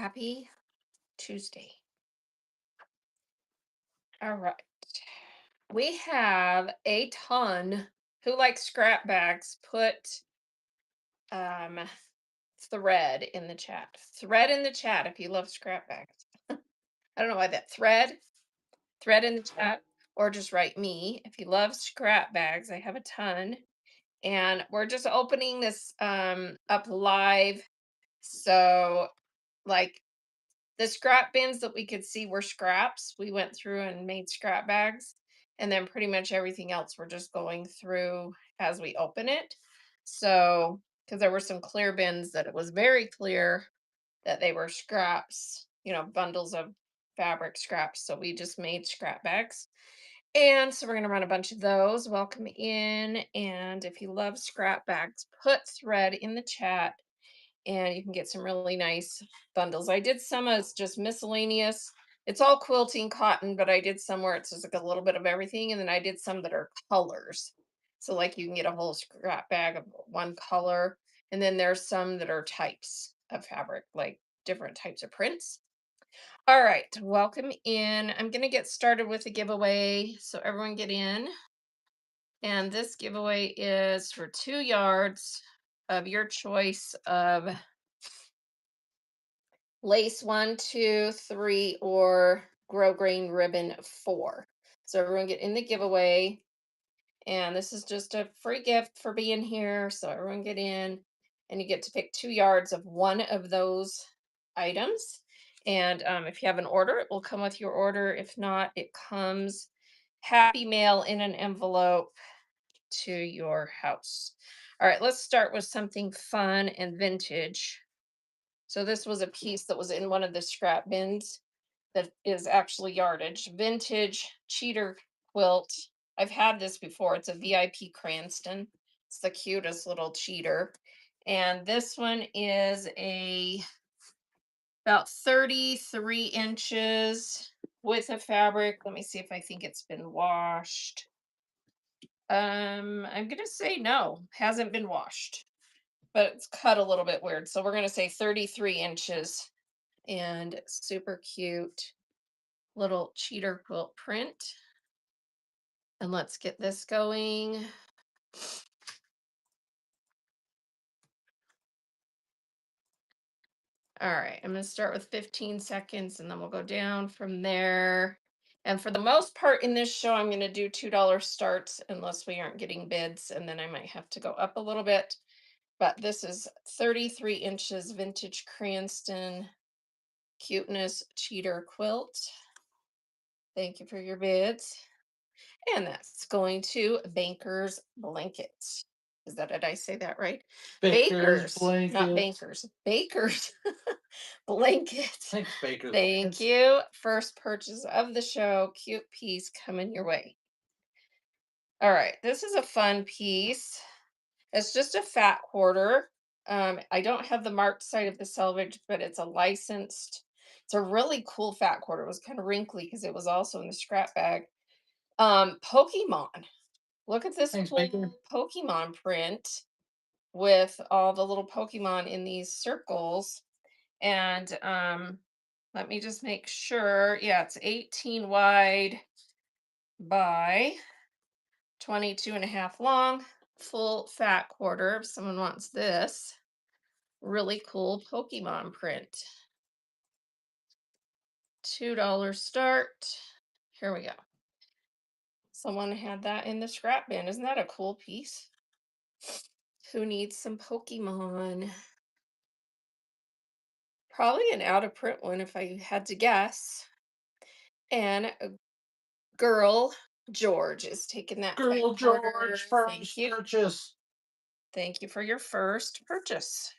Happy Tuesday. All right. We have a ton. Who likes scrap bags? Put um thread in the chat. Thread in the chat if you love scrap bags. I don't know why that thread in the chat, or just write me if you love scrap bags. I have a ton. And we're just opening this up live. So like the scrap bins that we could see were scraps. We went through and made scrap bags. And then pretty much everything else we're just going through as we open it. So, because there were some clear bins that it was very clear that they were scraps, bundles of fabric scraps. So we just made scrap bags. And so we're going to run a bunch of those. Welcome in. And if you love scrap bags, put thread in the chat and you can get some really nice bundles. I did some as just miscellaneous. It's all quilting cotton, but I did some where it's just like a little bit of everything. And then I did some that are colors. So like you can get a whole scrap bag of one color. And then there's some that are types of fabric, like different types of prints. All right, welcome in. I'm going to get started with a giveaway. So everyone get in. And this giveaway is for 2 yards of your choice of lace 1, 2, 3, or grosgrain ribbon 4. So everyone get in the giveaway. And this is just a free gift for being here. So everyone get in and you get to pick 2 yards of one of those items. And if you have an order, it will come with your order. If not, it comes happy mail in an envelope to your house. All right, let's start with something fun and vintage. So this was a piece that was in one of the scrap bins that is actually yardage. Vintage cheater quilt. I've had this before. It's a VIP Cranston. It's the cutest little cheater. And this one is about 33 inches with a fabric. Let me see if I think it's been washed. I'm gonna say no, hasn't been washed, but it's cut a little bit weird. So we're gonna say 33 inches and super cute little cheater quilt print. And let's get this going. All right, I'm gonna start with 15 seconds and then we'll go down from there. And for the most part in this show, I'm gonna do $2 starts unless we aren't getting bids, and then I might have to go up a little bit. But this is 33 inches vintage Cranston cuteness cheater quilt. Thank you for your bids. And that's going to Banker's Blankets. Is that, did I say that right? Baker's Not blanket. Bankers. Baker's Blankets. Thanks, Baker's Thank blankets. you. First purchase of the show. Cute piece coming your way. All right, this is a fun piece. It's just a fat quarter. I don't have the marked side of the selvage, but it's a licensed. It's a really cool fat quarter. It was kind of wrinkly because it was also in the scrap bag. Pokemon. Look at this Thanks, cool Baker. Pokemon print with all the little Pokemon in these circles. And let me just make sure. Yeah, it's 18 wide by 22 and a half long, full fat quarter. If someone wants this really cool Pokemon print. $2 start. Here we go. Someone had that in the scrap bin. Isn't that a cool piece? Who needs some Pokemon? Probably an out of print one if I had to guess. And a girl George is taking that Girl fat quarter. George, Thank first you. purchase. Thank you for your first purchase.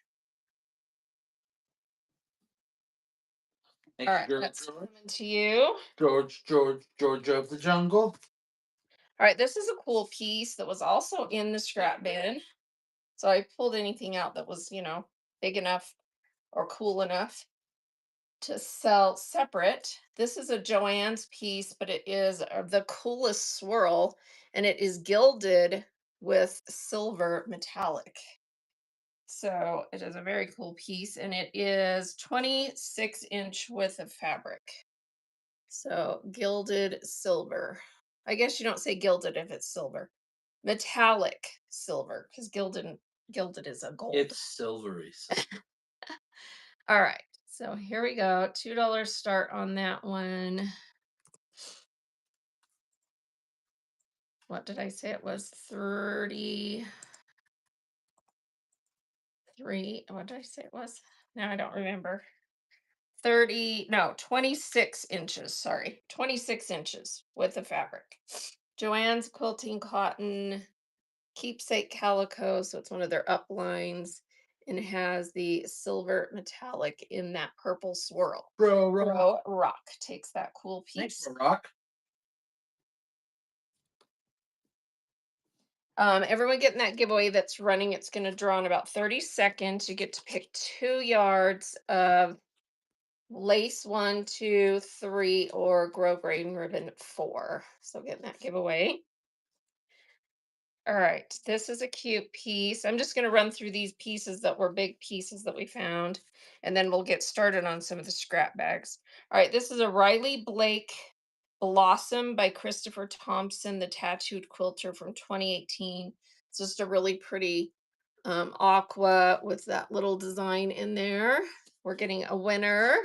Thank All you, right, Girl that's George. coming to you. George of the jungle. All right, this is a cool piece that was also in the scrap bin. So I pulled anything out that was, big enough or cool enough to sell separate. This is a Joann's piece, but it is the coolest swirl, and it is gilded with silver metallic. So it is a very cool piece, and it is 26-inch width of fabric. So gilded silver. I guess you don't say gilded if it's silver. Metallic silver, because gilded is a gold. It's silvery. All right. So here we go. $2 start on that one. What did I say it was? 33. What did I say it was? Now I don't remember. 30, no, 26 inches. Sorry. 26 inches with the fabric. Joanne's Quilting Cotton Keepsake Calico. So it's one of their uplines, and it has the silver metallic in that purple swirl. Bro, Rock takes that cool thanks, piece. Rock. Everyone getting that giveaway that's running, it's going to draw in about 30 seconds. You get to pick 2 yards of lace 1, 2, 3, or grosgrain ribbon 4. So getting that giveaway. All right, this is a cute piece. I'm just going to run through these pieces that were big pieces that we found, and then we'll get started on some of the scrap bags. All right, this is a Riley Blake Blossom by Christopher Thompson, the tattooed quilter from 2018. It's just a really pretty aqua with that little design in there. We're getting a winner.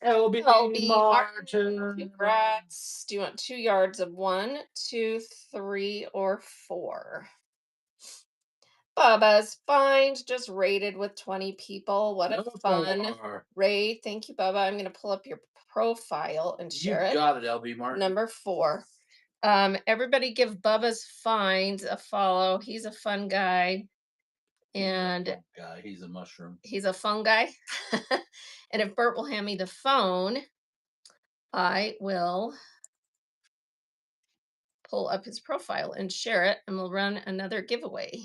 LB Martin. Martin. Congrats. Do you want 2 yards of 1, 2, 3, or 4? Bubba's find just rated with 20 people. What a fun More. raid. Thank you, Bubba. I'm going to pull up your profile and You share it. got it, LB Martin. Number 4. Everybody give Bubba's finds a follow. He's a fun guy. And guy, he's a mushroom. he's a fun guy. And if Bert will hand me the phone, I will pull up his profile and share it, and we'll run another giveaway.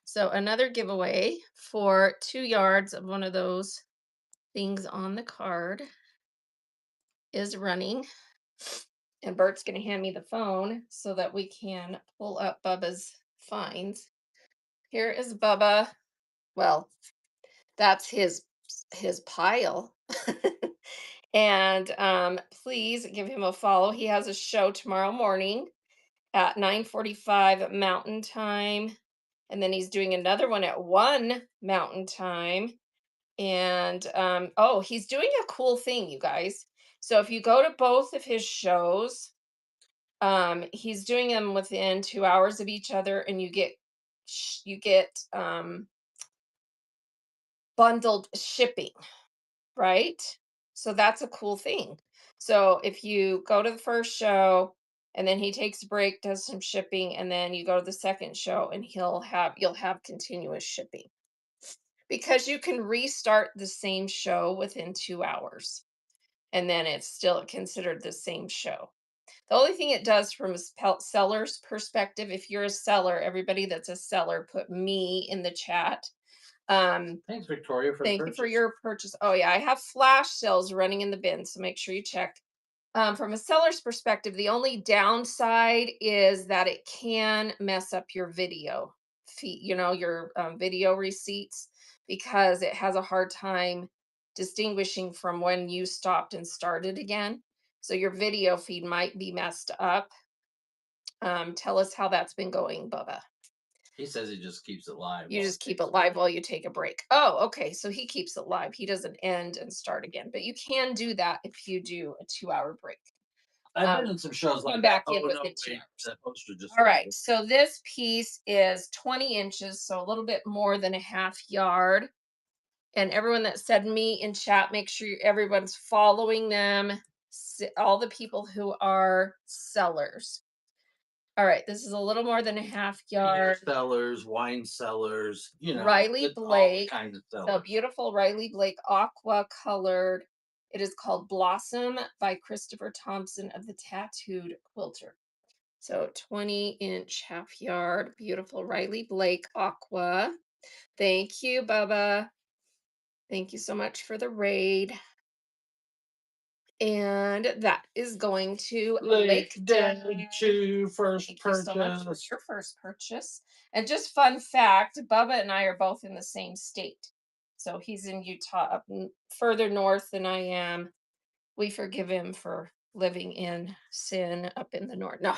So another giveaway for 2 yards of one of those things on the card is running. And Bert's going to hand me the phone so that we can pull up Bubba's finds. Here is Bubba. Well, that's his pile. And please give him a follow. He has a show tomorrow morning at 9:45 Mountain Time. And then he's doing another one at 1 Mountain Time. And oh, he's doing a cool thing, you guys. So if you go to both of his shows, he's doing them within 2 hours of each other, and you get bundled shipping, right? So that's a cool thing. So if you go to the first show and then he takes a break, does some shipping, and then you go to the second show and you'll have continuous shipping. Because you can restart the same show within 2 hours, and then it's still considered the same show. The only thing it does from a seller's perspective, if you're a seller, everybody that's a seller, put me in the chat. Thanks, Victoria, for the Thank you for purchase. your purchase. Oh yeah, I have flash sales running in the bin, so make sure you check. From a seller's perspective, the only downside is that it can mess up your video feed, your video receipts, because it has a hard time distinguishing from when you stopped and started again. So your video feed might be messed up. Tell us how that's been going, Bubba. He says he just keeps it live. You just keep it live while you take a break. Oh, okay. So he keeps it live. He doesn't end and start again. But you can do that if you do a 2-hour break. I've been in some shows Come like back that. in Oh, with no, the wait, 2 hours. that poster just. All right. So this piece is 20 inches, so a little bit more than a half yard. And everyone that said me in chat, make sure everyone's following them. All the people who are sellers. All right, this is a little more than a half yard. Sellers, wine sellers, Riley all Blake, kinds of the sellers. beautiful Riley Blake aqua colored. It is called Blossom by Christopher Thompson of the Tattooed Quilter. So 20-inch half yard, beautiful Riley Blake aqua. Thank you, Bubba. Thank you so much for the raid. And that is going to Lake Lake Dead. Dead to first Thank you so much for purchase. your first purchase. And just fun fact, Bubba and I are both in the same state. So he's in Utah, further north than I am. We forgive him for living in sin up in the north. No.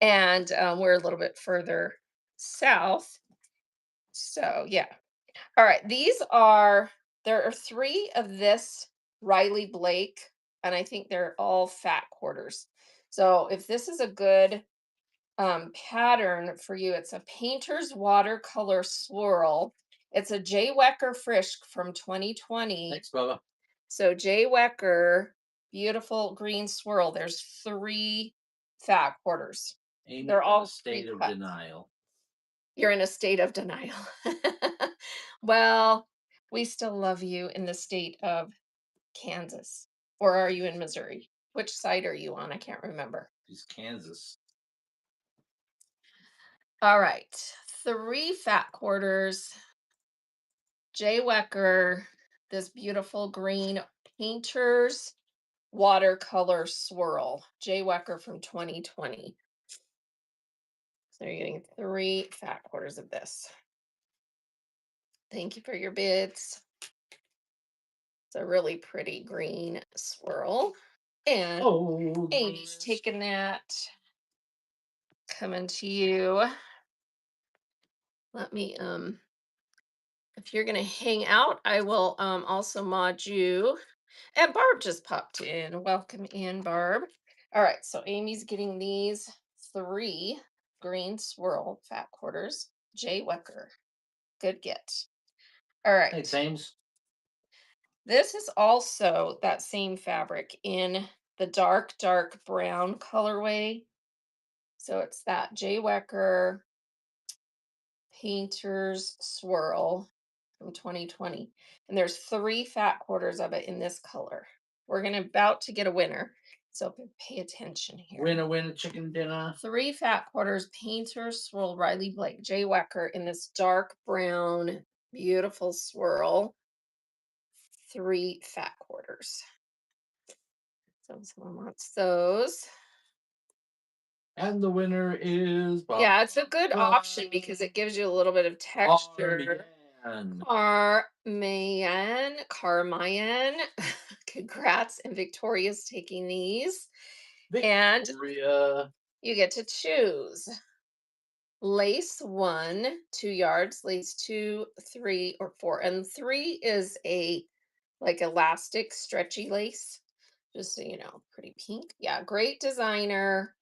And we're a little bit further south. So, yeah. All right. There are three of this Riley Blake, and I think they're all fat quarters. So, if this is a good pattern for you, it's a painter's watercolor swirl. It's a Jay Wecker Frisch from 2020. Thanks, Bubba. So Jay Wecker, beautiful green swirl. There's three fat quarters. Amy's They're in all a state of pre-cut. denial. You're in a state of denial. Well, we still love you in the state of Kansas. Or are you in Missouri? Which side are you on? I can't remember. He's Kansas. All right. Three fat quarters. Jay Wecker, this beautiful green painter's watercolor swirl. Jay Wecker from 2020. So you're getting three fat quarters of this. Thank you for your bids. It's a really pretty green swirl. And Oh, Amy's taking that. Coming to you. Let me if you're gonna hang out, I will also mod you. And Barb just popped in. Welcome in, Barb. All right, so Amy's getting these three green swirl fat quarters. Jay Wecker. Good get. All thanks, right. Ames. This is also that same fabric in the dark brown colorway. So it's that Jay Wecker Painter's Swirl from 2020. And there's three fat quarters of it in this color. We're gonna about to get a winner. So pay attention here. Winner, chicken dinner. Three fat quarters, Painter's Swirl, Riley Blake, Jay Wecker in this dark brown, beautiful swirl. Three fat quarters. So someone wants those. And the winner is Bob. Yeah, it's a good option because it gives you a little bit of texture. Carmayan. Congrats. And Victoria's taking these. And Victoria. you get to choose lace 1, 2 yards, lace 2, 3, or 4. And 3 is a like elastic, stretchy lace. Just so you know, pretty pink. Yeah, great designer.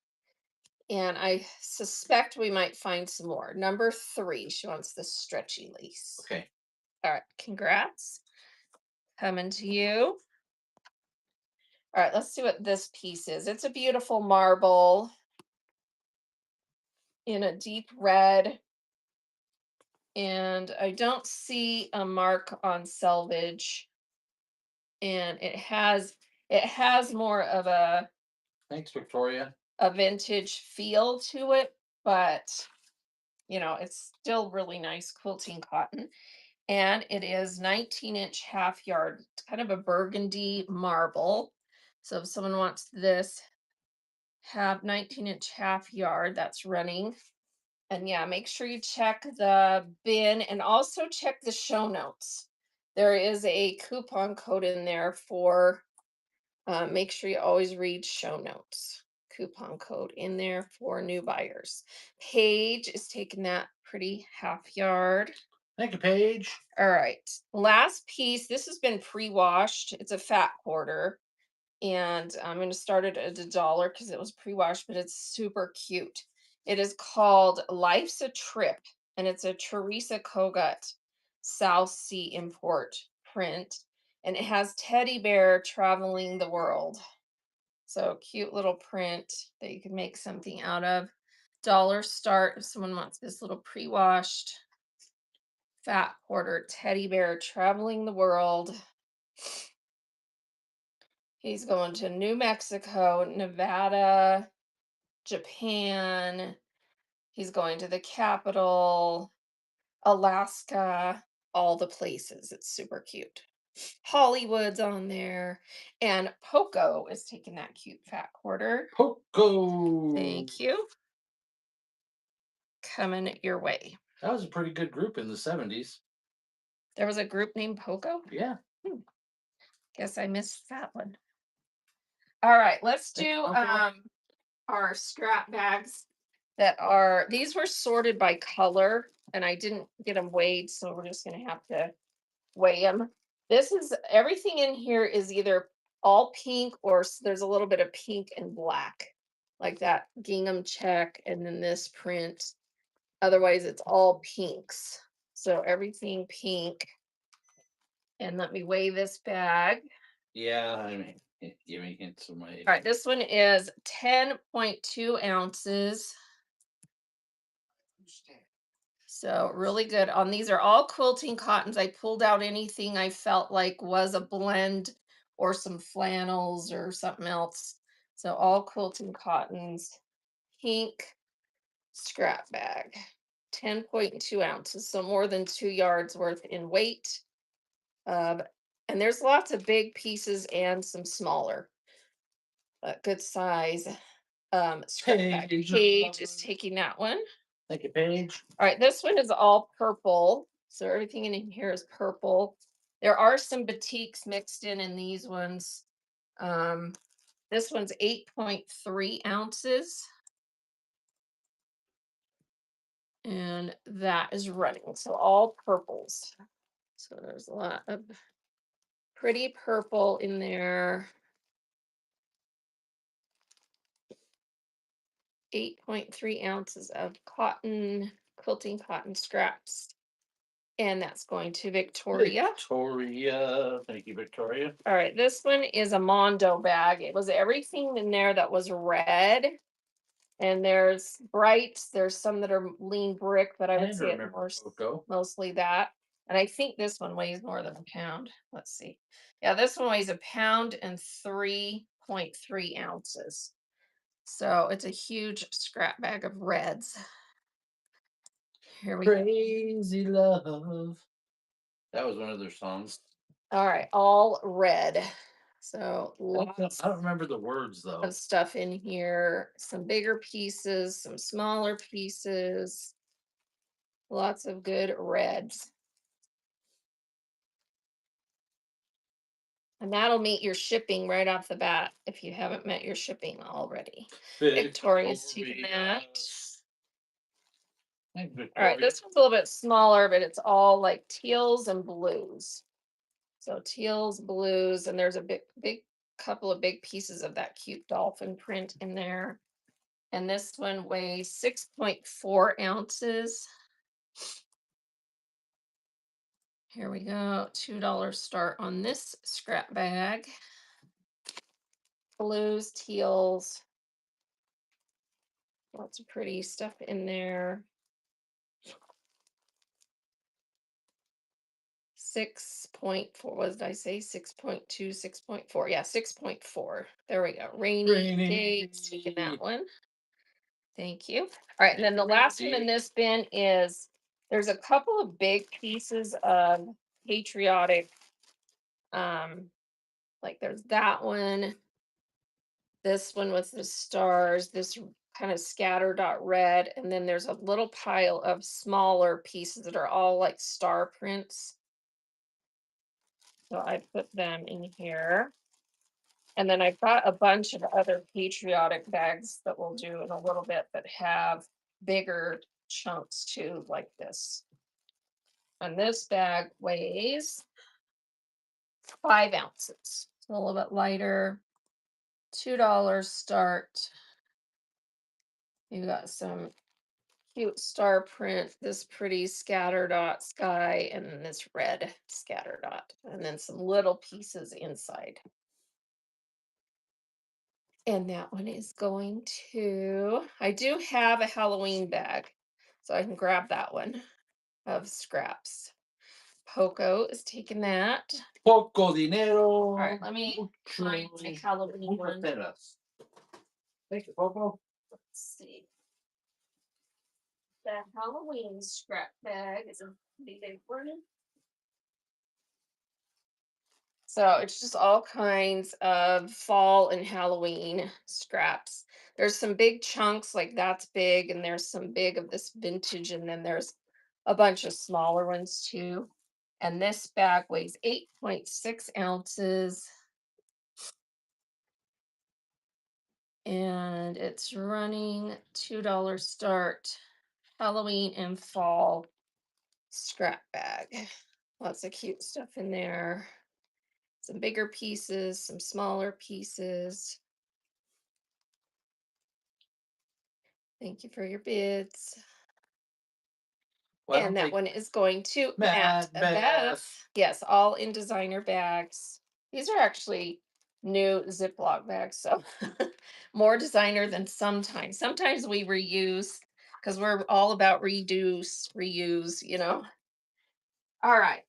And I suspect we might find some more. Number 3, she wants the stretchy lace. Okay. All right, congrats. Coming to you. All right, let's see what this piece is. It's a beautiful marble in a deep red. And I don't see a mark on selvage. And it has more of Thanks, Victoria. a vintage feel to it, but it's still really nice quilting cotton. And it is 19-inch half yard. It's kind of a burgundy marble. So if someone wants this, have 19-inch half yard, that's running. And yeah, make sure you check the bin and also check the show notes. There is a coupon code in there for, make sure you always read show notes. Coupon code in there for new buyers. Paige is taking that pretty half yard. Thank you, Paige. All right. Last piece. This has been pre-washed. It's a fat quarter. And I'm going to start it at $1 because it was pre-washed, but it's super cute. It is called Life's a Trip, and it's a Teresa Kogut South Sea import print. And it has teddy bear traveling the world. So cute little print that you can make something out of. Dollar start if someone wants this little pre-washed fat quarter teddy bear traveling the world. He's going to New Mexico, Nevada, Japan. He's going to the capital, Alaska, all the places. It's super cute. Hollywood's on there. And Poco is taking that cute fat quarter. Poco. Thank you. Coming your way. That was a pretty good group in the 70s. There was a group named Poco. Yeah. Hmm, guess I missed that one. All right, let's Thanks, do Poco. our scrap bags that are these were sorted by color and I didn't get them weighed, so we're just gonna have to weigh them. This is everything in here is either all pink or there's a little bit of pink and black, like that gingham check, and then this print. Otherwise, it's all pinks. So everything pink. And let me weigh this bag. Yeah, I mean, give me hints of my. All right, this one is 10.2 ounces. So really good. On these are all quilting cottons. I pulled out anything I felt like was a blend or some flannels or something else. So all quilting cottons, pink scrap bag, 10.2 ounces. So more than 2 yards worth in weight. Um, and there's lots of big pieces and some smaller, but good size. Scrap bag. Paige. Paige is taking that one. Thank you, Paige. All right, this one is all purple. So everything in here is purple. There are some batiks mixed in these ones. Um, this one's 8.3 ounces. And that is running. So all purples. So there's a lot of pretty purple in there. 8.3 ounces of cotton, quilting cotton scraps. And that's going to Victoria. Victoria. Thank you, Victoria. All right, this one is a Mondo bag. It was everything in there that was red. And there's brights. There's some that are lean brick, but I would And say it remember more Poco. mostly that. And I think this one weighs more than a pound. Let's see. Yeah, this one weighs a pound and 3.3 ounces. So it's a huge scrap bag of reds. Here we go. Crazy love. That was one of their songs. All right, all red. So I don't remember the words though. of stuff in here. Some bigger pieces, some smaller pieces. Lots of good reds. And that'll meet your shipping right off the bat if you haven't met your shipping already. Victoria's taking that. Thanks, All right, Victoria. this one's a little bit smaller, but it's all like teals and blues. So teals, blues, and there's a big couple of big pieces of that cute dolphin print in there. And this one weighs 6.4 ounces. Here we go. $2 start on this scrap bag. Blues, teals. Lots of pretty stuff in there. 6.4, what did I say? 6.2, 6.4. Yeah, 6.4. There we go. Rainy days, taking that one. Thank you. All right, and then the last one in this bin is there's a couple of big pieces of patriotic, like there's that one, this one with the stars, this kind of scatter dot red, and then there's a little pile of smaller pieces that are all like star prints. So I put them in here. And then I've got a bunch of other patriotic bags that we'll do in a little bit that have bigger chunks too, like this. And this bag weighs 5 ounces. It's a little bit lighter. $2 start. You got some cute star print, this pretty scatter dot sky, and then this red scatter dot, and then some little pieces inside. And that one is going to, I do have a Halloween bag, so I can grab that one of scraps. Poco is taking that. Poco dinero. All right, let me find my Halloween one. Thank you, Poco. Let's see. The Halloween scrap bag is a pretty big one. So it's just all kinds of fall and Halloween scraps. There's some big chunks, like that's big, and there's some big of this vintage, and then there's a bunch of smaller ones too. And this bag weighs 8.6 ounces, and it's running $2 start. Halloween and fall scrap bag. Lots of cute stuff in there. Some bigger pieces, some smaller pieces. Thank you for your bids. Why And don't that they one is going to Matt Mad Beth? Beth. Yes, all in designer bags. These are actually new Ziploc bags, so more designer than sometimes. Sometimes we reuse because we're all about reduce, reuse, you know. All right.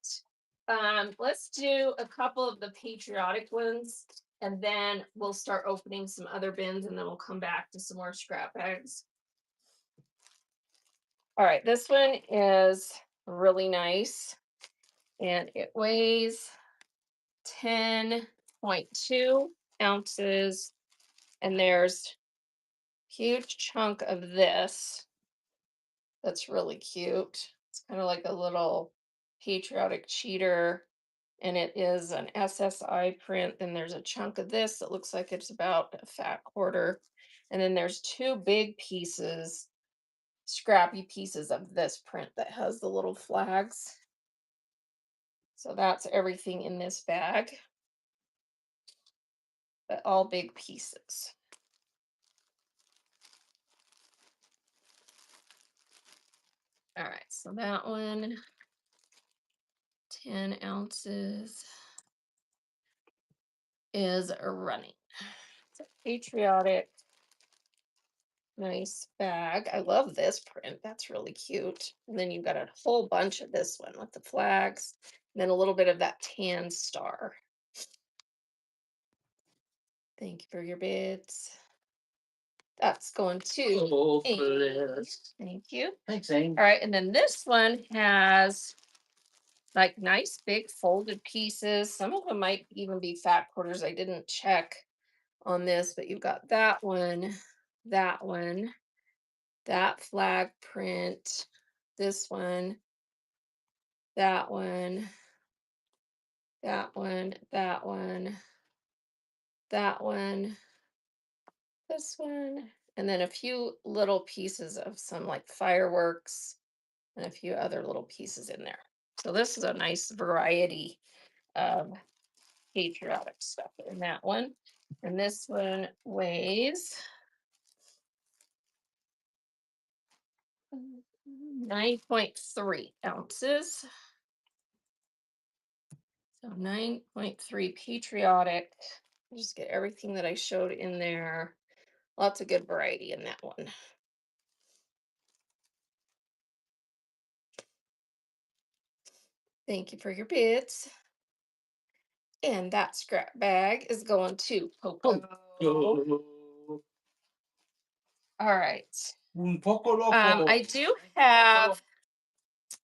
Let's do a couple of the patriotic ones, and then we'll start opening some other bins, and then we'll come back to some more scrap bags. All right, this one is really nice, and it weighs 10.2 ounces, and there's huge chunk of this that's really cute. It's kind of like a little patriotic cheater, and it is an SSI print. Then there's a chunk of this that looks like it's about a fat quarter, and then there's two big pieces, scrappy pieces of this print that has the little flags. So that's everything in this bag, but all big pieces. All right, so that one, 10 ounces, is running. It's a patriotic, nice bag. I love this print. That's really cute. And then you've got a whole bunch of this one with the flags, and then a little bit of that tan star. Thank you for your bids. That's going to Oh, Amy. bless. Thank you. Thanks, Amy. All right, and then this one has like nice big folded pieces. Some of them might even be fat quarters. I didn't check on this, but you've got that one, that flag print, this one, that one, that one, that one, that one, this one, and then a few little pieces of some like fireworks and a few other little pieces in there. So this is a nice variety of patriotic stuff in that one. And this one weighs 9.3 ounces. So 9.3 patriotic. Just get everything that I showed in there. Lots of good variety in that one. Thank you for your bids. And that scrap bag is going to Poco. Oh, All right. un poco loco. I do have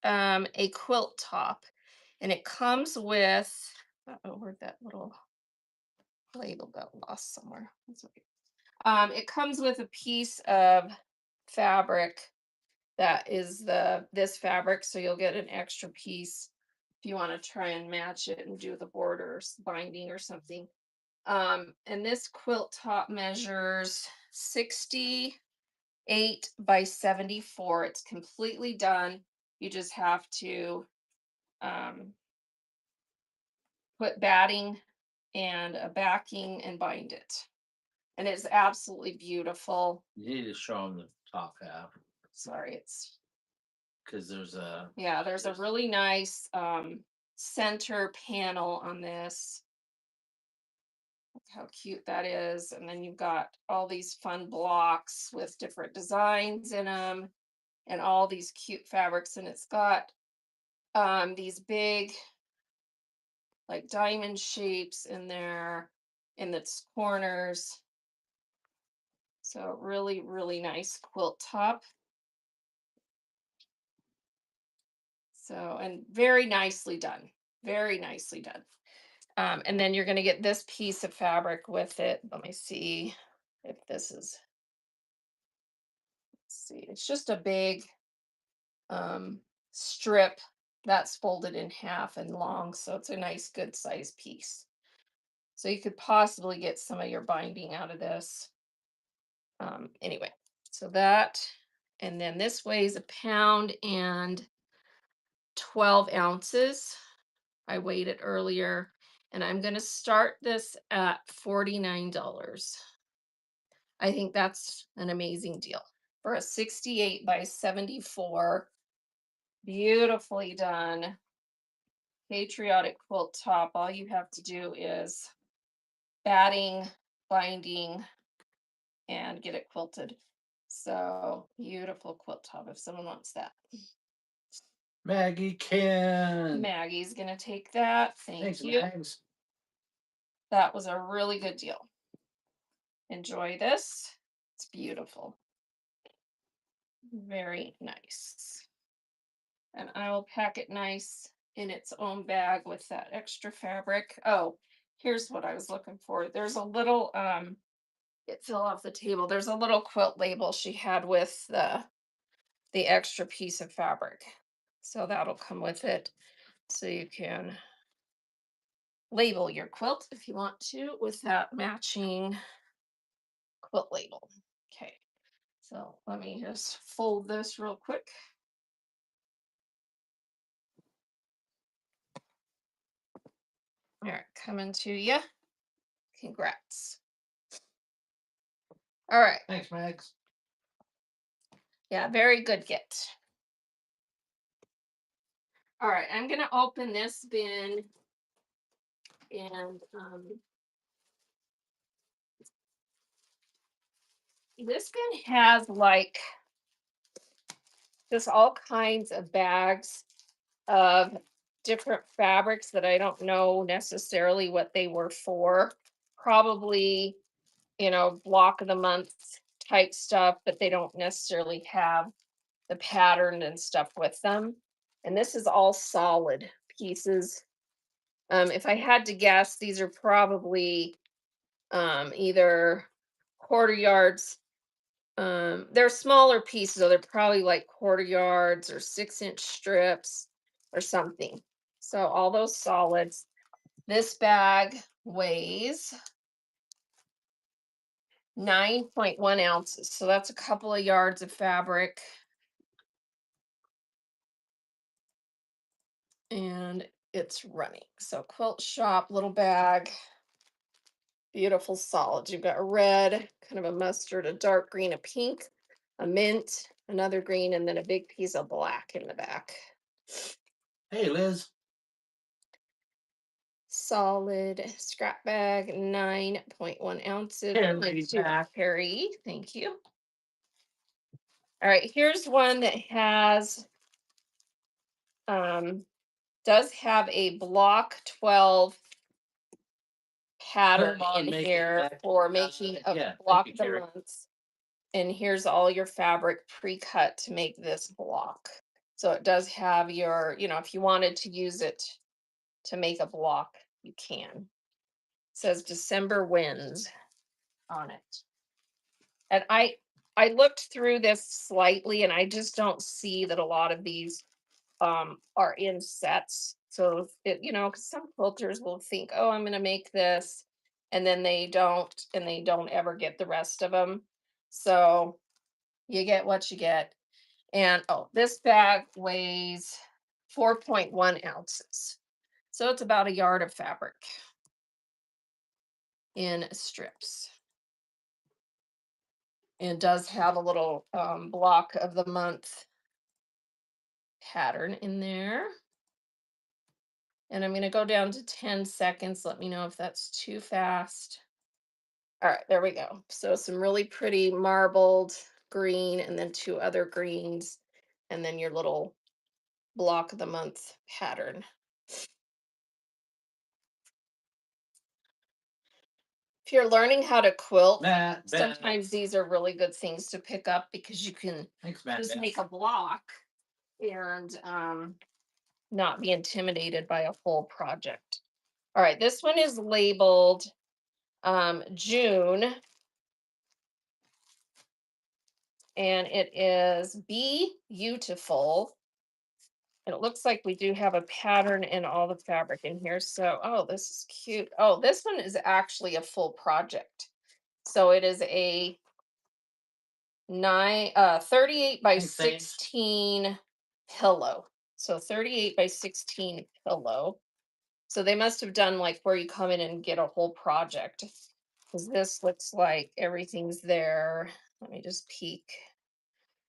a quilt top, and it comes with, oh, where'd that little label got lost somewhere? That's okay. It comes with a piece of fabric that is this fabric, so you'll get an extra piece if you want to try and match it and do the border binding or something. And this quilt top measures 68 by 74. It's completely done. You just have to um, put batting and a backing and bind it. And it's absolutely beautiful. You need to show them the top half Sorry, it's, because there's a yeah, there's a really nice center panel on this. Look how cute that is. And then you've got all these fun blocks with different designs in them and all these cute fabrics. And it's got these big like diamond shapes in there in its corners. So really, really nice quilt top. So, and very nicely done. Very nicely done. And then you're going to get this piece of fabric with it. Let me see if this is, let's see, it's just a big um, strip that's folded in half and long. So it's a nice, good size piece. So you could possibly get some of your binding out of this. Anyway, so that, and then this weighs a pound and 12 ounces. I weighed it earlier, and I'm going to start this at $49. I think that's an amazing deal for a 68 by 74, beautifully done patriotic quilt top. All you have to do is batting, binding, and get it quilted. So beautiful quilt top if someone wants that. Maggie can. Maggie's gonna take that. Thanks, Thank you. Mags. That was a really good deal. Enjoy this. It's beautiful. Very nice. And I will pack it nice in its own bag with that extra fabric. Oh, here's what I was looking for. There's a little it fell off the table. There's a little quilt label she had with the extra piece of fabric. So that'll come with it. So you can label your quilt if you want to with that matching quilt label. Okay, so let me just fold this real quick. All right, coming to you. Congrats. All right. Thanks, Mags. Yeah, very good get. All right, I'm gonna open this bin and this bin has like just all kinds of bags of different fabrics that I don't know necessarily what they were for. Probably, block of the month type stuff, but they don't necessarily have the pattern and stuff with them. And this is all solid pieces. If I had to guess, these are probably either quarter yards. They're smaller pieces, so they're probably like quarter yards or 6-inch strips or something. So all those solids. This bag weighs 9.1 ounces. So that's a couple of yards of fabric. And it's running. So quilt shop, little bag, beautiful solids. You've got a red, kind of a mustard, a dark green, a pink, a mint, another green, and then a big piece of black in the back. Hey, Liz. Solid scrap bag, 9.1 ounces. Carry back. Carry, thank you. All right, here's one that has does have a block 12 pattern in here for making a block of the months. And here's all your fabric pre-cut to make this block. So it does have your, if you wanted to use it to make a block, you can. It says December winds on it. And I looked through this slightly and I just don't see that a lot of these are in sets. So it, 'cause some quilters will think, oh, I'm gonna make this, and then they don't, and they don't ever get the rest of them. So you get what you get. And oh, this bag weighs 4.1 ounces. So it's about a yard of fabric in strips. And does have a little block of the month pattern in there. And I'm going to go down to 10 seconds. Let me know if that's too fast. All right, there we go. So some really pretty marbled green and then two other greens and then your little block of the month pattern. If you're learning how to quilt, sometimes these are really good things to pick up because you can just make a block and not be intimidated by a full project. All right, this one is labeled June, and it is Be Beautiful. And it looks like we do have a pattern in all the fabric in here. So, oh, this is cute. Oh, this one is actually a full project. So it is a 38 by Thanks. 16 pillow. So 38 by 16 pillow. So they must have done like where you come in and get a whole project. Because this looks like everything's there. Let me just peek.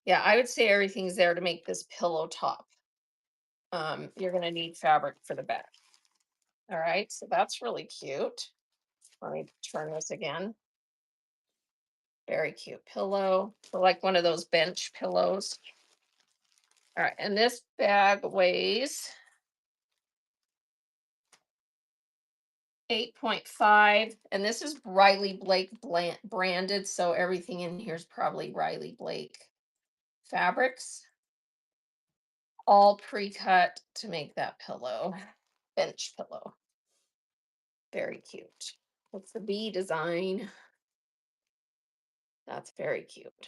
Yeah, I would say everything's there to make this pillow top. You're gonna need fabric for the back. All right, so that's really cute. Let me turn this again. Very cute pillow. So like one of those bench pillows. All right, and this bag weighs 8.5, and this is Riley Blake branded, so everything in here is probably Riley Blake fabrics, all pre-cut to make that pillow, bench pillow. Very cute. What's the bee design? That's very cute.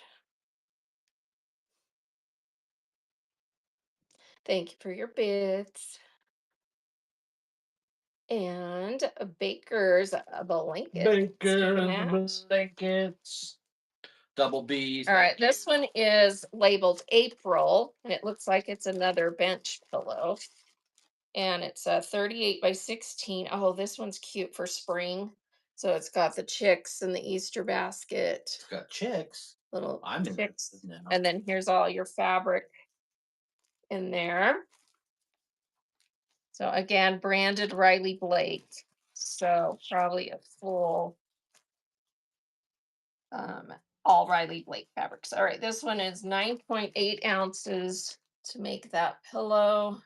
Thank you for your bits. And a baker's blanket. Baker's blankets. Double B's. All right, this one is labeled April, and it looks like it's another bench pillow. And it's a 38 by 16. Oh, this one's cute for spring. So it's got the chicks and the Easter basket, It's got chicks. little I'm chicks. interested now. And then here's all your fabric in there. So again, branded Riley Blake. So probably a full um, all Riley Blake fabrics. All right, this one is 9.8 ounces to make that pillow.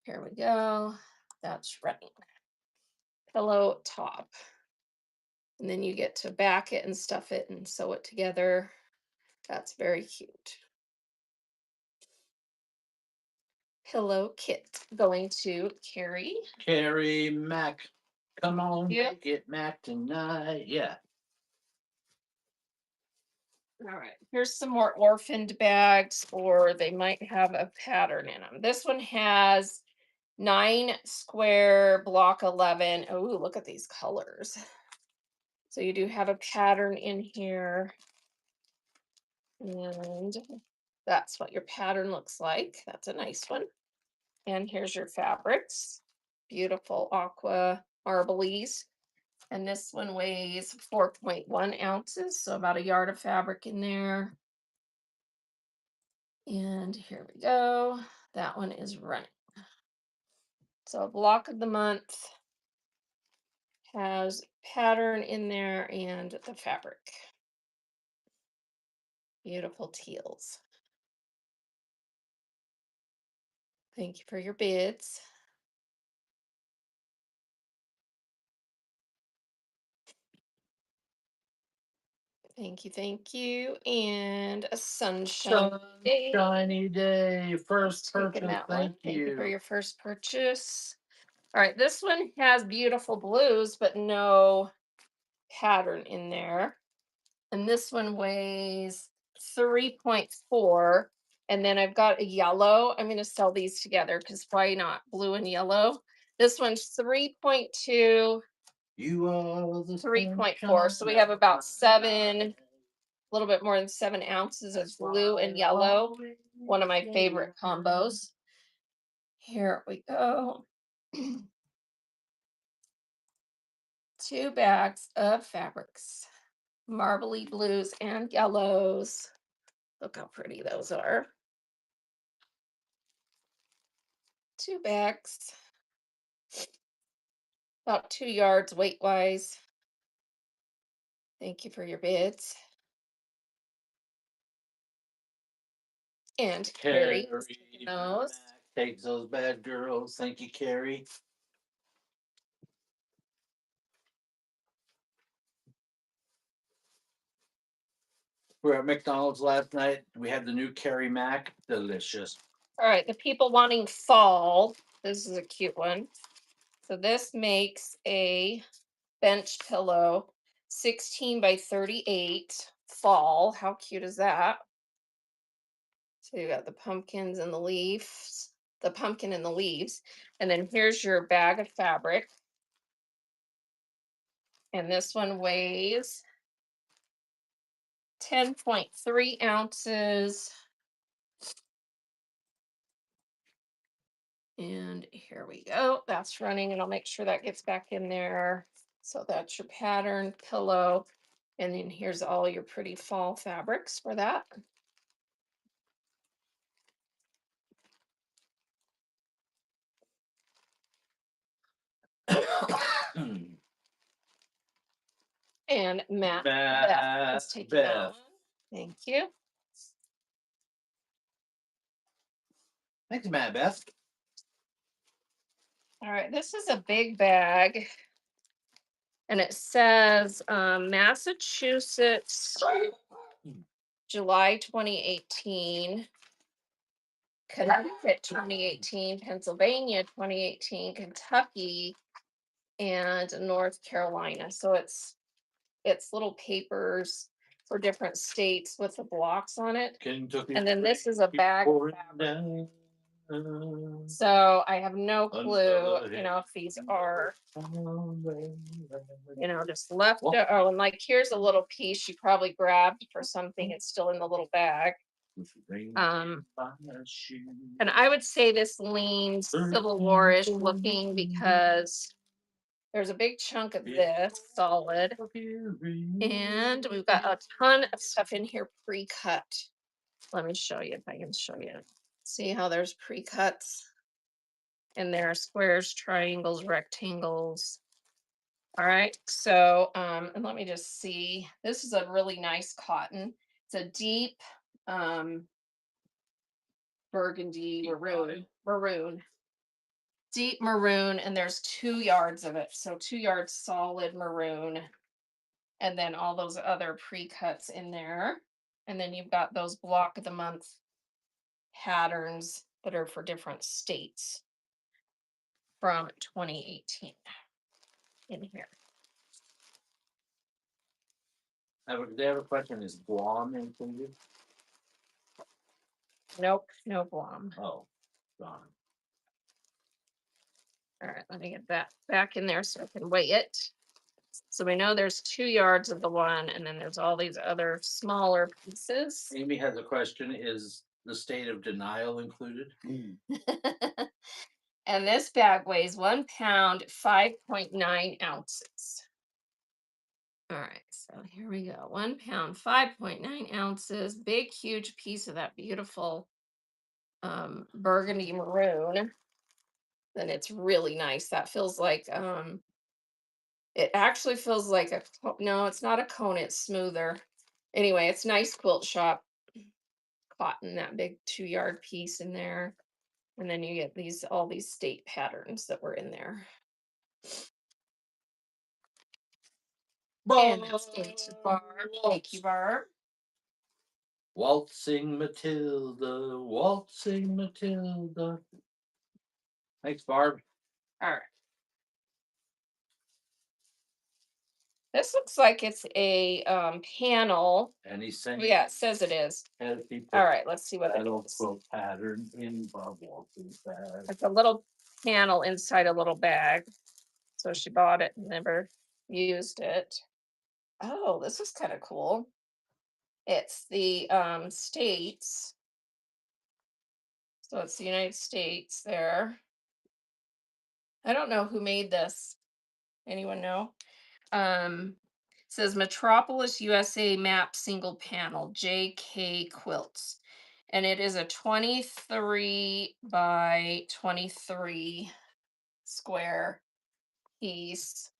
Here we go. That's running. Pillow top. And then you get to back it and stuff it and sew it together. That's very cute. Pillow kit going to Carrie. Carrie Mac. Come on, Yep. make it Mac tonight. Yeah. All right, here's some more orphaned bags, or they might have a pattern in them. This one has 9 square block 11. Oh, look at these colors. So you do have a pattern in here. And that's what your pattern looks like. That's a nice one. And here's your fabrics. Beautiful aqua marblese. And this one weighs 4.1 ounces, so about a yard of fabric in there. And here we go. That one is running. So block of the month has pattern in there and the fabric. Beautiful teals. Thank you for your bids. Thank you, thank you. And a sunshine day. Sunshiny day. First Taking purchase. that one. Thank Thank you for you. your first purchase. All right, this one has beautiful blues, but no pattern in there. And this one weighs 3.4. And then I've got a yellow. I'm going to sell these together because why not? Blue and yellow. This one's 3.2, You are the 3.4. So we have about 7, a little bit more than 7 ounces of blue and yellow. One of my favorite combos. Here we go. 2 bags of fabrics, marbly blues and yellows. Look how pretty those are. 2 bags, about 2 yards weight wise. Thank you for your bids. And Carrie those. Takes those bad girls. Thank you, Carrie. We were at McDonald's last night. We had the new Carrie Mac. Delicious. All right, the people wanting fall. This is a cute one. So this makes a bench pillow, 16 by 38 fall. How cute is that? So you got the pumpkins and the leaves, the pumpkin and the leaves. And then here's your bag of fabric. And this one weighs 10.3 ounces. And here we go. That's running, and I'll make sure that gets back in there. So that's your pattern pillow. And then here's all your pretty fall fabrics for that. And Matt Beth is taking that Beth. one. Thank you. Thanks, Matt Beth. All right, this is a big bag, and it says Massachusetts, July 2018, Connecticut 2018, Pennsylvania 2018, Kentucky, and North Carolina. So it's little papers for different states with the blocks on it. Kentucky. And then this is a bag of fabric. So I have no clue, if these are, just left. Oh, and like here's a little piece you probably grabbed for something. It's still in the little bag. And I would say this leans Civil War-ish looking because there's a big chunk of this solid. And we've got a ton of stuff in here pre-cut. Let me show you if I can show you. See how there's pre-cuts? And there are squares, triangles, rectangles. All right, so and let me just see. This is a really nice cotton. It's a deep burgundy maroon, deep maroon, and there's 2 yards of it. So 2 yards solid maroon, and then all those other pre-cuts in there. And then you've got those block of the month patterns that are for different states from 2018 in here. They have a question: is Guam included? Nope, no Guam. Oh, gone. All right, let me get that back in there so I can weigh it. So we know there's 2 yards of the one, and then there's all these other smaller pieces. Amy has a question: is the state of denial included? And this bag weighs 1 pound, 5.9 ounces. All right, so here we go. 1 pound, 5.9 ounces, big, huge piece of that beautiful burgundy maroon. Then it's really nice. That feels like it actually feels like no, it's not a cone, it's smoother. Anyway, it's nice quilt shop cotton, that big 2 yard piece in there. And then you get all these state patterns that were in there. And that's into Barb. Thank you, Barb. Waltzing Matilda, waltzing Matilda. Thanks, Barb. All right. This looks like it's a panel. And he's saying, Yeah, it says it is. All right, let's see what it is. Quilt pattern in Bob Walton's bag. It's a little panel inside a little bag. So she bought it and never used it. Oh, this is kind of cool. It's the states. So it's the United States there. I don't know who made this. Anyone know? Says Metropolis USA map single panel JK quilts. And it is a 23 by 23 square piece.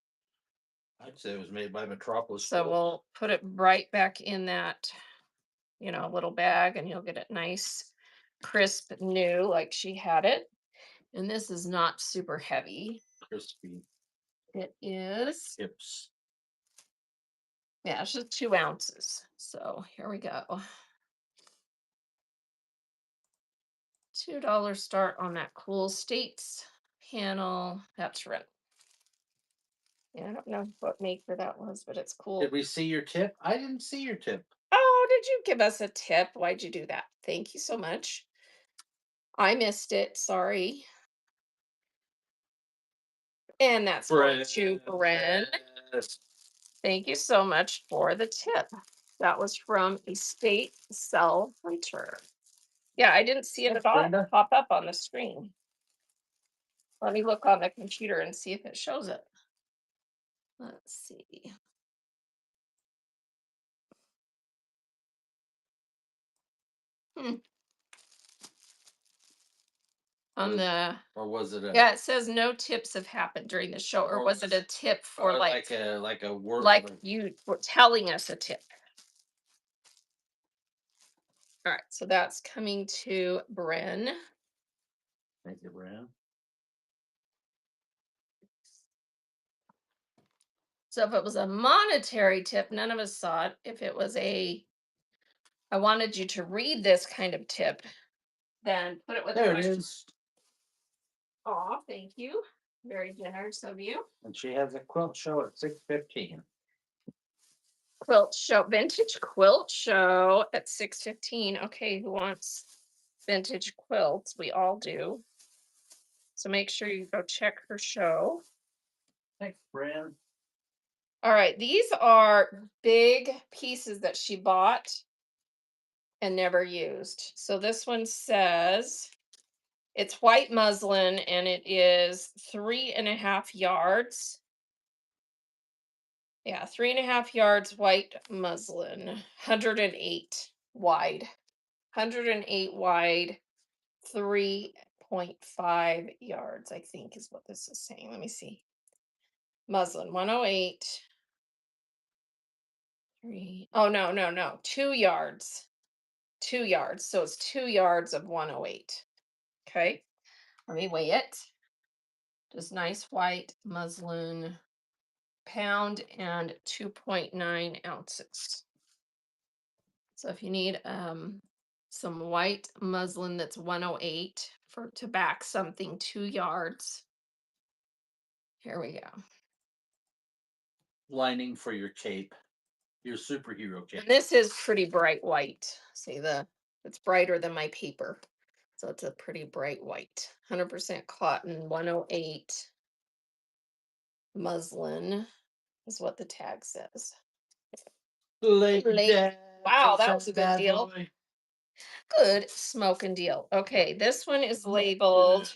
I'd say it was made by Metropolis. So we'll put it right back in that, little bag, and you'll get it nice, crisp, new, like she had it. And this is not super heavy. Crispy It is. hips. Yeah, it's just 2 ounces. So here we go. $2 start on that cool states panel. That's right. Yeah, I don't know what maker that was, but it's cool. Did we see your tip? I didn't see your tip. Oh, did you give us a tip? Why'd you do that? Thank you so much. I missed it. Sorry. And that's going to Bren. Yes. Thank you so much for the tip. That was from Estate Cell Hunter. Yeah, I didn't see it Thanks, at all Brenda. pop up on the screen. Let me look on the computer and see if it shows it. Let's see. Hmm. On the Or was it a Yeah, it says no tips have happened during the show, or or was it a tip for or like like a word like you were telling us a tip? All right, so that's coming to Bren. Thank you, Brenda. So if it was a monetary tip, none of us saw it. If it was I wanted you to read this kind of tip, then put it with a There it question. is. Oh, thank you. Very generous of you. And she has a quilt show at 6:15. Quilt show, vintage quilt show at 6:15. Okay, who wants vintage quilts? We all do. So make sure you go check her show. Thanks, Brand. All right, these are big pieces that she bought and never used. So this one says it's white muslin and it is 3.5 yards. Yeah, 3.5 yards white muslin, 108 wide, 108 wide, 3.5 yards, I think is what this is saying. Let me see. Muslin, 108. Oh, no, no, no. 2 yards. 2 yards. So it's 2 yards of 108. Okay. Let me weigh it. Just nice white muslin, pound and 2.9 ounces. So if you need some white muslin that's 108 for to back something 2 yards, here we go. Lining for your cape, your superhero cape. And this is pretty bright white. See it's brighter than my paper. So it's a pretty bright white. 100% cotton, 108 muslin is what the tag says. Late. Wow, that was a good deal. Boy. Good smoking deal. Okay, this one is labeled.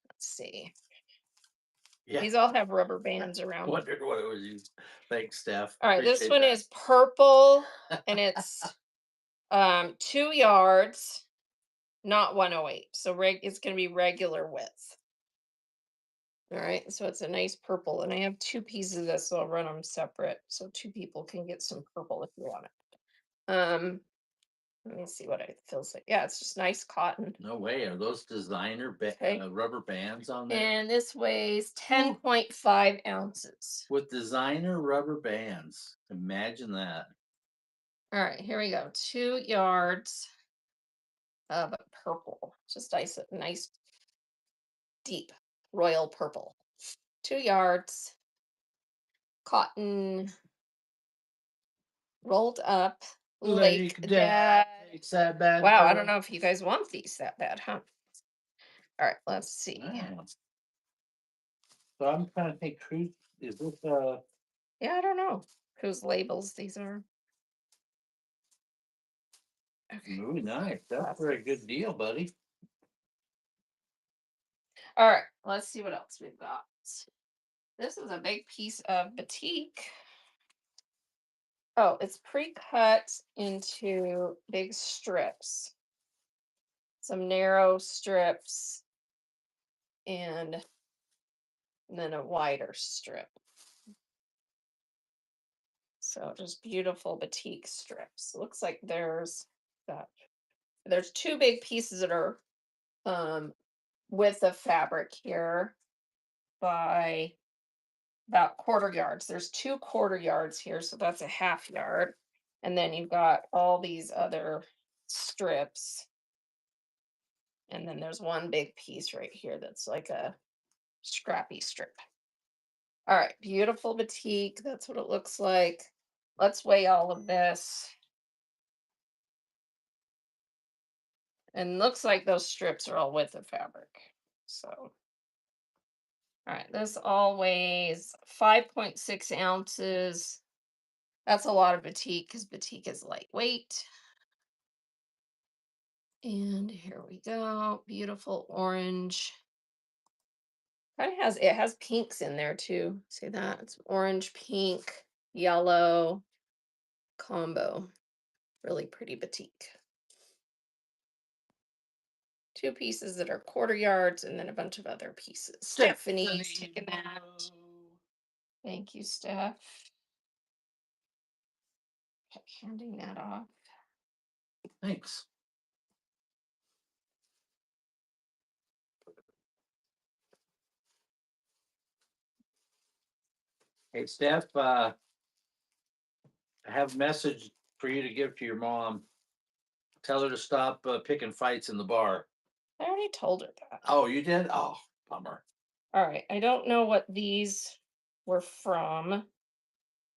Let's see. Yeah, These all have rubber bands around them. wondered what it was used. Thanks, Steph. All right, this Appreciate one that. is purple and it's 2 yards, not 108. So it's gonna be regular width. All right, so it's a nice purple, and I have two pieces of this, so I'll run them separate so two people can get some purple if you want it. Let me see what it feels like. Yeah, it's just nice cotton. No way. Are those designer Okay. rubber bands on there? And this weighs 10.5 ounces. With designer rubber bands. Imagine that. All right, here we go. 2 yards of purple. Just nice deep royal purple. 2 yards, cotton, rolled up, Lake Dad. Takes that bad Wow, I boy. don't know if you guys want these that bad, huh? All right, let's see. Wow. So I'm trying to think, who is this? Yeah, I don't know whose labels these are. Okay. Really nice. That's a very good deal, buddy. All right, let's see what else we've got. This is a big piece of batik. Oh, it's pre-cut into big strips. Some narrow strips and then a wider strip. So just beautiful batik strips. Looks like that. There's two big pieces that are width of fabric here by about 1/4 yards. There's 2 1/4 yards here, so that's a 1/2 yard. And then you've got all these other strips. And then there's one big piece right here that's like a scrappy strip. All right, beautiful batik. That's what it looks like. Let's weigh all of this. And looks like those strips are all width of fabric. So, all right, this all weighs 5.6 ounces. That's a lot of batik because batik is lightweight. And here we go. Beautiful orange. It has pinks in there too. See that? It's orange, pink, yellow combo. Really pretty batik. Two pieces that are quarter yards and then a bunch of other pieces. Stephanie's taking that. Thank you, Steph. Handing that off. Thanks. Hey, Steph, I have a message for you to give to your mom. Tell her to stop picking fights in the bar. I already told her that. Oh, you did? Oh, bummer. All right. I don't know what these were from,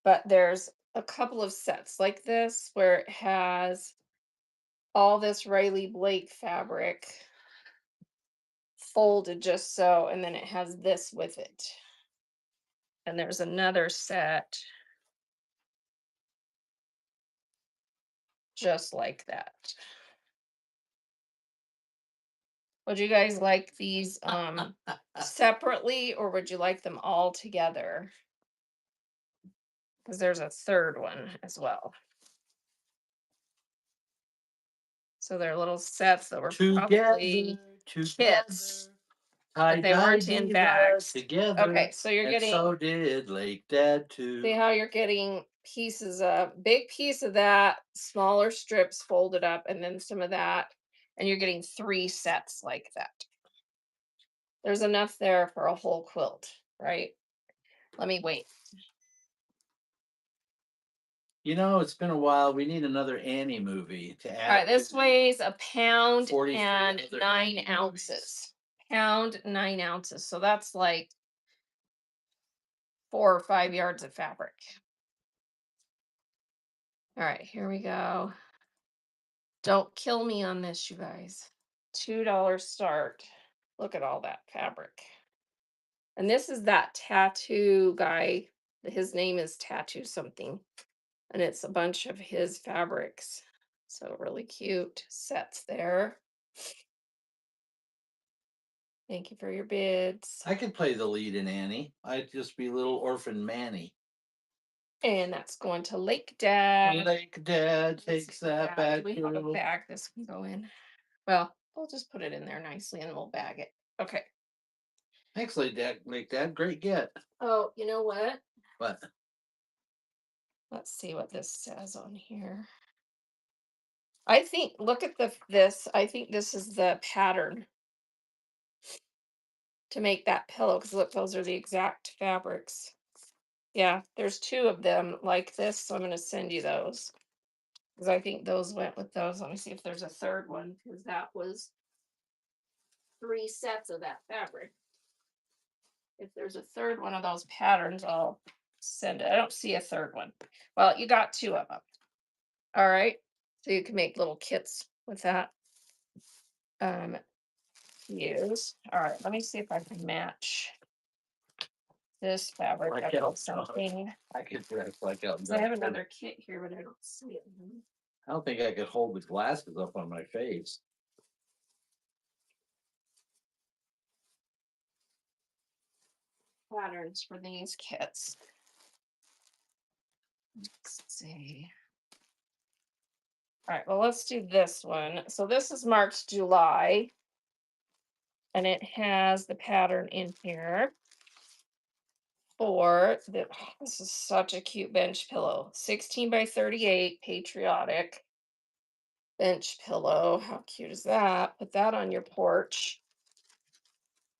but there's a couple of sets like this where it has all this Riley Blake fabric folded just so, and then it has this with it. And there's another set just like that. Would you guys like these separately or would you like them all together? Because there's a third one as well. So they're little sets that were probably kits, but they weren't in bags. Together. Okay, so you're And getting, so did Lake Dad too. see how you're getting pieces of, big piece of that, smaller strips folded up, and then some of that, and you're getting 3 sets like that. There's enough there for a whole quilt, right? Let me wait. You know, it's been a while. We need another Annie movie to add. All right, this to weighs a pound 43 and other 9 Annie ounces. Pound 9 ounces. So that's like 4 or 5 yards of fabric. All right, here we go. Don't kill me on this, you guys. $2 start. Look at all that fabric. And this is that tattoo guy. His name is Tattoo something. And it's a bunch of his fabrics. So really cute sets there. Thank you for your bids. I could play the lead in Annie. I'd just be little orphan Manny. And that's going to Lake Dad. Lake Dad Let's takes see, that do back. we have a bag this can go in? Well, we'll just put it in there nicely and we'll bag it. Okay. Thanks, Lake Dad. Lake Dad, great get. Oh, you know what? But Let's see what this says on here. I think, look at this. I think this is the pattern to make that pillow because look, those are the exact fabrics. Yeah, there's 2 of them like this, so I'm going to send you those because I think those went with those. Let me see if there's a third one because that was 3 sets of that fabric. If there's a third one of those patterns, I'll send it. I don't see a third one. Well, you got 2 of them. All right. So you can make little kits with that. Use. All right, let me see if I can match this fabric like up Elton with something. I could dress like Elton 'Cause I have John. another kit here, but I don't see it. I don't think I could hold the glasses up on my face. Patterns for these kits. Let's see. All right, well, let's do this one. So this is marked July, and it has the pattern in here for the, this is such a cute bench pillow. 16 by 38, patriotic bench pillow. How cute is that? Put that on your porch.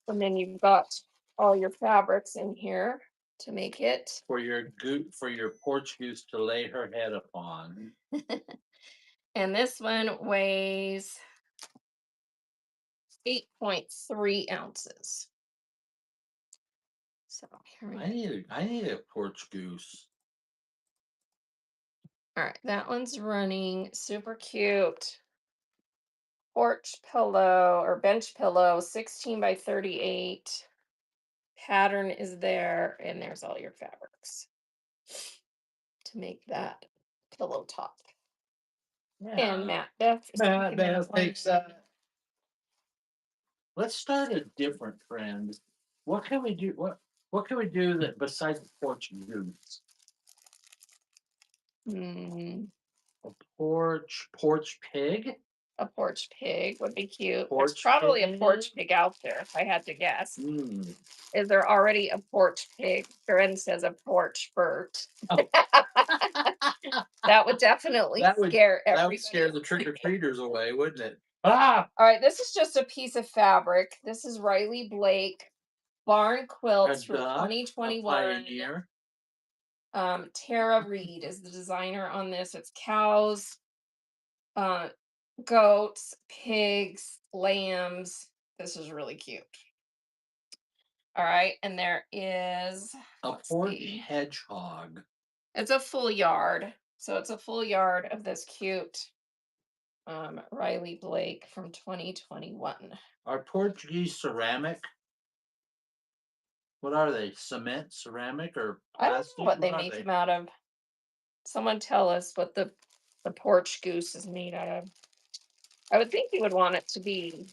And then you've got all your fabrics in here to make it. For your porch goose to lay her head upon. And this one weighs 8.3 ounces. So here we I go. need a porch goose. All right, that one's running super cute. Porch pillow or bench pillow, 16 by 38. Pattern is there, and there's all your fabrics to make that pillow top. And Yeah. Matt Beth is Matt taking that Beth one. takes let's start a different trend. What can we do? What can we do that besides the porch goose? Mm, A porch pig? a porch pig would be cute. There's Porch probably a pig? porch pig out there, if I had to guess. Mm. Is there already a porch pig? Corinne says a porch Bert. Oh, That would definitely that would scare that would everybody scare the trick or away. treaters away, wouldn't it? Ah, All right, this is just a piece of fabric. This is Riley Blake Barn a Quilts from duck, a 2021. pioneer. Tara Reed is the designer on this. It's cows, uh, goats, pigs, lambs. This is really cute. All right, and there is, A let's porch see, hedgehog. it's a full yard. So it's a full yard of this cute Riley Blake from 2021. Are Portuguese ceramic? What are they? Cement, ceramic, or I don't know plastic? what What they are make they? them out of. Someone tell us what the porch goose is made out of. I would think you would want it to be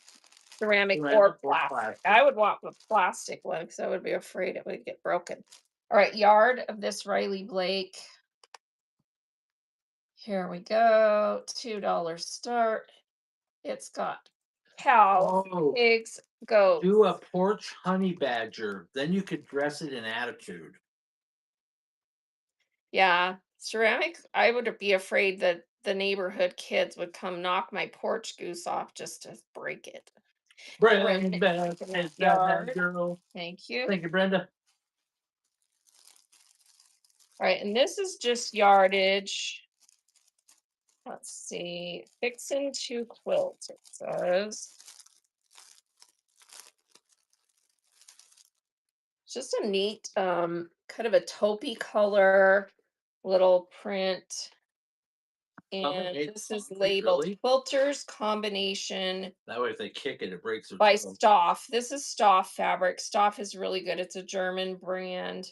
ceramic or Ceramic or plastic. plastic? I would want the plastic one because I would be afraid it would get broken. All right, yard of this Riley Blake. Here we go. $2 start. It's got cows, Oh, pigs, goats. do a porch honey badger. Then you could dress it in attitude. Yeah, ceramic. I would be afraid that the neighborhood kids would come knock my porch goose off just to break it. Brennan Brenda, in that take that yard. girl. Thank you. Thank you, Brenda. All right, and this is just yardage. Let's see. Fixing to quilt, it says. It's just a neat, kind of a taupey color little print. Someone And made this is concrete, labeled really? Quilters Combination That way, if they kick it, it breaks their by toe. Stoff. This is Stoff fabric. Stoff is really good. It's a German brand.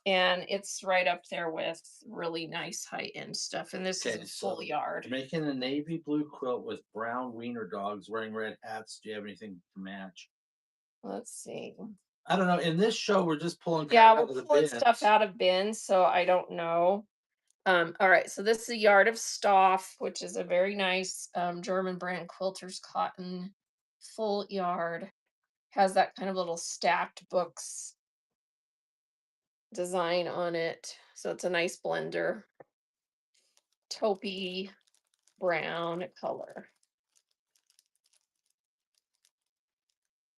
And it's right up there with really nice high-end stuff. And this is Okay, a full so yard. making a navy blue quilt with brown wiener dogs wearing red hats. Do you have anything to match? Let's see. I don't know. In this show, we're just pulling Yeah, crap we're out of the pulling stuff bins. out of bins, so I don't know. All right, so this is a yard of Stoff, which is a very nice German brand quilters cotton full yard. Has that kind of little stacked books design on it. So it's a nice blender. Taupey brown color.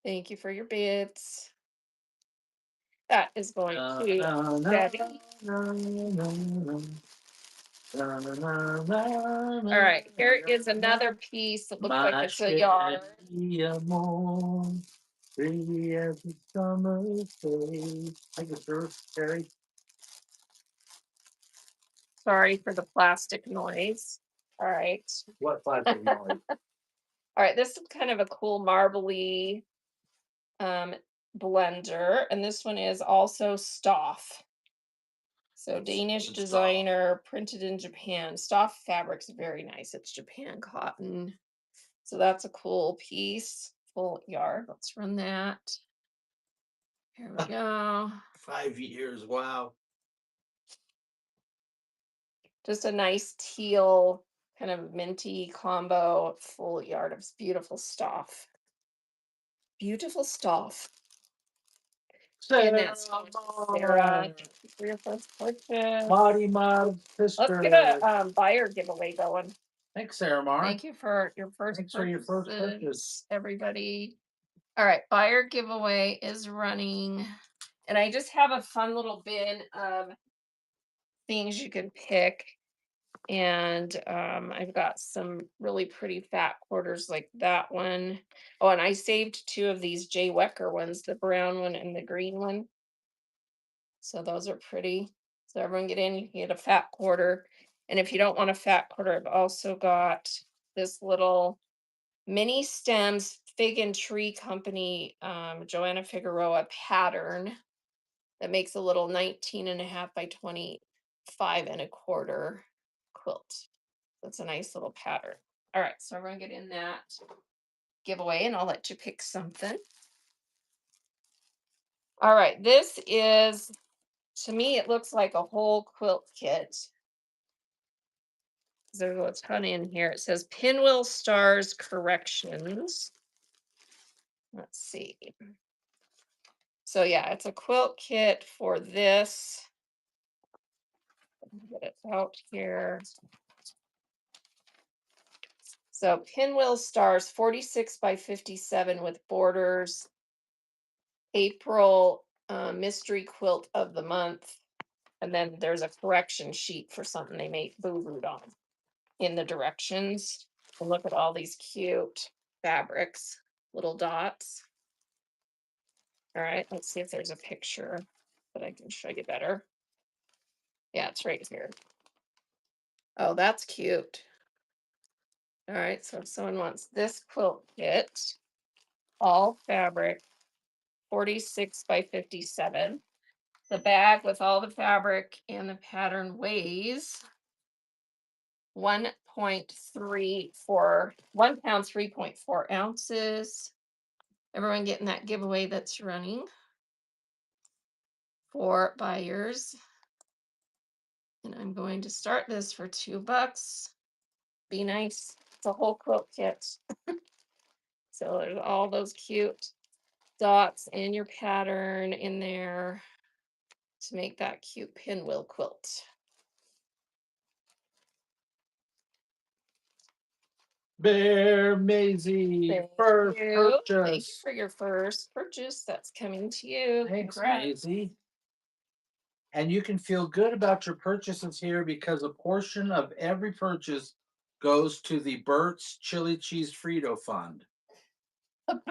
Thank you for your bits. That is going Na, to na, na, Debbie. na, na, na. Na, na, na, na, na, All right, here na, is na. another piece that looks like it's a Mashed yard. amor, free as the summer's day. Thank you, sir. Terry. Sorry for the plastic noise. All right. What plastic All noise? right, this is kind of a cool marbly um blender, and this one is also Stoff. So That's Danish good stuff. designer, printed in Japan. Stoff fabric's very nice. It's Japan cotton. So that's a cool piece. Full yard. Let's run that. Here we go. 5 years. Wow. Just a nice teal, kind of minty combo, full yard of beautiful stuff. Beautiful stuff. And Sarah, that's Sarah. Thank you for your first purchase. Marty, my Let's get sister. a buyer giveaway going. Thanks, Sarah Mar. Thank you for your first Thanks for your first purchase. purchases, everybody. All right, buyer giveaway is running. And I just have a fun little bin of things you can pick. And I've got some really pretty fat quarters like that one. Oh, and I saved two of these Jay Wecker ones, the brown one and the green one. So those are pretty. So everyone get in, you can get a fat quarter. And if you don't want a fat quarter, I've also got this little mini stems fig and tree company Joanna Figueroa pattern that makes a little 19.5 by 25.25 quilt. That's a nice little pattern. All right, so everyone get in that giveaway and I'll let you pick something. All right, this is, to me, it looks like a whole quilt kit. There's a ton in here. It says Pinwheel Stars Corrections. Let's see. So yeah, it's a quilt kit for this. Get it out here. So Pinwheel Stars 46 by 57 with borders. April mystery quilt of the month. And then there's a correction sheet for something they made boo-booed on in the directions. And look at all these cute fabrics, little dots. All right, let's see if there's a picture that I can show you better. Yeah, it's right here. Oh, that's cute. All right, so if someone wants this quilt kit, all fabric, 46 by 57. The bag with all the fabric and the pattern weighs 1.34, 1 pound, 3.4 ounces. Everyone getting that giveaway that's running for buyers. And I'm going to start this for $2. Be nice. It's a whole quilt kit. So there's all those cute dots and your pattern in there to make that cute pinwheel quilt. Bear Maisie, Thank first you. Thank you purchase. for your first purchase. That's coming to you. Thanks, Congrats. Maisie. And you can feel good about your purchases here because a portion of every purchase goes to the Burt's Chili Cheese Frito Fund.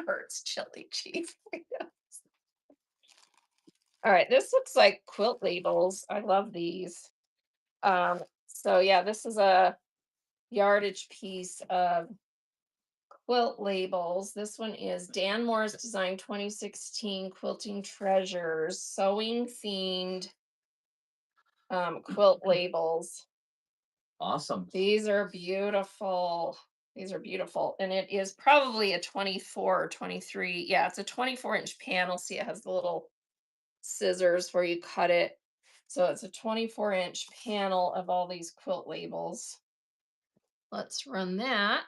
Bird's chili cheese. All right, this looks like quilt labels. I love these. So yeah, this is a yardage piece of quilt labels. This one is Dan Moore's Design 2016 Quilting Treasures, sewing themed quilt labels. Awesome. These are beautiful. These are beautiful. And it is probably a 24 or 23. Yeah, it's a 24-inch panel. See, it has the little scissors where you cut it. So it's a 24-inch panel of all these quilt labels. Let's run that.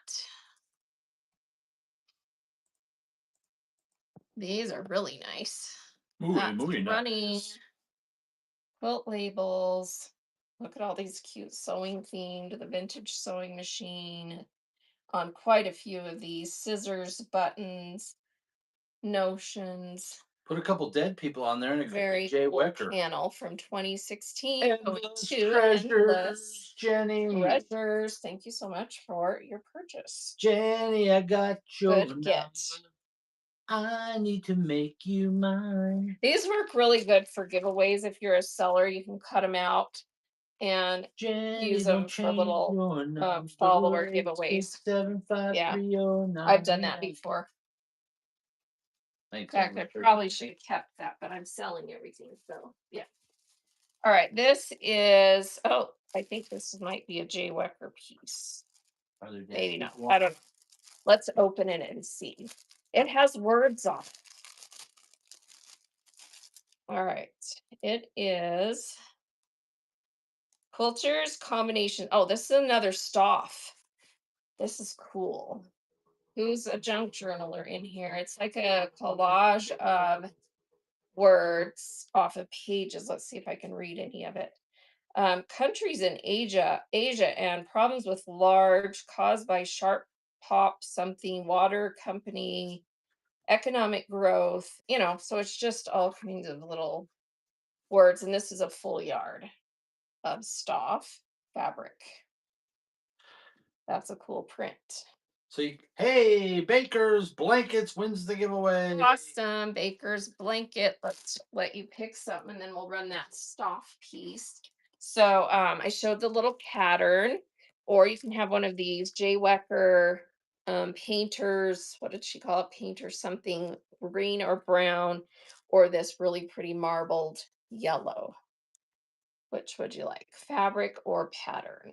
These are really nice. That's running nice. quilt labels. Look at all these cute sewing themed, the vintage sewing machine on quite a few of these scissors, buttons, notions. Put a couple dead people on there and it could be Very Jay cool Wecker. panel from 2016 going Endless to treasures, Jenny. treasures. Thank you so much for your purchase. Jenny, I got your Good number. get. I need to make you mine. These work really good for giveaways. If you're a seller, you can cut them out and Jenny, use them don't for change little your number. follower giveaways. Yeah, I've done that before. In fact, I probably should have kept that, but I'm selling everything. So yeah. All right, this is, oh, I think this might be a Jay Wecker piece. Maybe not. I don't know. Let's open it and see. It has words on it. All right. It is Quilters combination. Oh, this is another Stoff. This is cool. Who's a junk journaler in here? It's like a collage of words off of pages. Let's see if I can read any of it. Countries in Asia, and problems with large caused by sharp pop something water company, economic growth. So it's just all kinds of little words, and this is a full yard of Stoff fabric. That's a cool print. So, hey, Baker's Blankets wins the giveaway. Awesome. Baker's blanket. Let's let you pick something and then we'll run that staff piece. So I showed the little pattern, or you can have one of these Jay Wecker painters. What did she call it? Painter something green or brown, or this really pretty marbled yellow. Which would you like? Fabric or pattern?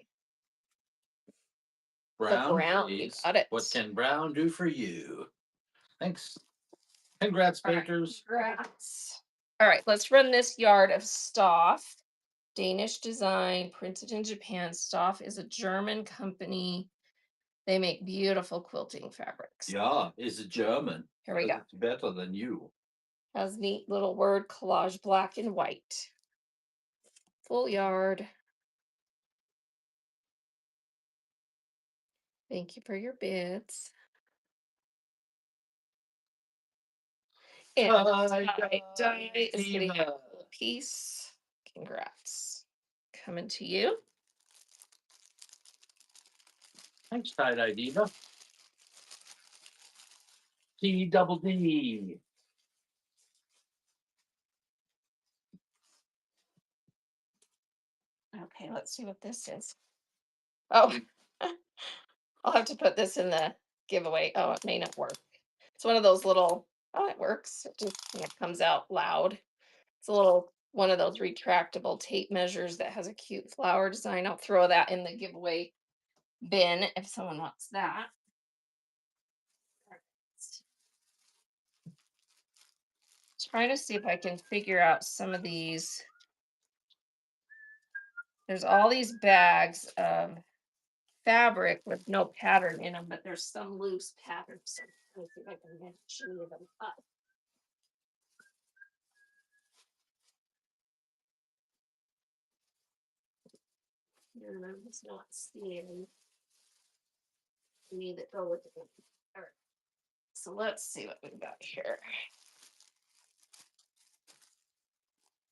The Brown, brown. You please. got it. What can Brown do for you? Thanks. Congrats, All right. Bakers. Congrats. All right, let's run this yard of Stoff. Danish design, printed in Japan. Stoff is a German company. They make beautiful quilting fabrics. Yeah, is it German? Here we go. It's better than you. Has neat little word collage, black and white. Full yard. Thank you for your bids. And die is getting a cool piece. Congrats. Coming to you. Thanks, tie-dye diva. T double D. Okay, let's see what this is. Oh, I'll have to put this in the giveaway. Oh, it may not work. It's one of those little, oh, it works. It just comes out loud. It's a little one of those retractable tape measures that has a cute flower design. I'll throw that in the giveaway bin if someone wants that. Trying to see if I can figure out some of these. There's all these bags of fabric with no pattern in them, but there's some loose patterns. So let me see if I can match any of them up. I'm just not seeing any that go with it. All right. So let's see what we've got here.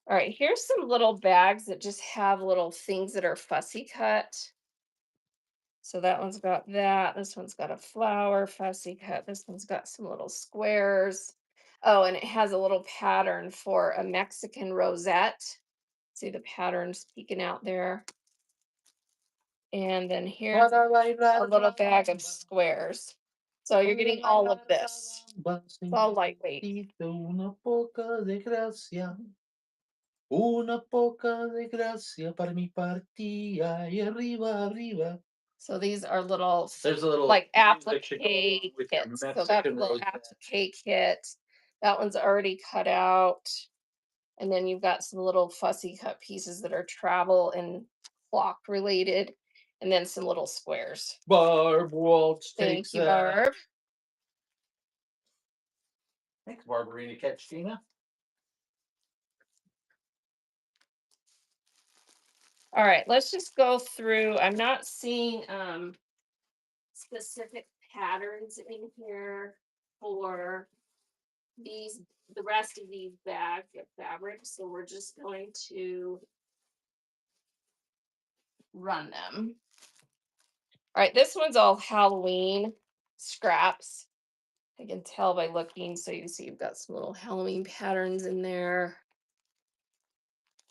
All right, here's some little bags that just have little things that are fussy cut. So that one's got that. This one's got a flower fussy cut. This one's got some little squares. Oh, and it has a little pattern for a Mexican rosette. See the patterns peeking out there. And then here's a little bag of squares. So you're getting all of this. It's all lightweight. Una poca de gracia para mi partida y arriba, arriba. So these are little, There's a little like music to go along applique with your kits. So that's a Mexican little rosette. applique kit. That one's already cut out. And then you've got some little fussy cut pieces that are travel and clock related. And then some little squares. Barb Waltz Thank takes you, that. Barb. Thanks, Barbarina Catchina. All right, let's just go through. I'm not seeing specific patterns in here for these, the rest of these bags of fabric. So we're just going to run them. All right, this one's all Halloween scraps. I can tell by looking. So you can see you've got some little Halloween patterns in there.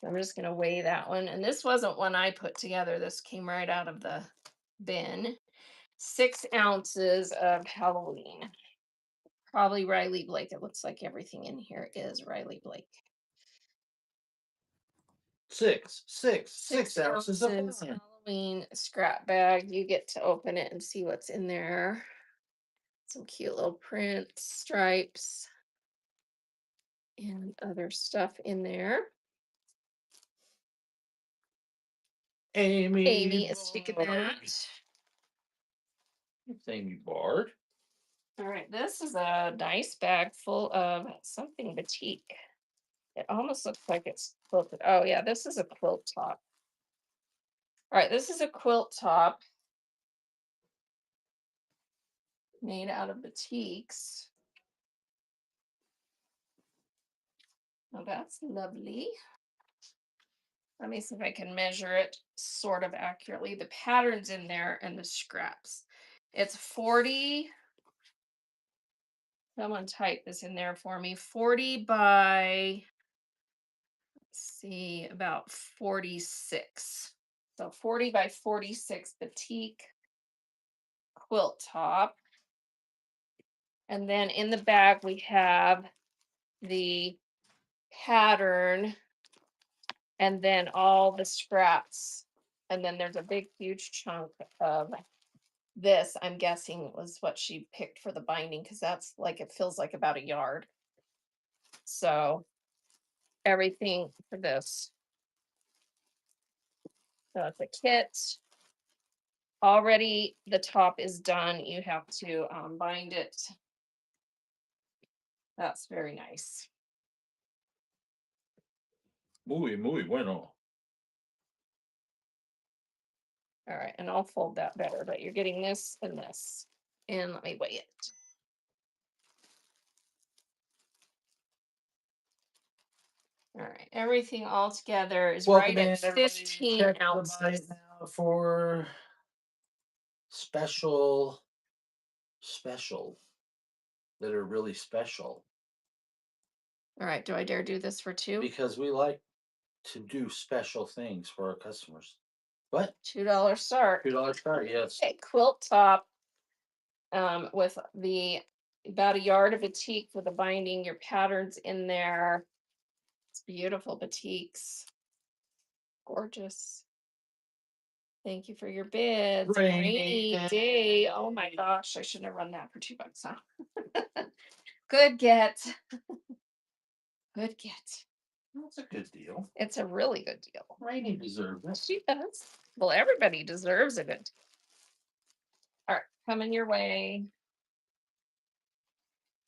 So I'm just going to weigh that one. And this wasn't one I put together. This came right out of the bin. 6 ounces of Halloween. Probably Riley Blake. It looks like everything in here is Riley Blake. Six ounces of fun. Halloween scrap bag. You get to open it and see what's in there. Some cute little prints, stripes, and other stuff in there. Amy is taking that. Thanks, Amy Bard. All right, this is a nice bag full of something batik. It almost looks like it's quilted. Oh yeah, this is a quilt top. All right, this is a quilt top made out of batiks. Oh, that's lovely. Let me see if I can measure it sort of accurately. The patterns in there and the scraps. It's 40. Someone type this in there for me. 40 by, let's see, about 46. So 40 by 46 batik quilt top. And then in the bag, we have the pattern and then all the scraps. And then there's a big, huge chunk of this, I'm guessing, was what she picked for the binding because that's like, it feels like about a yard. So everything for this. So it's a kit. Already the top is done. You have to bind it. That's very nice. Muy, muy bueno. All right, and I'll fold that better, but you're getting this and this. And let me weigh it. All right, everything all together is Welcome right in, at everybody. 15 Check the ounces. bite now for special that are really special All right, do I dare do this for two? because we like to do special things for our customers. What? $2 start. $2 start, yes. A quilt top with the about a yard of batik with the binding, your patterns in there. It's beautiful batiks. Gorgeous. Thank you for your bids. Rainy Day. Oh my gosh, I shouldn't have run that for $2, huh? Good get. Good get. That's a good deal. It's a really good deal. Rainy deserves it. She does. Well, everybody deserves a good. All right, coming your way.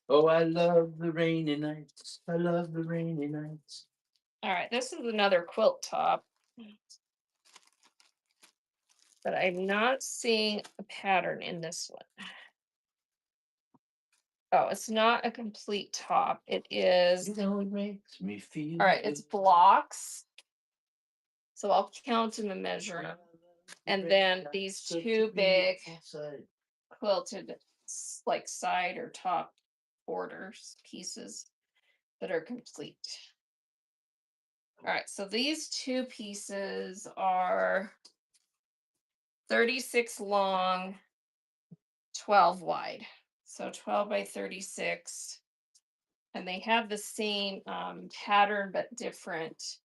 Oh, I love the rainy nights. I love the rainy nights. All right, this is another quilt top, but I'm not seeing a pattern in this one. Oh, it's not a complete top. It is. You know, it makes me feel. All right, it's blocks. So I'll count them and measure them. And then these two big quilted like side or top borders pieces that are complete. All right, so these two pieces are 36 long, 12 wide. So 12 by 36. And they have the same pattern, but different.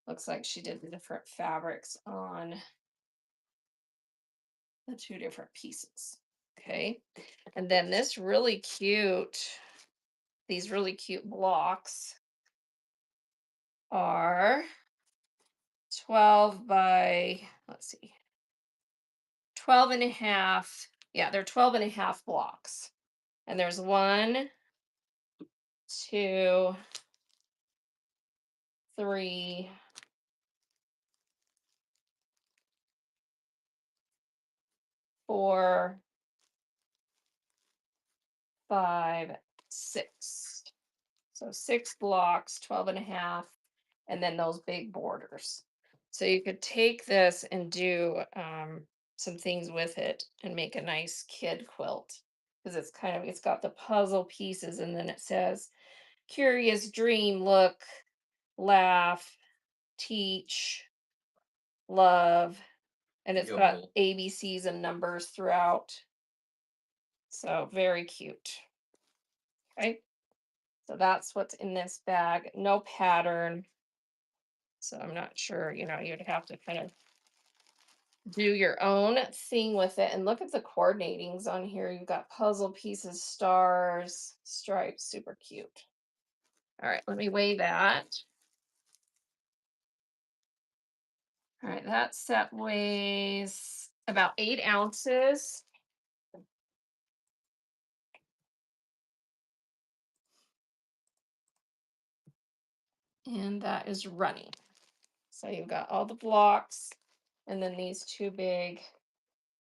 Looks like she did the different fabrics on the two different pieces. Okay. And then these really cute blocks are 12 by, let's see, 12 and a half. Yeah, they're 12 and a half blocks. And there's 1, 2, 3, 4, 5, 6. So 6 blocks, 12 and a half, and then those big borders. So you could take this and do some things with it and make a nice kid quilt because it's got the puzzle pieces and then it says curious, dream, look, laugh, teach, love, and it's got Yo. ABCs and numbers throughout. So very cute. Okay. So that's what's in this bag. No pattern. So I'm not sure, you'd have to kind of do your own thing with it. And look at the coordinatings on here. You've got puzzle pieces, stars, stripes, super cute. All right, let me weigh that. All right, that set weighs about 8 ounces. And that is running. So you've got all the blocks and then these two big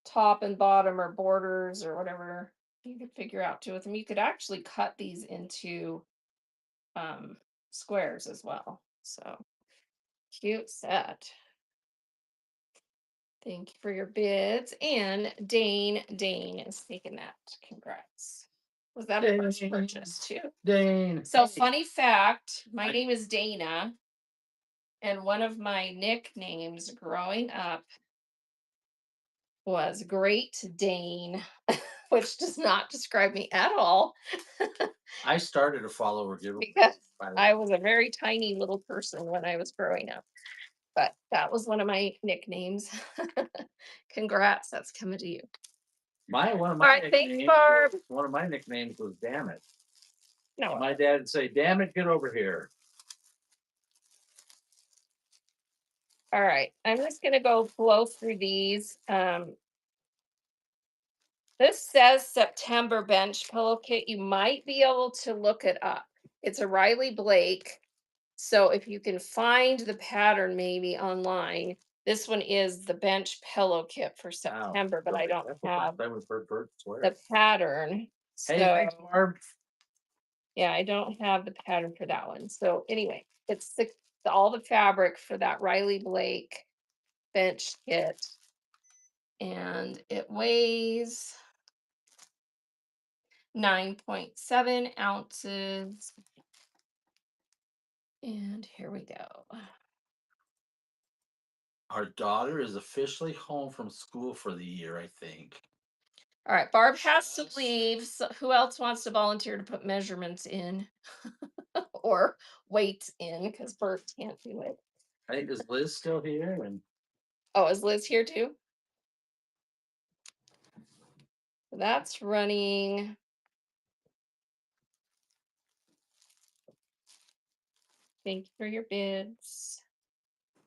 top and bottom or borders or whatever you could figure out to with them. You could actually cut these into squares as well. So cute set. Thank you for your bids. And Dane is taking that. Congrats. Was that a first Dane, purchase too? Dane. So, Hey, funny fact, my I, name is Dana, and one of my nicknames growing up was Great Dane, which does not describe me at all I started a follower giveaway, because by the way. I was a very tiny little person when I was growing up. But that was one of my nicknames. Congrats, that's coming to you. My one of All my right, thanks, nicknames was Barb. one of my nicknames was Damn It. And No, my dad would say, Damn it, get over here. all right. I'm just gonna go blow through these. This says September bench pillow kit. You might be able to look it up. It's a Riley Blake. So if you can find the pattern maybe online, this one is the bench pillow kit for Wow. September, but I don't That's the have first time we've heard Bert swear. the pattern. Hey, thanks, So Barb. yeah, I don't have the pattern for that one. So anyway, it's all the fabric for that Riley Blake bench kit. And it weighs 9.7 ounces. And here we go. Our daughter is officially home from school for the year, I think. All right, Barb has to Yes. leave. So who else wants to volunteer to put measurements in or weights in? Because Bert can't do it. I think is Liz still here? And Oh, is Liz here too? That's running. Thank you for your bids.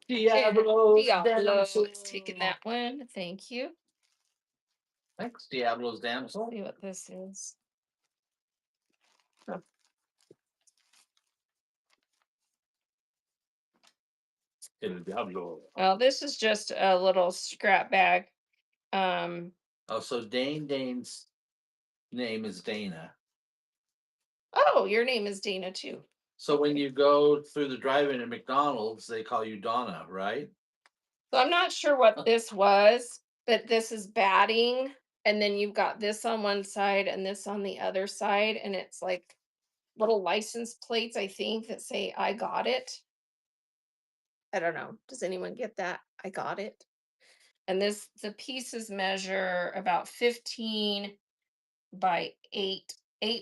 And Diablo's Diablo damsel. is taking that one. Thank you. Thanks, Diablo's Let's damsel. see what this is. Huh. El Diablo. Well, this is just a little scrap bag. Um, Oh, so Dane's name is Dana. oh, your name is Dana too. So when Okay. you go through the drive-in at McDonald's, they call you Donna, right? So I'm not sure what this was, but this is batting. And then you've got this on one side and this on the other side. And it's like little license plates, I think, that say, I got it. I don't know. Does anyone get that? I got it. And the pieces measure about 15 by 8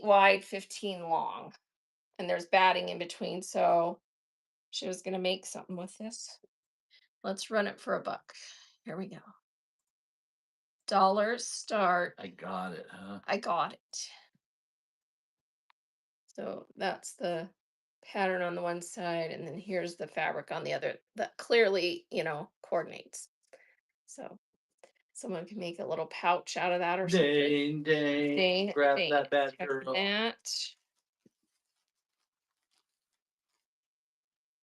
wide, 15 long. And there's batting in between. So she was going to make something with this. Let's run it for a buck. Here we go. Dollars start. I got it, huh? I got it. So that's the pattern on the one side, and then here's the fabric on the other that clearly, coordinates. So someone can make a little pouch out of that or something. Dane, Dang, grab dang, that bad check girl. that.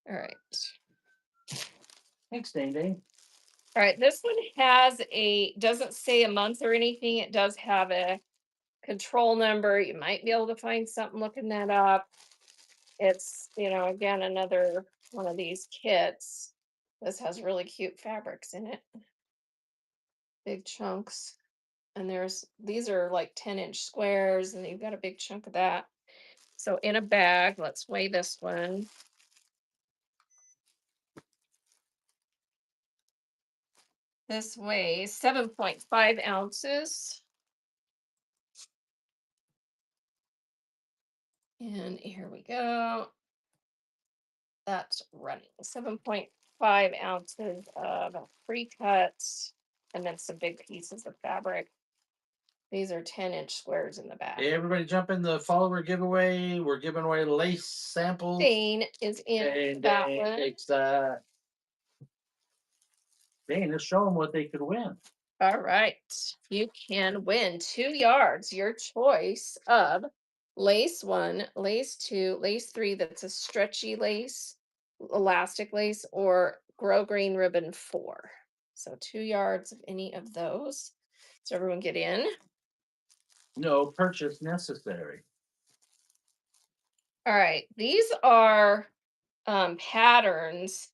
All right. Thanks, Dane. All right. This one doesn't say a month or anything. It does have a control number. You might be able to find something looking that up. It's, again, another one of these kits. This has really cute fabrics in it, big chunks. And these are like 10-inch squares, and you've got a big chunk of that. So in a bag, let's weigh this one. This weighs 7.5 ounces. And here we go. That's running 7.5 ounces of pre-cuts and then some big pieces of fabric. These are 10-inch squares in the back. Hey, everybody jump in the follower giveaway. We're giving away lace samples. Dane is in that Dane one. takes that. Dane, let's show them what they could win. All right. You can win 2 yards, your choice of lace one, lace two, lace three, that's a stretchy lace, elastic lace, or grow green ribbon 4. So 2 yards of any of those. So everyone get in. No purchase necessary. All right. These are patterns.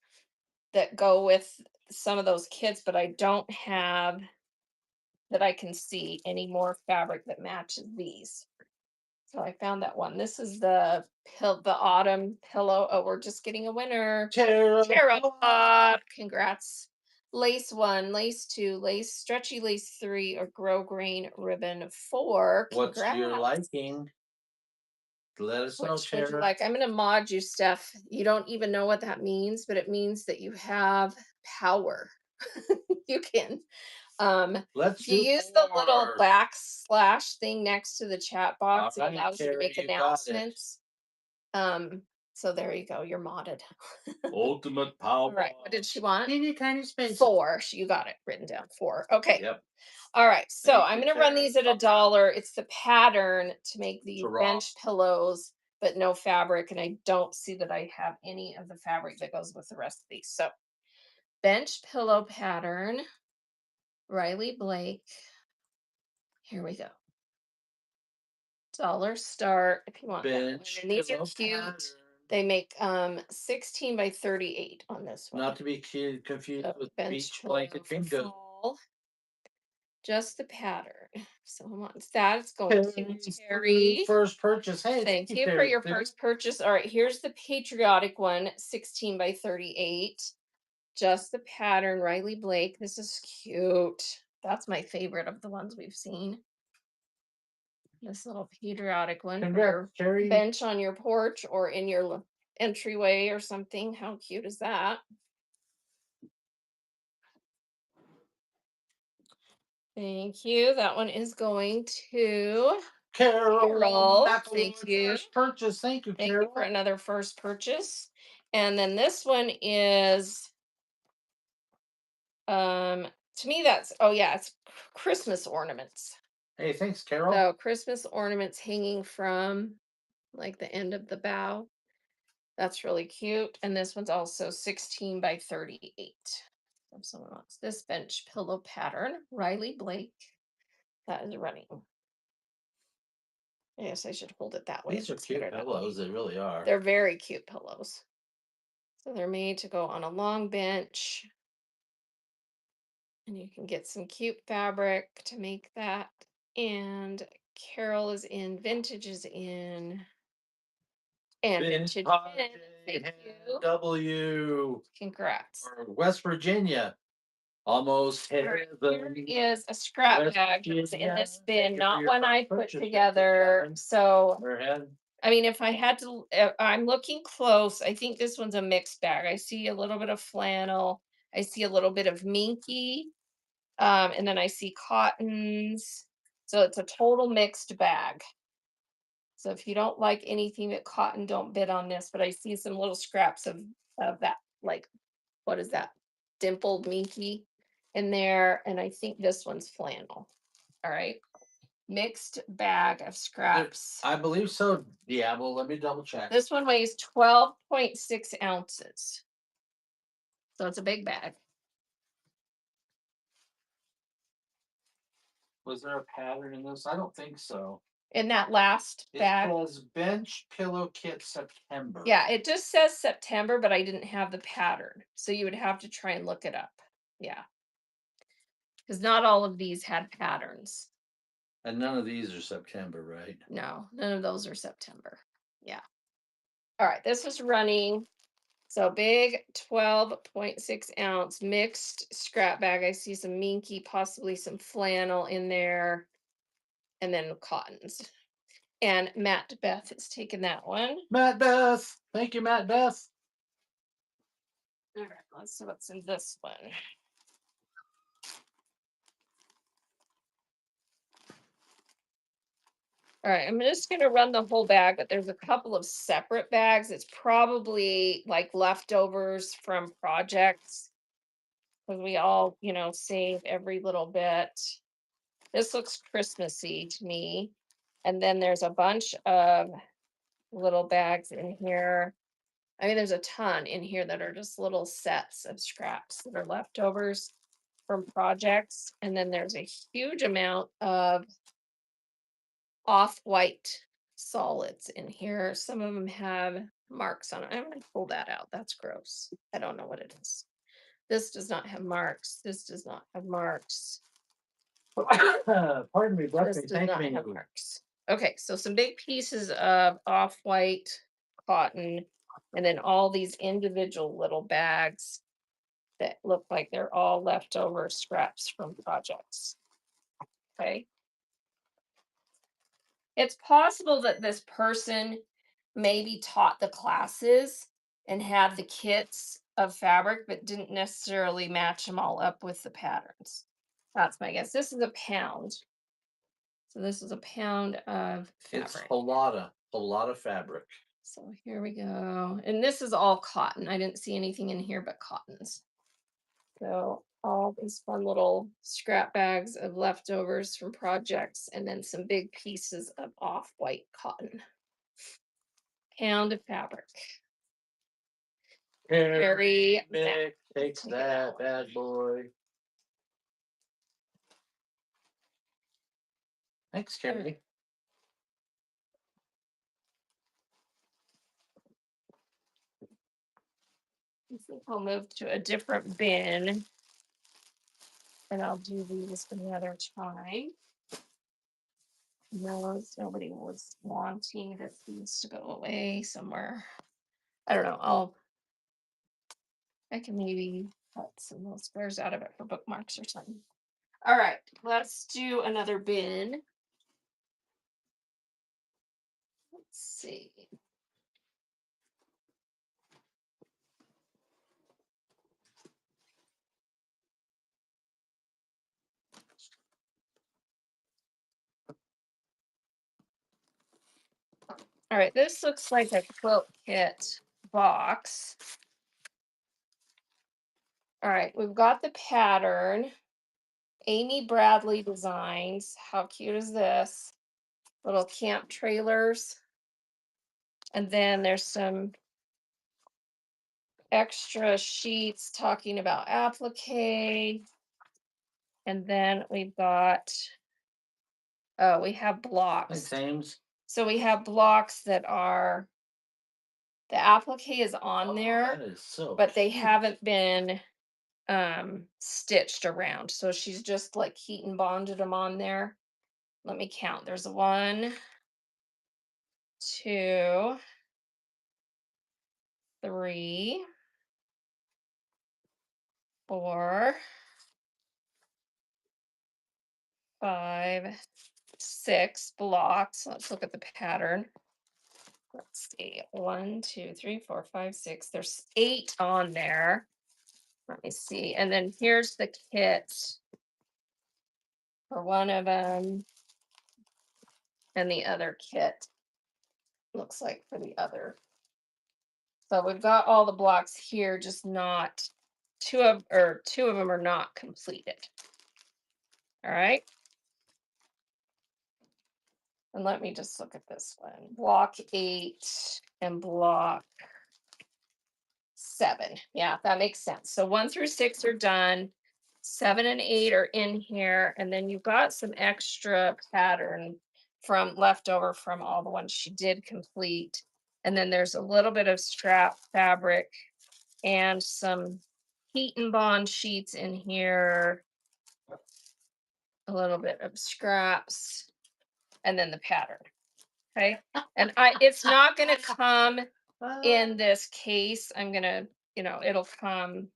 that go with some of those kits, but I don't have that I can see any more fabric that matches these. So I found that one. This is the autumn pillow. Oh, we're just getting a winner. Tara, congrats. Lace one, lace two, lace stretchy lace three, or grow green ribbon four. What's to your Congrats. liking? Let us know, Which would you Tara. like? I'm going to mod you, Steph. You don't even know what that means, but it means that you have power. You can. Let's If you do use the little more. backslash thing next to the chat All box, it right, allows you to Tara, make you got it. announcements. Um, so there you go. You're modded. Ultimate All power. right. What did she want? Teeny tiny space. Four. You got it written down. Four. Okay. Yep. All right. So Thank I'm you, going to run Tara. these at $1. It's the pattern to make these Ta-ra. bench pillows, but no fabric. And I don't see that I have any of the fabric that goes with the rest of these. So bench pillow pattern, Riley Blake. Here we go. Dollar start if you want that one. Bench And these are pillow cute. pattern. They make 16 by 38 on this one. Not to be confused So with bench beach pillow blanket for bingo. fall. Just the pattern. If someone wants that, it's going to Terry. First purchase. Hey, Thank you for Terry. your first purchase. All right, here's the patriotic one, 16 by 38. Just the pattern, Riley Blake. This is cute. That's my favorite of the ones we've seen. This little patriotic one for Congrats, your Terry. bench on your porch or in your entryway or something. How cute is that? Thank you. That one is going to Carol. Thank you. First purchase. Thank you, Thank you for Carol. another first purchase. And then this one is to me that's oh yeah, it's Christmas ornaments. Hey, thanks, Carol. So Christmas ornaments hanging from like the end of the bough. That's really cute. And this one's also 16 by 38. If someone wants this bench pillow pattern, Riley Blake. That is running. Yes, I should hold it that way. These are It's better cute that way. pillows. They really are. They're very cute pillows. So they're made to go on a long bench. And you can get some cute fabric to make that. And Carol is in, Vintage is in, and Vintage in. Thank you. W. Congrats. Or West Virginia. Almost All right, heaven. here is a scrap West bag that's in Virginia. this bin, Thank you for not your one I first put purchase, together. Karen. So, Go ahead. I mean, if I had to, I'm looking close. I think this one's a mixed bag. I see a little bit of flannel. I see a little bit of minky. And then I see cottons. So it's a total mixed bag. So if you don't like anything but cotton, don't bid on this. But I see some little scraps of that, like what is that? Dimpled minky in there. And I think this one's flannel. All right. Mixed bag of scraps. I believe so, Diablo. Let me double check. This one weighs 12.6 ounces. So it's a big bag. Was there a pattern in this? I don't think so. In that last bag. It says bench pillow kit September. Yeah, it just says September, but I didn't have the pattern. So you would have to try and look it up. Yeah. Because not all of these had patterns. And none of these are September, right? No, none of those are September. Yeah. All right, this is running. So big 12.6 ounce mixed scrap bag. I see some minky, possibly some flannel in there, and then cottons. And Matt Beth has taken that one. Matt Beth. Thank you, Matt Beth. All right, let's see what's in this one. All right, I'm just going to run the whole bag, but there's a couple of separate bags. It's probably like leftovers from projects because we all, save every little bit. This looks Christmassy to me. And then there's a bunch of little bags in here. I mean, there's a ton in here that are just little sets of scraps that are leftovers from projects. And then there's a huge amount of off-white solids in here. Some of them have marks on it. I'm going to pull that out. That's gross. I don't know what it is. This does not have marks. This does not have marks. Pardon me, bless This me, does thank not me. have marks. Okay, so some big pieces of off-white cotton, and then all these individual little bags that look like they're all leftover scraps from projects. Okay. It's possible that this person maybe taught the classes and had the kits of fabric, but didn't necessarily match them all up with the patterns. That's my guess. This is a pound. So this is a pound of It's fabric. a lot of fabric. So here we go. And this is all cotton. I didn't see anything in here but cottons. So all these fun little scrap bags of leftovers from projects and then some big pieces of off-white cotton. Pound of fabric. Very Mick takes take it that out. bad boy. Thanks, Carrie. I think I'll move to a different bin and I'll do these another time. No, nobody was wanting this needs to go away somewhere. I don't know. I can maybe cut some little squares out of it for bookmarks or something. All right, let's do another bin. Let's see. All right, this looks like a quilt kit box. All right, we've got the pattern. Amy Bradley Designs. How cute is this? Little camp trailers. And then there's some extra sheets talking about applique. And then we've got, oh, we have Thanks, blocks. Ames. So we have blocks that are, the applique is on Oh, there, that is so but they cute. haven't been stitched around. So she's just like heat and bonded them on there. Let me count. There's a 1, 2, 3, 4, 5, 6 blocks. Let's look at the pattern. Let's see. 1, 2, 3, 4, 5, 6. There's 8 on there. Let me see. And then here's the kit for one of them. And the other kit looks like for the other. So we've got all the blocks here, just not two of them are not completed. All right. And let me just look at this one. Block 8 and block 7. Yeah, that makes sense. So 1 through 6 are done. 7 and 8 are in here. And then you've got some extra pattern from leftover from all the ones she did complete. And then there's a little bit of strap fabric and some heat and bond sheets in here. A little bit of scraps and then the pattern. Okay. And it's not going to come in this case. I'm going to, it'll come,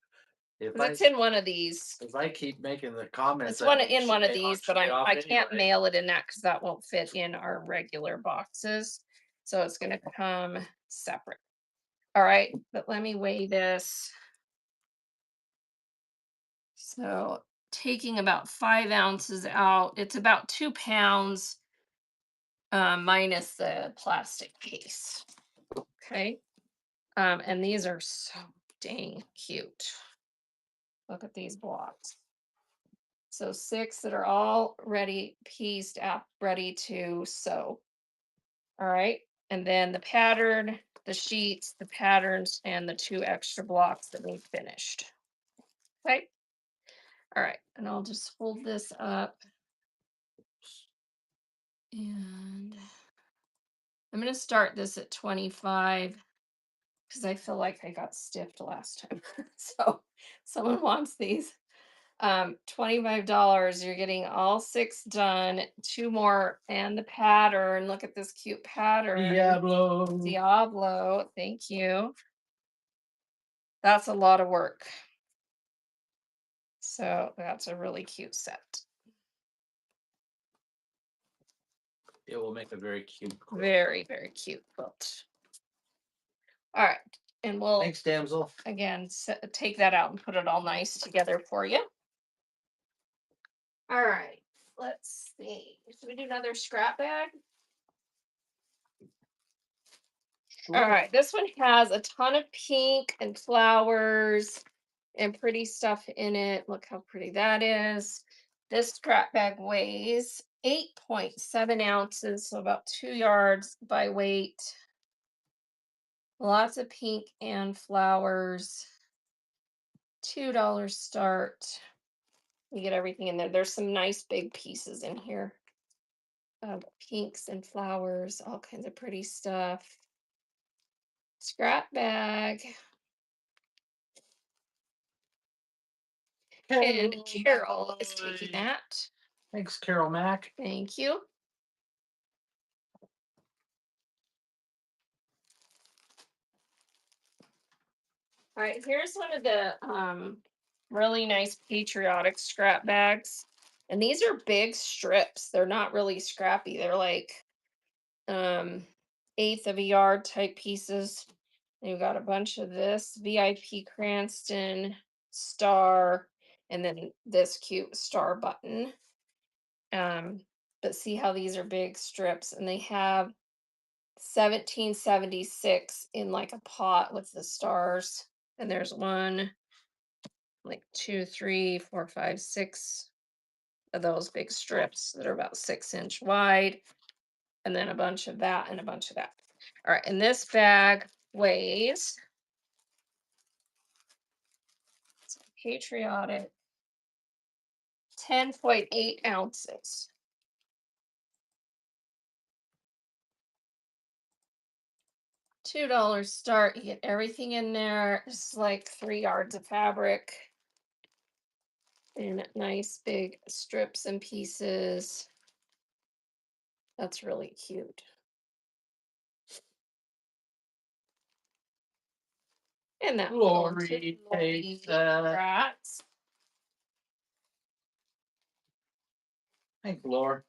If 'cause I it's in one of these. if I keep making the comments, It's I one think in she one of may these, but auction me off I can't anyway. mail it in that because that won't fit in our regular boxes. So it's going to come separate. All right. But let me weigh this. So taking about 5 ounces out, it's about 2 pounds minus the plastic case. Okay. And these are so dang cute. Look at these blocks. So 6 that are all ready, pieced out, ready to sew. All right. And then the pattern, the sheets, the patterns, and the 2 extra blocks that we finished. Okay. All right. And I'll just hold this up. And I'm going to start this at 25 because I feel like I got stiffed last time. So someone wants these. $25. You're getting all six done. Two more and the pattern. Look at this cute pattern. Diablo. Diablo. Thank you. That's a lot of work. So that's a really cute set. It will make a very cute quilt. Very, very cute quilt. All right. And we'll Thanks, damsel. again take that out and put it all nice together for you. All right. Let's see. Should we do another scrap bag? All Sure. right. This one has a ton of pink and flowers and pretty stuff in it. Look how pretty that is. This scrap bag weighs 8.7 ounces, so about 2 yards by weight. Lots of pink and flowers. $2 start. You get everything in there. There's some nice big pieces in here. Pinks and flowers, all kinds of pretty stuff. Scrap bag. And Carol is taking that. Thanks, Carol Mack. Thank you. All right, here's one of the really nice patriotic scrap bags. And these are big strips. They're not really scrappy. They're like eighth of a yard type pieces. And you've got a bunch of this VIP Cranston star and then this cute star button. Um, but see how these are big strips and they have 1776 in like a pot with the stars. And there's one, like two, three, four, five, six of those big strips that are about 6 inch wide. And then a bunch of that and a bunch of that. All right. And this bag weighs patriotic 10.8 ounces. $2 start. You get everything in there. It's like 3 yards of fabric and nice big strips and pieces. That's really cute. And that Glory takes that. Rats. Thanks, Laura.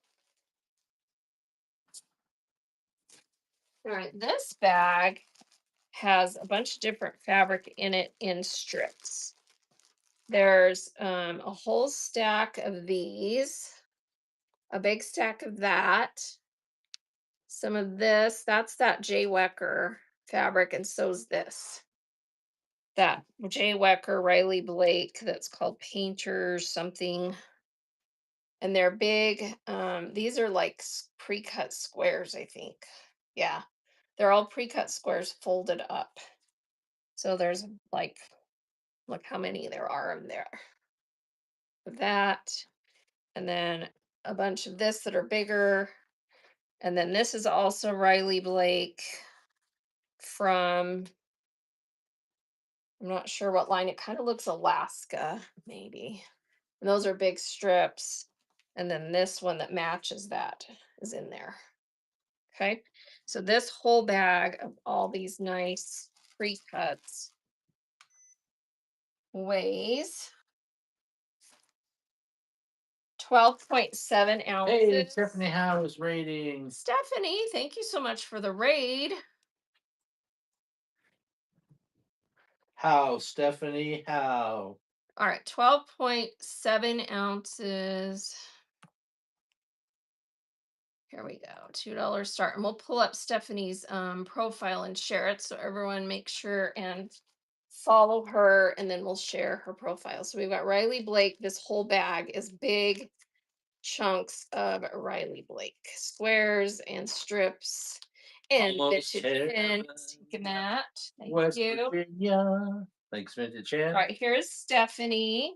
All right, this bag has a bunch of different fabric in it in strips. There's a whole stack of these, a big stack of that, some of this. That's that Jay Wecker fabric, and so's this. That Jay Wecker, Riley Blake, that's called Painters something. And they're big. These are like pre-cut squares, I think. Yeah, they're all pre-cut squares folded up. So there's like, look how many there are in there. That, and then a bunch of this that are bigger. And then this is also Riley Blake from, I'm not sure what line. It kind of looks Alaska, maybe. And those are big strips. And then this one that matches that is in there. Okay. So this whole bag of all these nice pre-cuts weighs 12.7 Hey, ounces. Stephanie Howe is rating. Stephanie, thank you so much for the raid. How, Stephanie? How? All right, 12.7 ounces. Here we go. $2 start. And we'll pull up Stephanie's profile and share it so everyone make sure and follow her, and then we'll share her profile. So we've got Riley Blake. This whole bag is big chunks of Riley Blake, squares and strips and Almost vintage heaven. pins. Taking that. Thank West you. Virginia. Thanks, Vintage Chan. All right, here's Stephanie.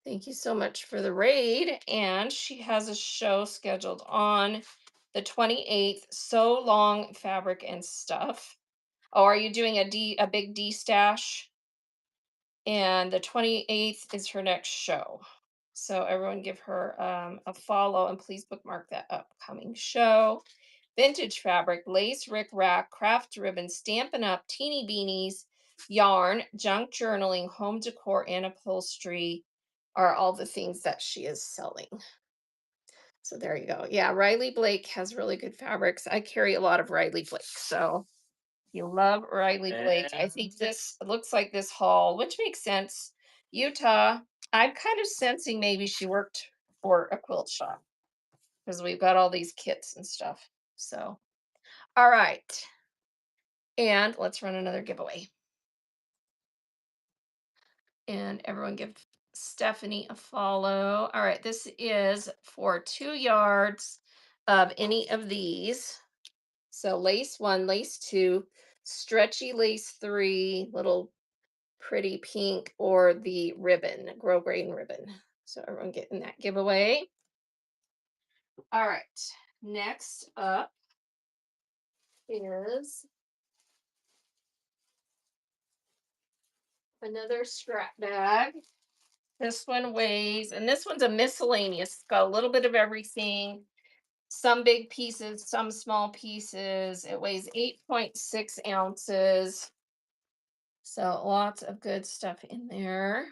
Thank you so much for the raid. And she has a show scheduled on the 28th. So long fabric and stuff. Oh, are you doing a big D stash? And the 28th is her next show. So everyone give her a follow and please bookmark that upcoming show. Vintage fabric, lace, rick rack, craft ribbon, Stampin' Up, teeny beanies, yarn, junk journaling, home decor, and upholstery are all the things that she is selling. So there you go. Yeah, Riley Blake has really good fabrics. I carry a lot of Riley Blake. So you love Riley Blake. I think And this looks like this haul, which makes sense. Utah, I'm kind of sensing maybe she worked for a quilt shop because we've got all these kits and stuff. So, all right. And let's run another giveaway. And everyone give Stephanie a follow. All right. This is for 2 yards of any of these. So, lace one, lace two, stretchy lace three, little pretty pink, or the ribbon, grosgrain ribbon. So everyone getting that giveaway. All right. Next up is another scrap bag. This one weighs, and this one's a miscellaneous. It's got a little bit of everything. Some big pieces, some small pieces. It weighs 8.6 ounces. So lots of good stuff in there.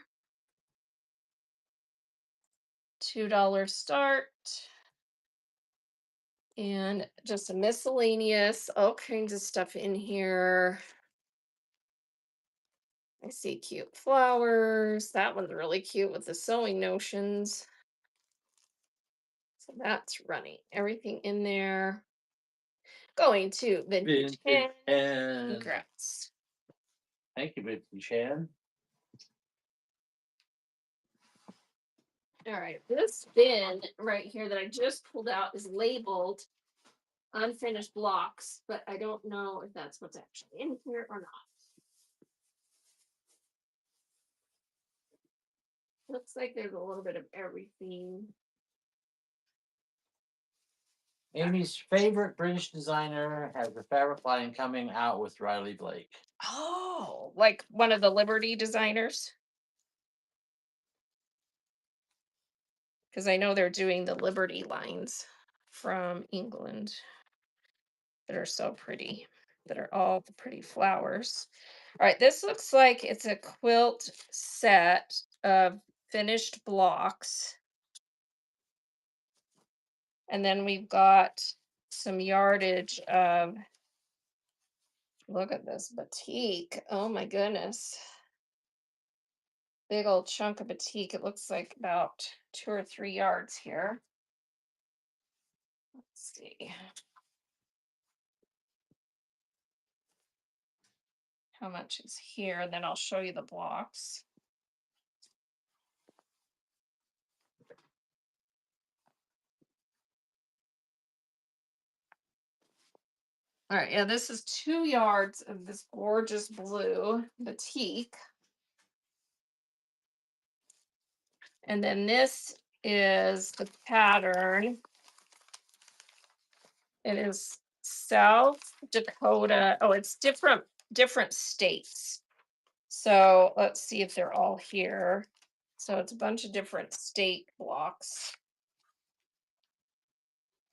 $2 start. And just a miscellaneous, all kinds of stuff in here. I see cute flowers. That one's really cute with the sewing notions. So that's running. Everything in there. Going to vintage vintage hand. and Congrats. thank you, Vintage Hand. All right. This bin right here that I just pulled out is labeled unfinished blocks, but I don't know if that's what's actually in here or not. Looks like there's a little bit of everything. Amy's favorite British designer has a fabric line coming out with Riley Blake. Oh, like one of the Liberty designers? Because I know they're doing the Liberty lines from England that are so pretty, that are all the pretty flowers. All right, this looks like it's a quilt set of finished blocks. And then we've got some yardage of, look at this batik. Oh my goodness. Big old chunk of batik. It looks like about 2 or 3 yards here. Let's see how much is here, and then I'll show you the blocks. All right, yeah, this is 2 yards of this gorgeous blue batik. And then this is the pattern. It is South Dakota. Oh, it's different states. So let's see if they're all here. So it's a bunch of different state blocks.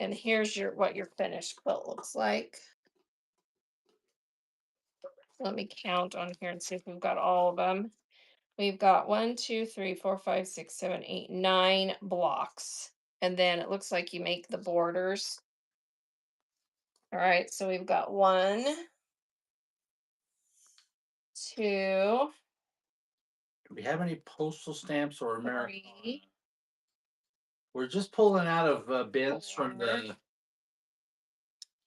And here's what your finished quilt looks like. Let me count on here and see if we've got all of them. We've got 1, 2, 3, 4, 5, 6, 7, 8, 9 blocks. And then it looks like you make the borders. All right, so we've got 1, 2, Do we have any postal stamps or American? 3, We're just pulling out of bins 4,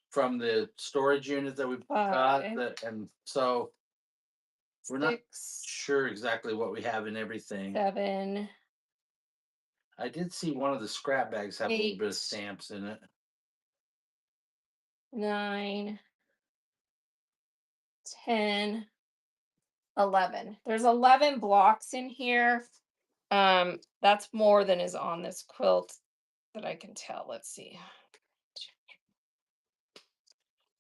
from the storage unit that we've got, 5, that, and so we're not 6, sure exactly what we have in everything. 7, I did see one of the scrap bags have a little bit of 8, stamps in it. 9, 10, 11. There's 11 blocks in here. That's more than is on this quilt that I can tell. Let's see.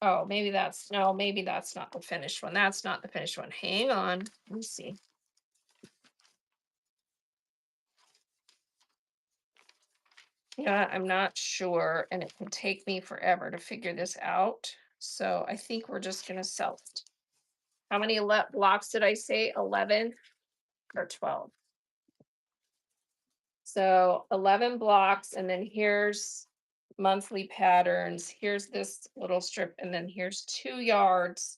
Oh, maybe that's no, maybe that's not the finished one. That's not the finished one. Hang on. Let me see. Yeah, I'm not sure, and it can take me forever to figure this out. So I think we're just gonna sell it. How many blocks did I say? 11 or 12? So 11 blocks, and then here's monthly patterns. Here's this little strip, and then here's 2 yards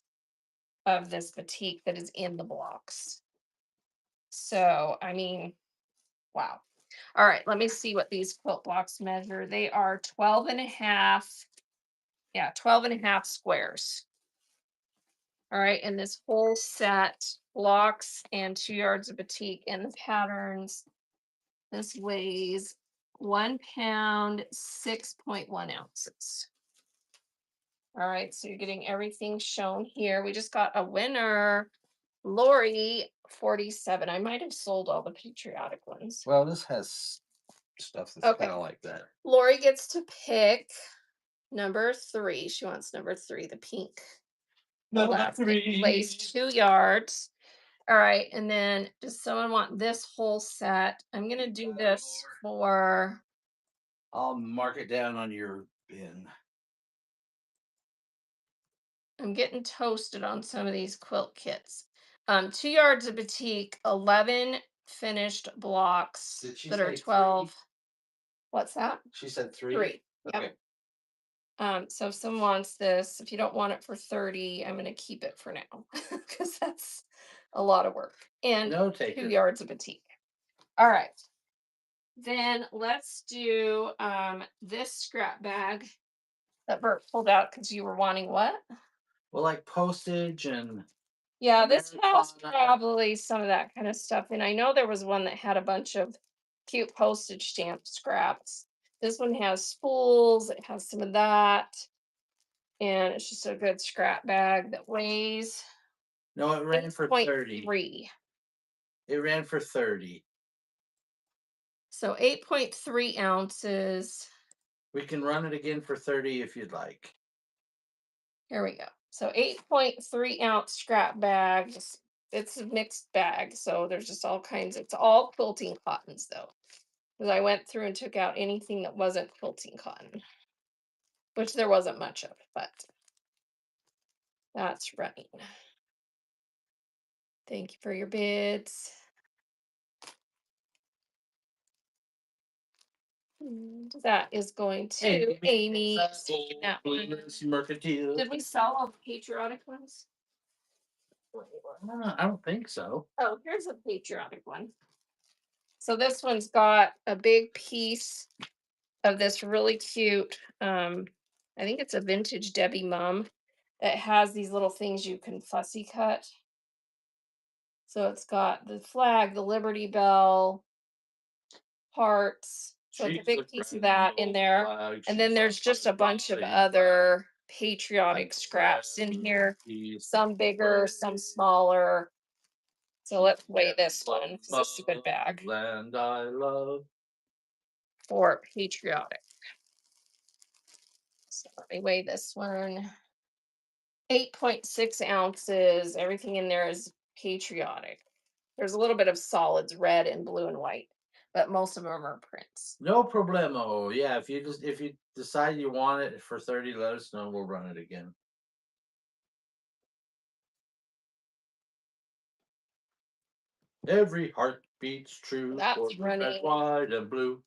of this batik that is in the blocks. So, I mean, wow. All right, let me see what these quilt blocks measure. They are 12 and a half. Yeah, 12 and a half squares. All right, and this whole set, blocks and 2 yards of batik and the patterns. This weighs 1 pound, 6.1 ounces. All right, so you're getting everything shown here. We just got a winner, Lori 47. I might have sold all the patriotic ones. Well, this has stuff that's Okay. kind of like that. Lori gets to pick number 3. She wants number 3, the pink. Number Elastic weighs 3. 2 yards. All right, and then does someone want this whole set? I'm gonna do this for. I'll mark it down on your bin. I'm getting toasted on some of these quilt kits. 2 yards of batik, 11 finished blocks Did she that are say 12. 3? What's that? She said 3? 3. Okay. Yep. So if someone wants this, if you don't want it for 30, I'm gonna keep it for now because that's a lot of work. And No 2 taker. yards of batik. All right. Then let's do this scrap bag that Bert pulled out because you were wanting what? Well, like postage and Yeah, this has Americana. probably some of that kind of stuff. And I know there was one that had a bunch of cute postage stamp scraps. This one has spools, it has some of that. And it's just a good scrap bag that weighs No, it ran for 30. 8.3. It ran for 30. So 8.3 ounces. We can run it again for 30 if you'd like. Here we go. So 8.3 ounce scrap bag. It's a mixed bag. So there's just all kinds. It's all quilting cottons though. Because I went through and took out anything that wasn't quilting cotton, which there wasn't much of, but that's running. Thank you for your bids. And that is going to Amy. Taking that one. Mercantile. Did we sell all the patriotic ones? I don't think so. Oh, here's a patriotic one. So this one's got a big piece of this really cute, I think it's a vintage Debbie mum that has these little things you can fussy cut. So it's got the flag, the Liberty Bell, hearts. So it's a big piece of that in there. And then there's just a bunch of other patriotic scraps in here. Some bigger, some smaller. So let's weigh this one. This is a good bag Land I love. for patriotic. So let me weigh this one. 8.6 ounces. Everything in there is patriotic. There's a little bit of solids, red and blue and white, but most of them are prints. No problemo. Yeah, if you decide you want it for 30, let us know. We'll run it again. Every heart beats true That's for the red, running. white, and blue.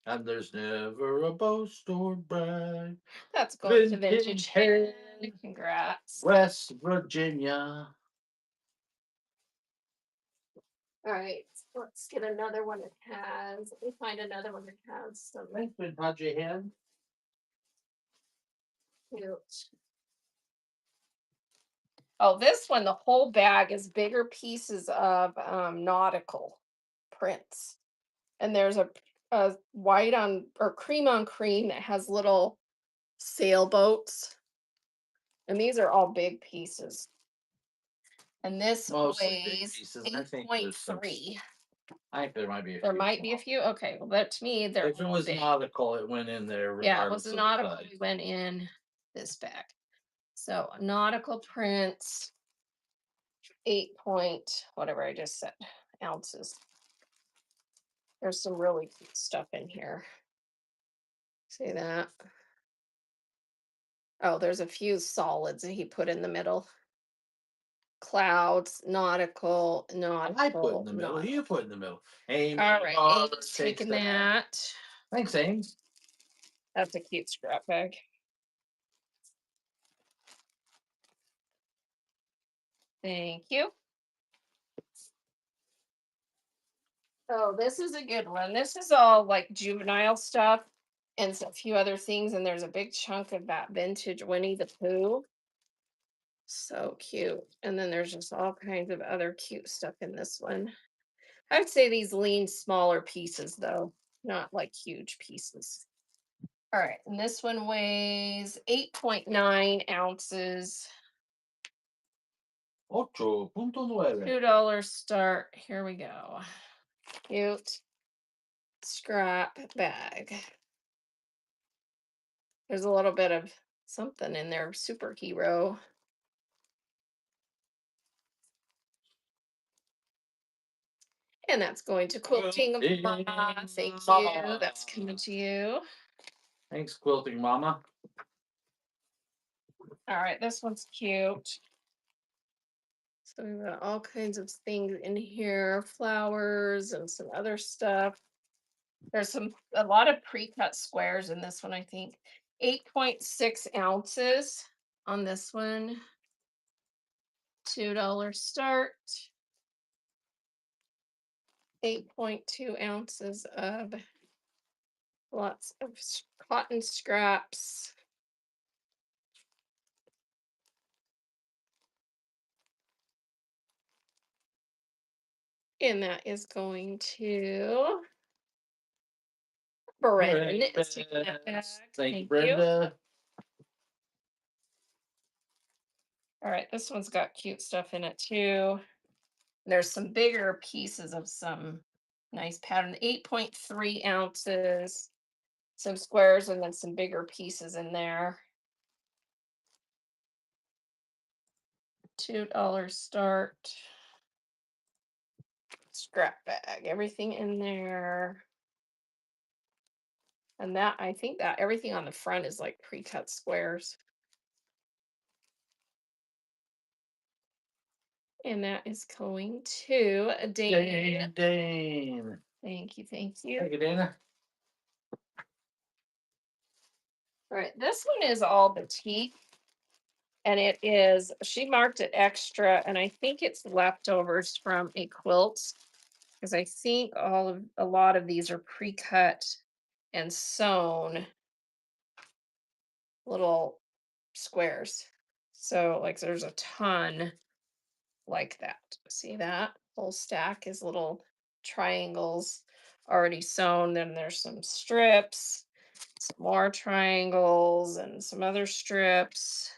And there's never a boast or brag. That's going to Vintage Vintage Hen, Hen. Congrats. West Virginia. All right, let's get another one that has. Let me find another one that has some Thanks, Vintage Hen. cute. Oh, this one, the whole bag is bigger pieces of nautical prints. And there's a white on or cream on cream that has little sailboats. And these are all big pieces. And this Mostly big weighs pieces. I think there's some 8.3. I think there might be a There few might be a small. few. Okay, well, that to me they're If it all was big. nautical, it went in there Yeah, it was regardless a of the nautical. size. We went in this bag. So nautical prints, 8 point, whatever I just said, ounces. There's some really cute stuff in here. See that? Oh, there's a few solids that he put in the middle. Clouds, nautical, I put in nautical, the middle. You nautical. put in the middle. Aim All right, Amy's takes taking that. that. Thanks, Ames. That's a cute scrap bag. Thank you. Oh, this is a good one. This is all like juvenile stuff and a few other things. And there's a big chunk of that vintage Winnie the Pooh. So cute. And then there's just all kinds of other cute stuff in this one. I would say these lean smaller pieces, though, not like huge pieces. All right. And this one weighs 8.9 ounces. 8.9. $2 start. Here we go. Cute scrap bag. There's a little bit of something in there, superhero. And that's going to Quilting Mama. Thank you. That's coming to you. Thanks, Quilting Mama. All right, this one's cute. So we've got all kinds of things in here, flowers and some other stuff. There's a lot of pre-cut squares in this one, I think. 8.6 ounces on this one. $2 start. 8.2 ounces of lots of cotton scraps. And that is going to Brendan. Is taking that back. Thank you, Thank you. Brenda. All right, this one's got cute stuff in it too. There's some bigger pieces of some nice pattern. 8.3 ounces, some squares, and then some bigger pieces in there. $2 start. Scrap bag, everything in there. And that, I think that everything on the front is like pre-cut squares. And that is going to Dane. Dane. Thank you, thank you. Thank you, Dana. All right, this one is all batik. And it is, she marked it extra, and I think it's leftovers from a quilt. Because I think a lot of these are pre-cut and sewn little squares. So like there's a ton like that. See that? Whole stack is little triangles already sewn. Then there's some strips, some more triangles, and some other strips.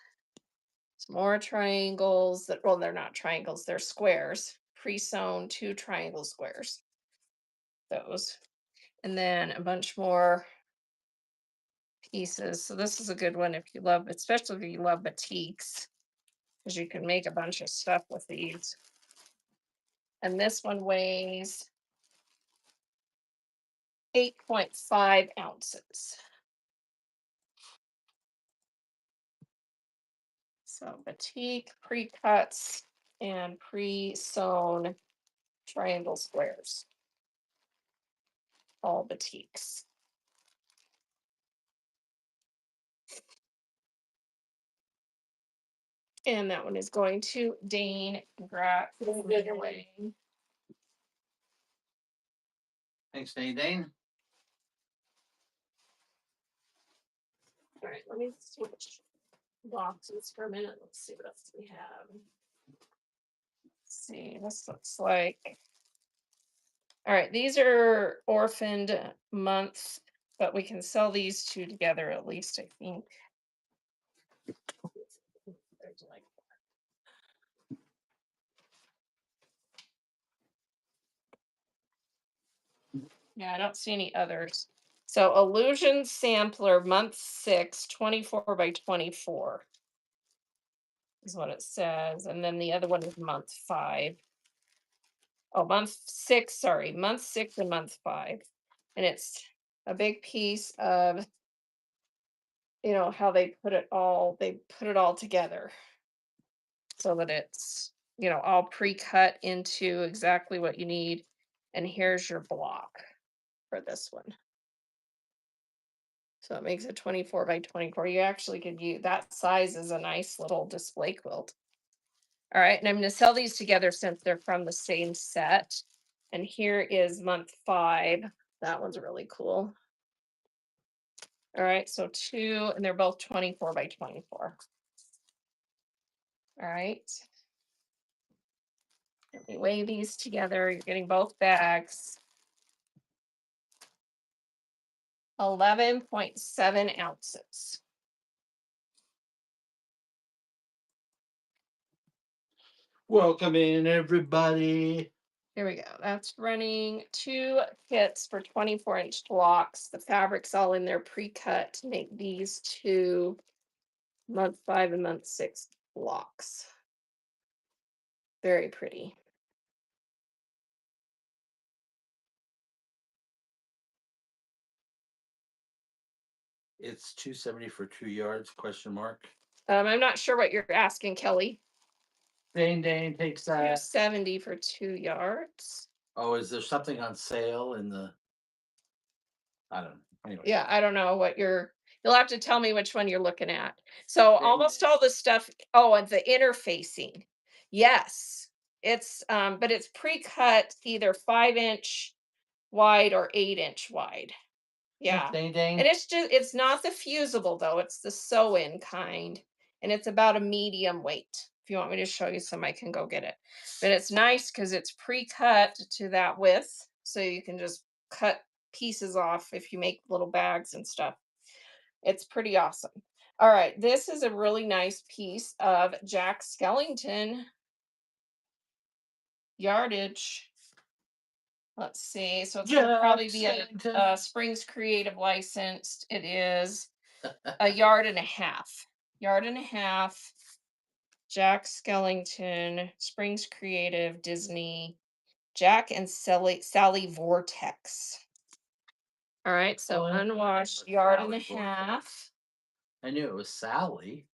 Some more triangles that, well, they're not triangles, they're squares. Pre-sewn 2 triangle squares. Those. And then a bunch more pieces. So this is a good one if you love, especially if you love batiks, because you can make a bunch of stuff with these. And this one weighs 8.5 ounces. So batik, pre-cuts, and pre-sewn triangle squares. All batiks. And that one is going to Dane away. Thanks, Dane. All right, let me switch boxes for a minute. Let's see what else we have. Let's see, this looks like. All right, these are orphaned month, but we can sell these two together at least, I think. There's like Yeah, I don't see any others. So Illusion Sampler month 6, 24 by 24 is what it says. And then the other one is month 5. Oh, month 6, sorry, month 6 and month 5. And it's a big piece of, how they put it all together so that it's, all pre-cut into exactly what you need. And here's your block for this one. So it makes it 24 by 24. You actually could use that size is a nice little display quilt. All right, and I'm going to sell these together since they're from the same set. And here is month 5. That one's really cool. All right, so two, and they're both 24 by 24. All right, let me weigh these together. You're getting both bags. 11.7 ounces. Welcome in, everybody. Here we go. That's running 2 kits for 24-inch blocks. The fabric's all in there pre-cut to make these 2 month 5 and month 6 blocks. Very pretty. It's 270 for 2 yards, question mark. I'm not sure what you're asking, Kelly. Dane takes that. 270 for 2 yards. Oh, is there something on sale in the? I don't know. Anyway. Yeah, I don't know what you'll have to tell me which one you're looking at. So almost all the stuff, oh, and the interfacing. Yes. But it's pre-cut either 5-inch wide or 8-inch wide. Yeah. Dane. And it's not the fusible though, it's the sew-in kind. And it's about a medium weight. If you want me to show you some, I can go get it. But it's nice because it's pre-cut to that width. So you can just cut pieces off if you make little bags and stuff. It's pretty awesome. All right, this is a really nice piece of Jack Skellington yardage. Let's see. So it's going to probably be a Springs Creative licensed. It is a yard and a half. Yard and a half. Jack Skellington, Springs Creative, Disney, Jack and Sally Vortex. All right, so unwashed yard and a half. I knew it was Sally.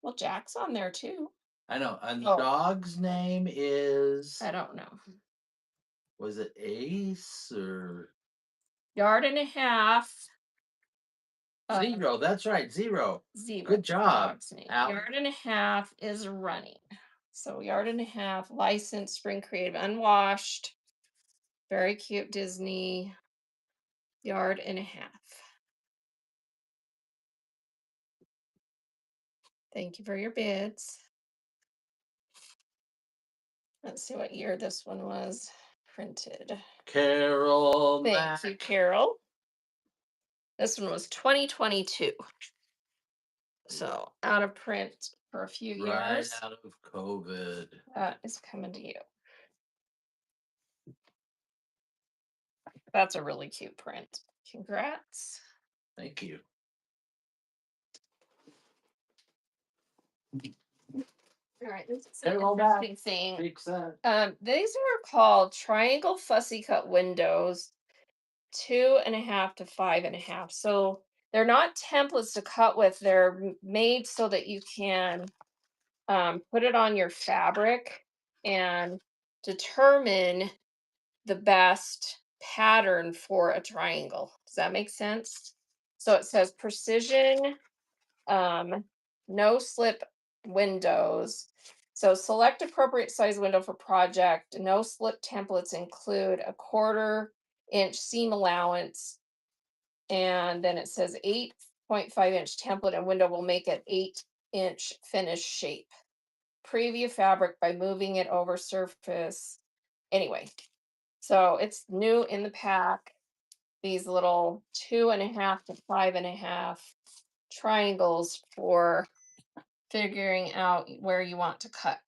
Well, Jack's on there too. I know. And the dog's name is. I don't know. Was it Ace or? Yard and a half. Zero. That's right. Zero. Zero. Good job. Yard and a half is running. So yard and a half, licensed, Spring Creative, unwashed. Very cute Disney. Yard and a half. Thank you for your bids. Let's see what year this one was printed. Carol. Thank you, Carol. This one was 2022. So out of print for a few years. Right out of COVID. That is coming to you. That's a really cute print. Congrats. Thank you. All right, this is an interesting thing. These are called triangle fussy cut windows, 2.5 to 5.5. So they're not templates to cut with. They're made so that you can put it on your fabric and determine the best pattern for a triangle. Does that make sense? So it says precision, no slip windows. So select appropriate size window for project. No slip templates include a 1/4-inch seam allowance. And then it says 8.5-inch template and window will make it 8-inch finished shape. Preview fabric by moving it over surface. Anyway, so it's new in the pack. These little 2.5 to 5.5 triangles for figuring out where you want to cut.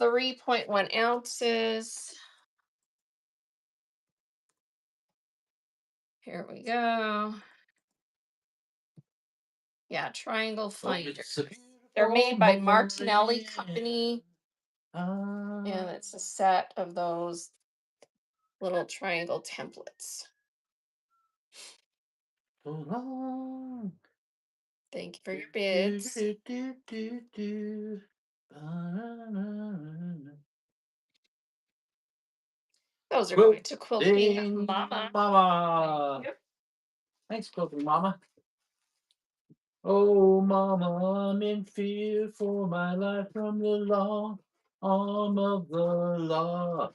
3.1 ounces. Here we go. Yeah, triangle Oh, finder. it's a They're beautiful made by Martinelli morning. Company, Ah, and it's a set of those little triangle templates. so long. Thank you for your Do, bids. do, do, do, do. Ah, Those are going to Quilting Quilting Mama. Mama. Yep. Thanks, Quilting Mama. Oh, Mama, I'm in fear for my life from the long arm of the law.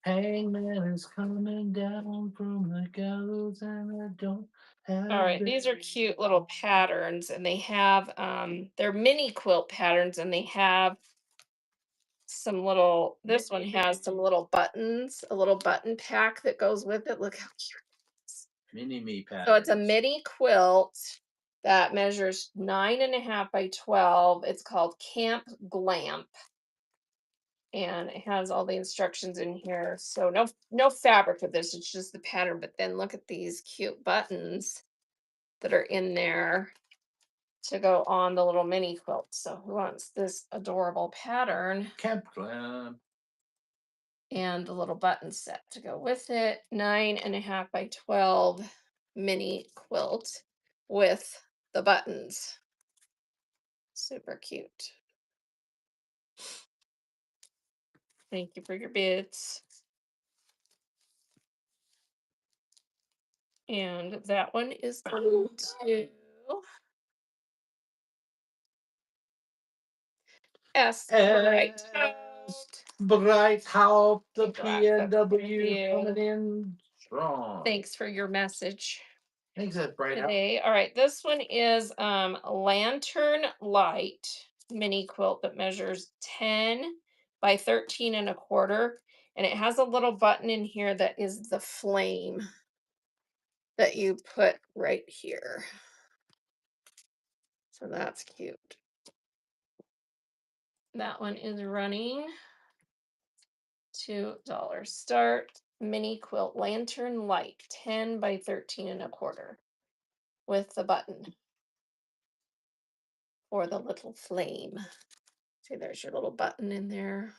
Hangman is coming down from the gallows, and I don't All have right, these are very cute little long. patterns, and they have they're mini quilt patterns, and they have some little, this one has some little buttons, a little button pack that goes with it. Look how cute it is. Mini me So it's a patterns. mini quilt that measures 9.5 by 12. It's called Camp Glamp, and it has all the instructions in here. So no fabric with this, it's just the pattern. But then look at these cute buttons that are in there to go on the little mini quilt. So who wants this adorable pattern Camp Glam. and the little button set to go with it? 9.5 by 12 mini quilt with the buttons. Super cute. Thank you for your bids. And that one is going to S. Right. S. Bright Hope, the Draz, that's for PNW coming you. in strong. Thanks for your message Thanks, that Bright Hope. today. All right, this one is Lantern Light mini quilt that measures 10 by 13 1/4. And it has a little button in here that is the flame that you put right here. So that's cute. That one is running $2. Start mini quilt lantern light 10 by 13 1/4 with the button for the little flame. See, there's your little button in there.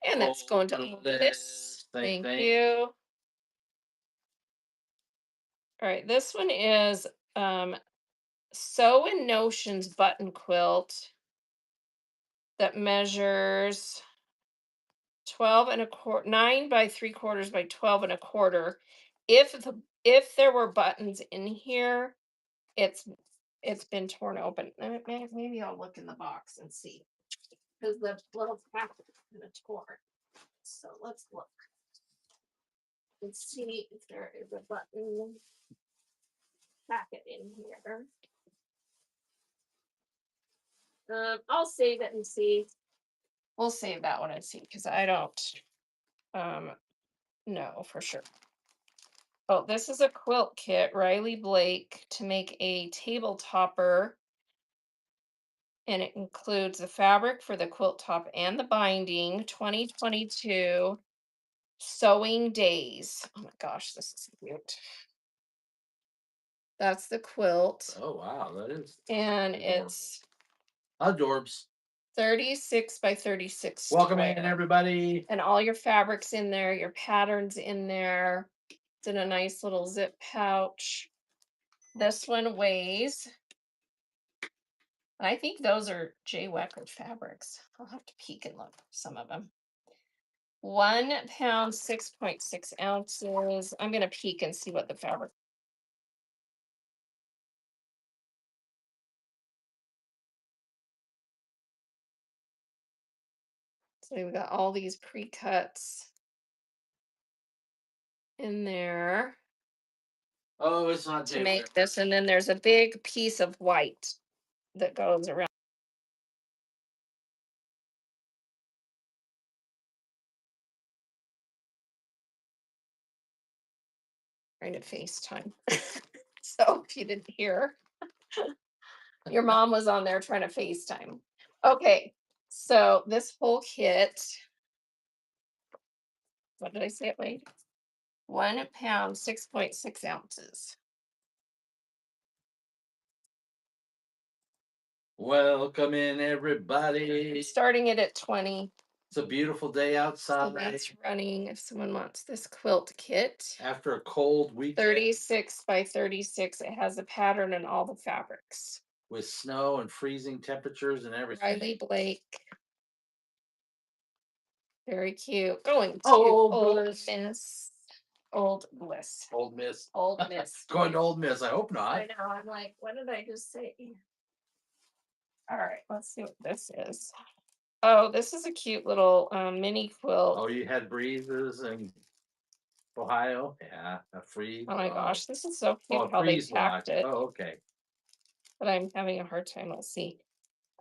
And that's going to Oh, this. Thank thank you. All right, this one is Sew in Notions button quilt that measures 12 1/4, 9 by 3/4 by 12 1/4. If there were buttons in here, it's it's been torn open. Maybe I'll look in the box and see, because the little packet is kind of torn. So let's look and see if there is a button packet in here. I'll save it and see. We'll save that one and see, because I don't know for sure. Oh, this is a quilt kit, Riley Blake, to make a table topper, and it includes the fabric for the quilt top and the binding. 2022 sewing days. Oh my gosh, this is cute. That's the quilt, Oh wow, that is and adorable. it's Adorbs. 36 by 36 Welcome in, square. everybody. And all your fabrics in there, your patterns in there. It's in a nice little zip pouch. This one weighs, I think those are J. Wecker fabrics. I'll have to peek and look some of them. 1 pound, 6.6 ounces. I'm gonna peek and see what the fabric. So we've got all these pre-cuts in there Oh, it's not to Jay make Wick. this, and then there's a big piece of white that goes around. Trying to FaceTime. So if you didn't hear, your mom was on there trying to FaceTime. Okay, so this whole kit What did I say it weighed? 1 pound, 6.6 ounces. Welcome in, everybody. Starting it at 20. It's a beautiful day So outside that's running if someone wants this quilt kit. after a cold weekend 36 by 36. It has the pattern and all the fabrics. with snow and freezing temperatures and everything. Riley Blake. Very cute. Going to Old Old Bliss. Miss. Old Bliss. Old Miss. Old Miss. Going to Old Miss. I hope I not. know. I'm like, what did I just say? All right, let's see what this is. Oh, this is a cute little mini quilt. Oh, you had breezes in Ohio? Yeah, a freeze. Oh my Oh, gosh, this is so oh, cute a how they freeze watch. packed it, Oh, okay. but I'm having a hard time. Let's see.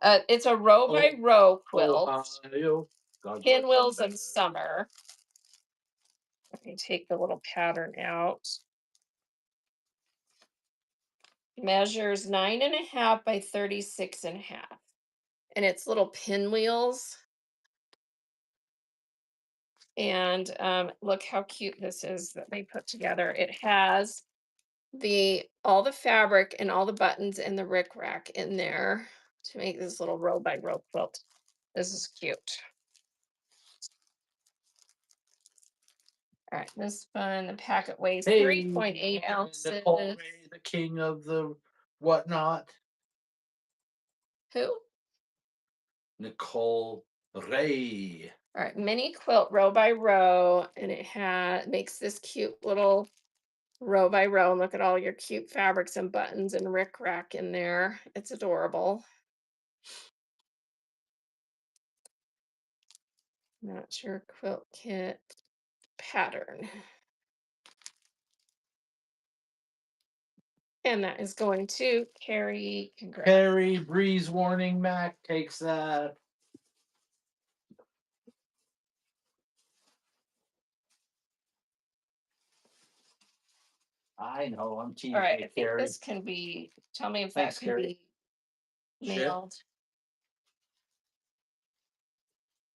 It's a row Oh, by row quilt, Ohio. God bless pinwheels them. of summer. Let me take the little pattern out. Measures 9.5 by 36.5. And it's little pinwheels. And look how cute this is that they put together. It has the all the fabric and all the buttons and the rickrack in there to make this little row by row quilt. This is cute. All right, this one, the packet weighs Hey, 3.8 Nicole ounces. Ray, the king of the whatnot. Who? Nicole Ray. All right, mini quilt row by row, and makes this cute little row by row. And look at all your cute fabrics and buttons and rickrack in there. It's adorable. That's your quilt kit pattern. And that is going to Carrie. Congrats. Perry breeze warning. Mac takes that. I know. I'm teasing All right, I you, think Carrie. this can be, tell me if Thanks, that can Carrie. be Shit. mailed.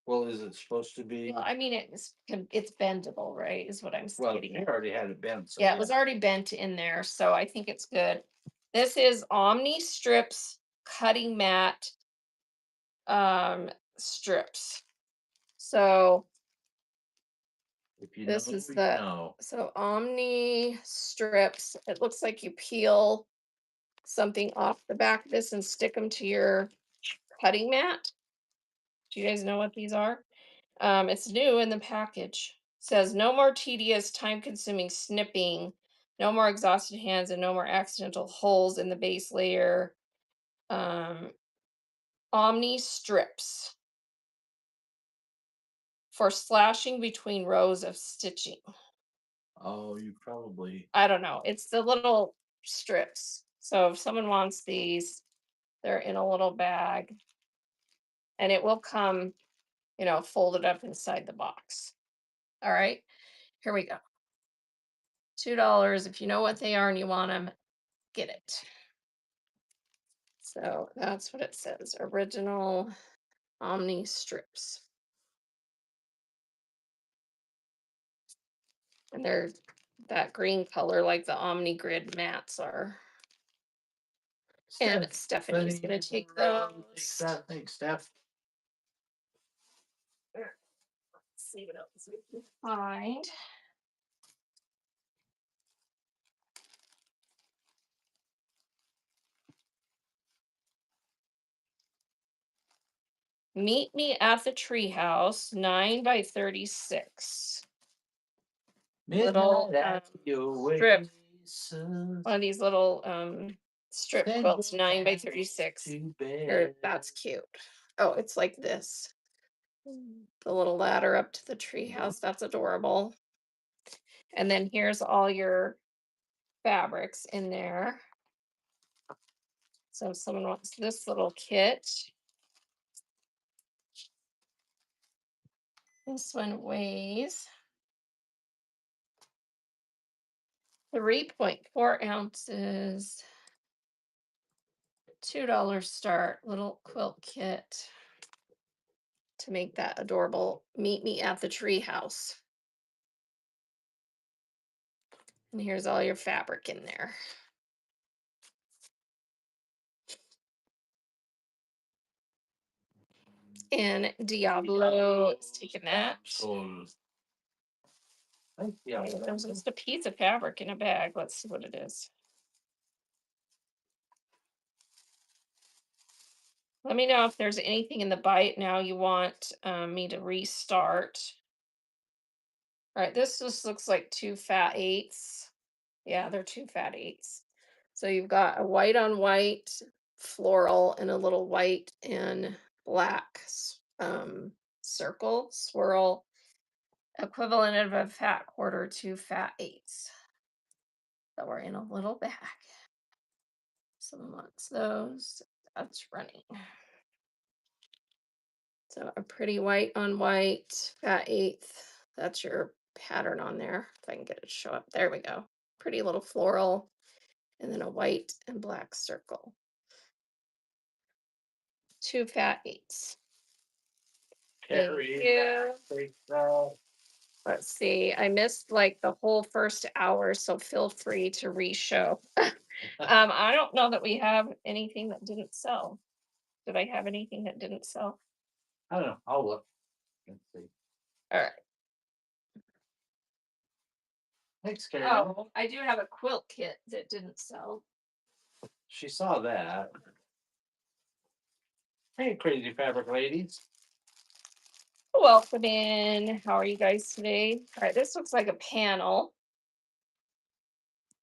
Well, is it supposed to be? Well, I mean, it's bendable, right? Is what I'm Well, getting you at. already had it bent, so Yeah, it was already bent in there, so I think it's good. This is Omni Strips cutting mat strips. So if you this know, is you the know. so Omni strips. It looks like you peel something off the back of this and stick them to your cutting mat. Do you guys know what these are? It's new in the package. Says no more tedious, time-consuming snipping, no more exhausted hands, and no more accidental holes in the base layer. Um, Omni strips for slashing between rows of stitching. Oh, you probably. I don't know. It's the little strips. So if someone wants these, they're in a little bag, and it will come, folded up inside the box. All right, here we go. $2. If you know what they are and you want them, get it. So that's what it says. Original Omni strips. And they're that green color like the Omni grid mats are. And Stephanie's gonna take those. Take that. Thanks, Steph. Let's see what else we can find. Meet me at the treehouse, 9 by 36. Little Midnight at your strip, oasis. one of these little strip Send quilts, your 9 by candles 36. to That's bed. cute. Oh, it's like this. The little ladder up to the treehouse. That's adorable. And then here's all your fabrics in there. So if someone wants this little kit, this one weighs 3.4 ounces. $2 start little quilt kit to make that adorable meet me at the treehouse. And here's all your fabric in there. And Diablo is taking that. So, yeah. Okay, there's just a piece of fabric in a bag. Let's see what it is. Let me know if there's anything in the bite now you want me to restart. All right, this just looks like 2 fat 8s. Yeah, they're 2 fat 8s. So you've got a white on white floral and a little white and black circle swirl, equivalent of a fat quarter, 2 fat 8s. That were in a little bag. Someone wants those. That's running. So a pretty white on white fat 8th. That's your pattern on there. If I can get it to show up. There we go. Pretty little floral. And then a white and black circle. 2 fat 8s. Thank you. Let's see. I missed like the whole first hour, so feel free to re-show. I don't know that we have anything that didn't sell. Did I have anything that didn't sell? I don't know. I'll look. Let's see. All right. Thanks, Carrie. Oh, I do have a quilt kit that didn't sell. She saw that. Hey, crazy fabric ladies. Welcome in. How are you guys today? All right, this looks like a panel.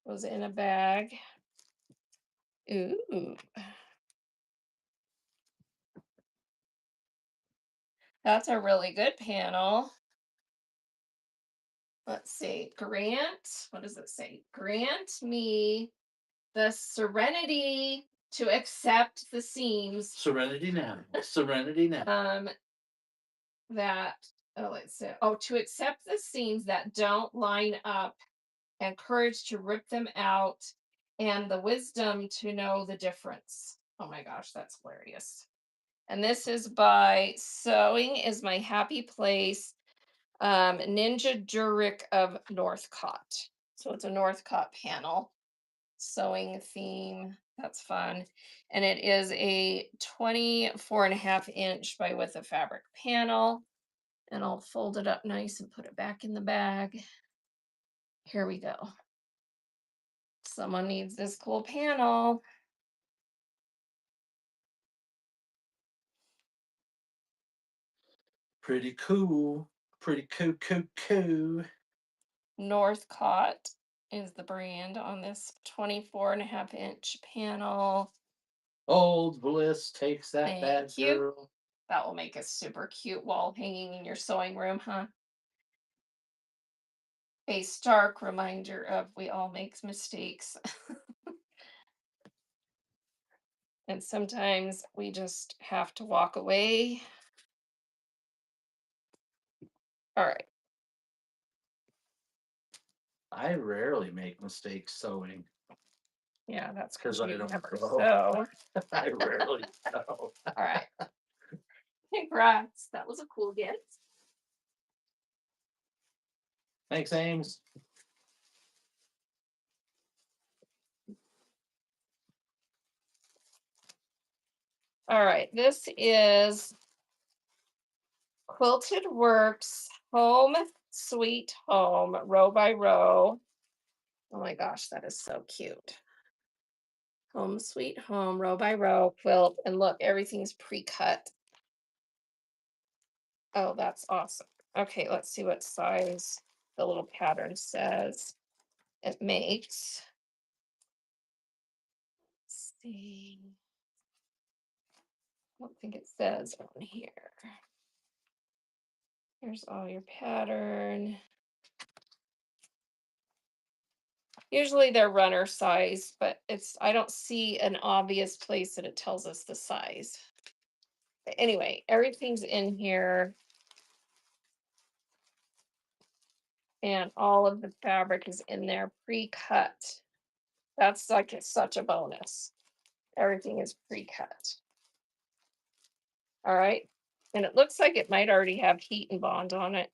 Was in a bag. Ooh. That's a really good panel. Let's see. Grant, what does it say? Grant me the serenity to accept the seams. Serenity now. Serenity now. That, oh, let's see. Oh, to accept the seams that don't line up and courage to rip them out and the wisdom to know the difference. Oh my gosh, that's hilarious. And this is by Sewing is My Happy Place, Ninja Durik of Northcott. So it's a Northcott panel, sewing theme. That's fun. And it is a 24.5 inch by width of fabric panel. And I'll fold it up nice and put it back in the bag. Here we go. Someone needs this cool panel. Pretty cool. Pretty cool. Northcott is the brand on this 24.5 inch panel. Old Bliss takes that Thank bad you. girl. That will make a super cute wall hanging in your sewing room, huh? A stark reminder of we all make mistakes. And sometimes we just have to walk away. All right. I rarely make mistakes sewing Yeah, that's because because I you don't never sew. sew. I rarely sew. All right. Congrats. That was a cool gift. Thanks, Ames. All right. This is Quilted Works Home Sweet Home, row by row. Oh my gosh, that is so cute. Home Sweet Home, row by row quilt. And look, everything's pre-cut. Oh, that's awesome. Okay, let's see what size the little pattern says it makes. Let's see. I don't think it says on here. Here's all your pattern. Usually they're runner size, but I don't see an obvious place that it tells us the size. But anyway, everything's in here. And all of the fabric is in there pre-cut. That's like such a bonus. Everything is pre-cut. All right. And it looks like it might already have heat and bond on it.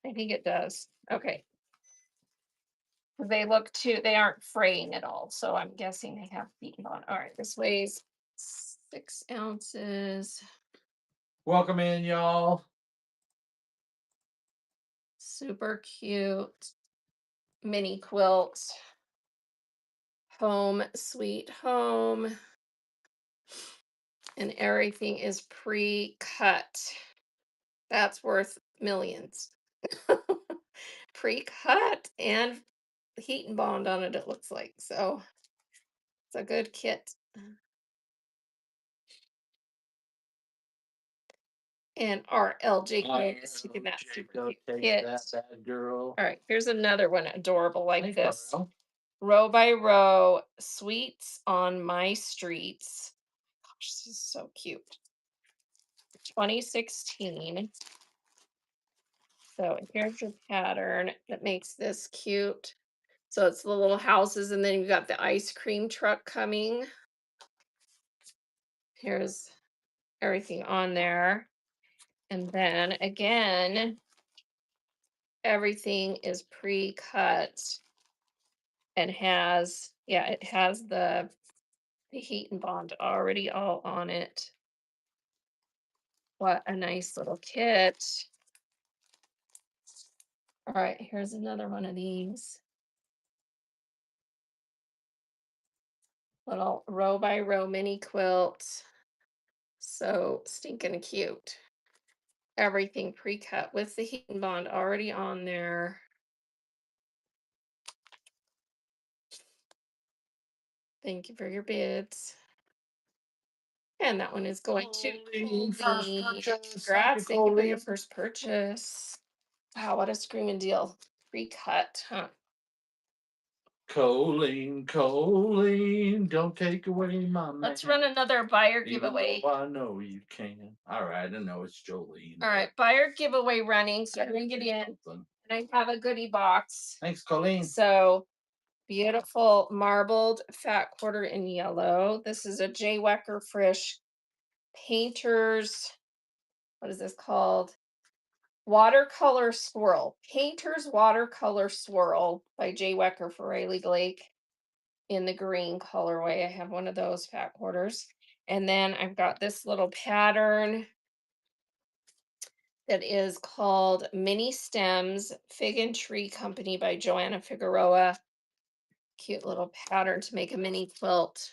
I think it does. Okay. They look too, they aren't fraying at all. So I'm guessing they have heat and bond. All right, this weighs 6 ounces. Welcome in, y'all. Super cute mini quilt. Home sweet home. And everything is pre-cut. That's worth millions. Pre-cut and heat and bond on it, it looks like. So it's a good kit. And our LJ is taking that super Jacob, cute take kit. that bad girl. All right, here's another one adorable like Hey, this. Carl. Row by row, sweets on my streets. Gosh, this is so cute. 2016. So here's your pattern that makes this cute. So it's the little houses, and then you've got the ice cream truck coming. Here's everything on there. And then again, everything is pre-cut and has, yeah, it has the heat and bond already all on it. What a nice little kit. All right, here's another one of these. Little row by row mini quilt. So stinking cute. Everything pre-cut with the heat and bond already on there. Thank you for your bids. And that one is going to Colleen, first Colleen. purchase. Congrats. Thank you for your Colleen. first purchase. Wow, what a screaming deal. Pre-cut, huh? Colleen, don't take away my man. Let's run another buyer Even giveaway. though I know you can. All right, I know it's Jolene. All right, buyer giveaway running. So everyone get in. And I have a goodie box. Thanks, Colleen. So beautiful marbled fat quarter in yellow. This is a J. Wecker Frisch Painter's, what is this called? Watercolor Swirl. Painter's Watercolor Swirl by J. Wecker for Rayleigh Lake in the green colorway. I have one of those fat quarters. And then I've got this little pattern that is called Mini Stems Fig and Tree Company by Joanna Figueroa. Cute little pattern to make a mini quilt.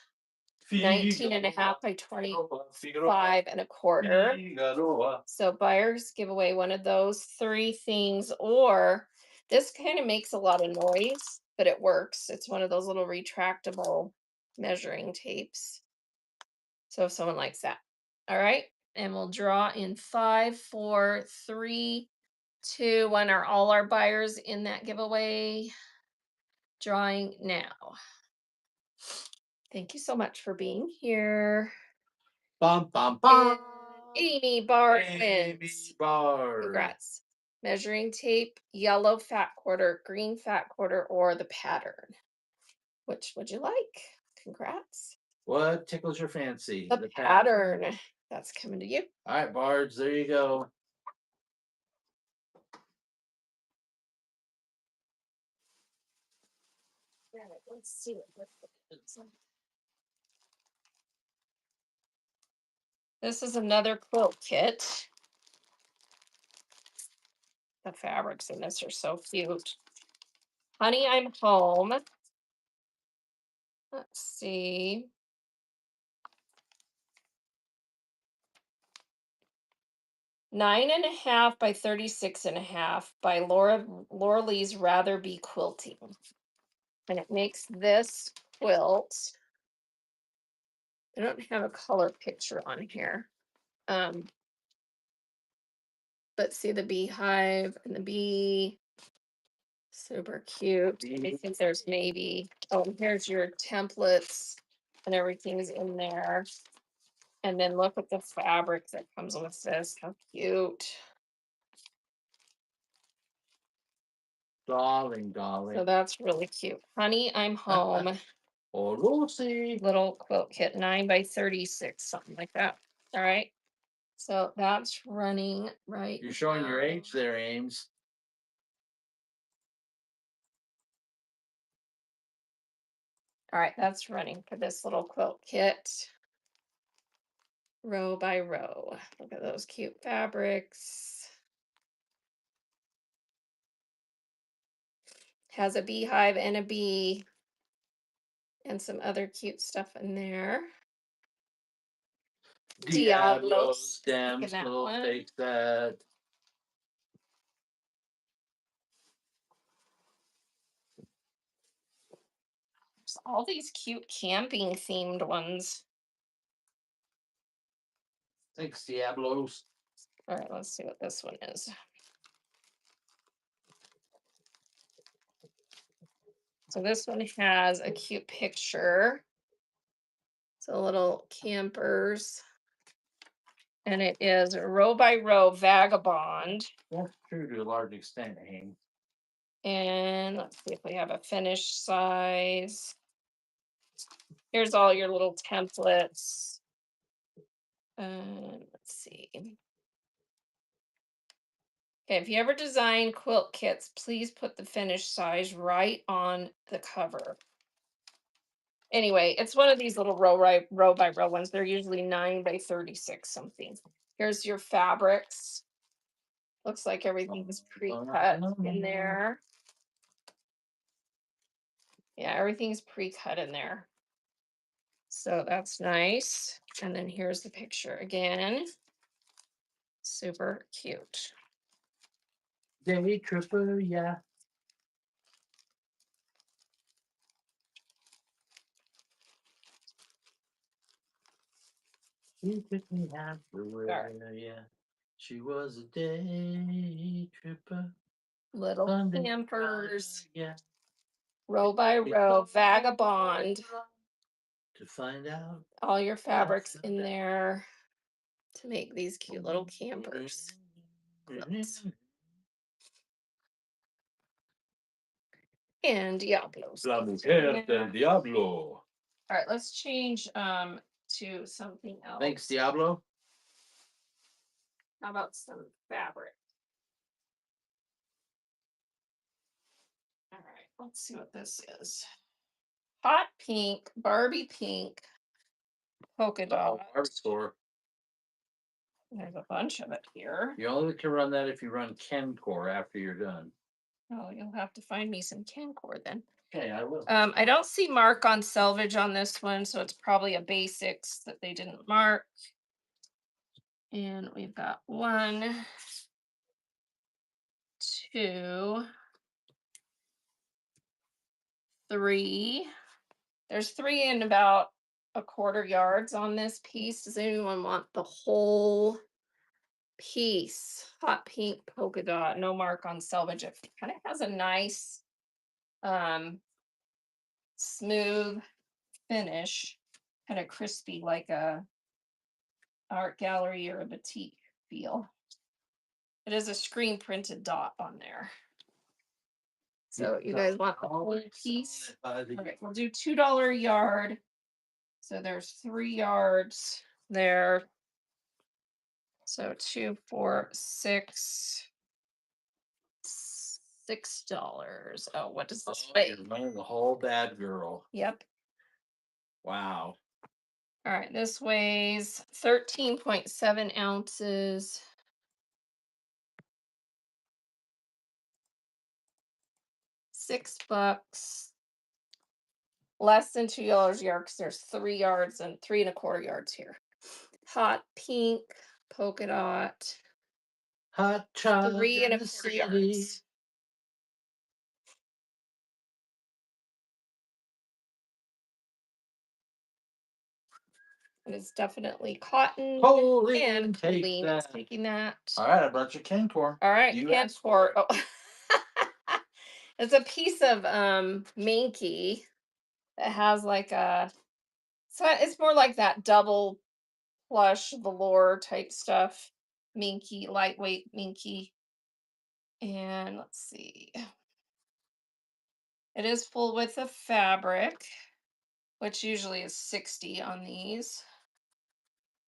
19.5 by 25.25. So buyers give away one of those 3 things, or this kind of makes a lot of noise, but it works. It's one of those little retractable measuring tapes. So if someone likes that. All right. And we'll draw in 5, 4, 3, 2, 1. Are all our buyers in that giveaway? Drawing now. Thank you so much for being here. Bum, bum, bum. Amy Barr Amy wins. Barr. Congrats. Measuring tape, yellow fat quarter, green fat quarter, or the pattern. Which would you like? Congrats. What tickles your fancy? The pattern. That's coming to you. All right, Bards, there you go. All right, let's see what this is. This is another quilt kit. The fabrics in this are so cute. Honey, I'm home. Let's see. 9.5 by 36.5 by Laura Lee's Rather Be Quilting. And it makes this quilt. I don't have a color picture on here. But see the beehive and the bee. Super cute. I think there's maybe, oh, here's your templates and everything's in there. And then look at the fabric that comes with this. How cute. Darling. So that's really cute. Honey, I'm home. Oh, Lucy. Little quilt kit, 9 by 36, something like that. All right. So that's running right. You're showing your now. age there, Ames. All right, that's running for this little quilt kit, row by row. Look at those cute fabrics. Has a beehive and a bee and some other cute stuff in there. Diablos, Taking that damsel, one. take that. There's all these cute camping themed ones. Thanks, Diablos. All right, let's see what this one is. So this one has a cute picture. It's a little campers. And it is row by row vagabond. That's true to a large extent, Hank. And let's see if we have a finished size. Here's all your little templates. Let's see. Okay, if you ever design quilt kits, please put the finished size right on the cover. Anyway, it's one of these little row by row ones. They're usually 9 by 36 something. Here's your fabrics. Looks like everything is pre-cut in there. Yeah, everything's pre-cut in there. So that's nice. And then here's the picture again. Super cute. Day tripper, yeah. She took me out everywhere, yeah. She was a day tripper. Little Sunday, campers, yeah. row by row, vagabond. To find out. All your fabrics in there to make these cute little campers. Quilts. And Diablos. La mujer del diablo. All right, let's change to something else. Thanks, Diablo. How about some fabric? All right, let's see what this is. Hot pink, Barbie pink, polka dot. Art store. There's a bunch of it here. You only can run that if you run Kencore after you're done. Oh, you'll have to find me some Cancore then. Okay, I will. I don't see mark on selvage on this one, so it's probably a basics that they didn't mark. And we've got 1, 2, 3. There's 3 and about 1/4 yards on this piece. Does anyone want the whole piece? Hot pink polka dot, no mark on selvage. It kind of has a nice smooth finish, kind of crispy, like a art gallery or a batik feel. It is a screen printed dot on there. So you guys want the whole piece? Okay, we'll do $2 a yard. So there's 3 yards there. So 2, 4, 6, $6. Oh, what does this weigh? You're running the whole bad girl. Yep. Wow. All right, this weighs 13.7 ounces. $6. Less than $2 a yard because there's 3 yards and 3 1/4 yards here. Hot pink polka dot. Hot child 3 in the 1/4 city. yards. It is definitely cotton Holy and take Pauline is that. taking that. All right, I brought you Kencore. All right, You can't asked for it. Oh. It's a piece of minky that has like a, so it's more like that double plush velour type stuff. Minky, lightweight minky. And let's see. It is full width of fabric, which usually is 60 on these.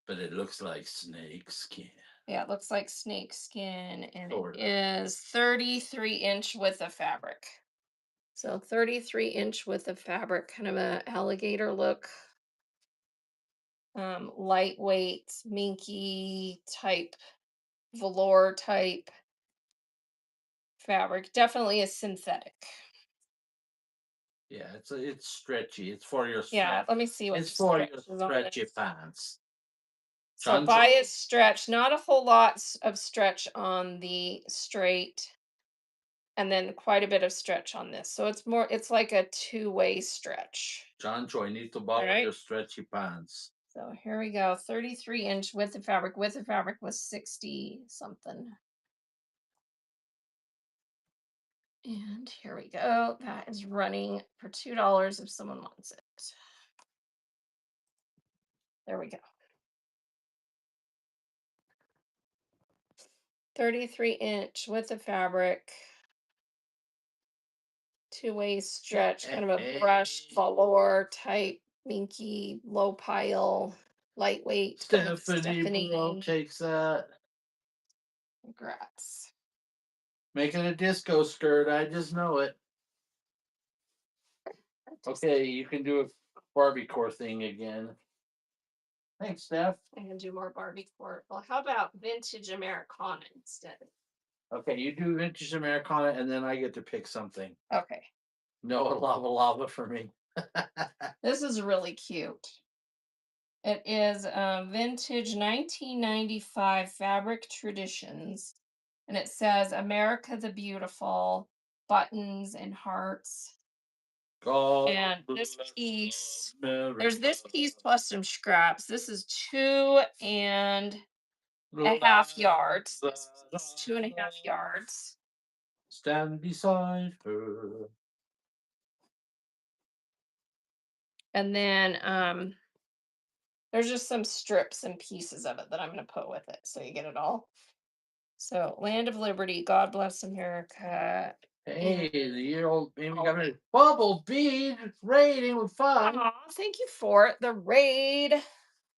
But it looks like snake skin. Yeah, it looks like snake skin, and Sort it of. is 33-inch width of fabric. So 33-inch width of fabric, kind of a alligator look. Lightweight, minky type, velour type fabric. Definitely a synthetic. Yeah, it's stretchy. It's for your Yeah, stretch. let me see what It's the for stretch your is on stretchy this. pants. So John Joy. by its stretch, not a whole lot of stretch on the straight, and then quite a bit of stretch on this. So it's like a two-way stretch. John Joy need to All borrow right. your stretchy pants. So here we go. 33-inch width of fabric. Width of fabric was 60 something. And here we go. That is running for $2 if someone wants it. There we go. 33-inch width of fabric. Two-way stretch, kind of a brushed velour type, minky, low pile, lightweight by Stephanie Bro Stephanie takes that. Gratz. Making a disco skirt. I just know it. Okay, you can do a Barbie core thing again. Thanks, Steph. I can do more Barbie core. Well, how about vintage Americana instead? Okay, you do vintage Americana, and then I get to pick something. Okay, No lava lava for me. this is really cute. It is vintage 1995 fabric traditions, and it says America the Beautiful, buttons and hearts. God And this bless piece, there's America. this piece plus some scraps. This is 2.5 yards. This is 2.5 yards. Stand beside her. And then there's just some strips and pieces of it that I'm going to put with it. So you get it all. So Land of Liberty, God bless America. Hey, the year old baby Oh, got me bubble bead raiding with fun. aw, thank you for it. The raid.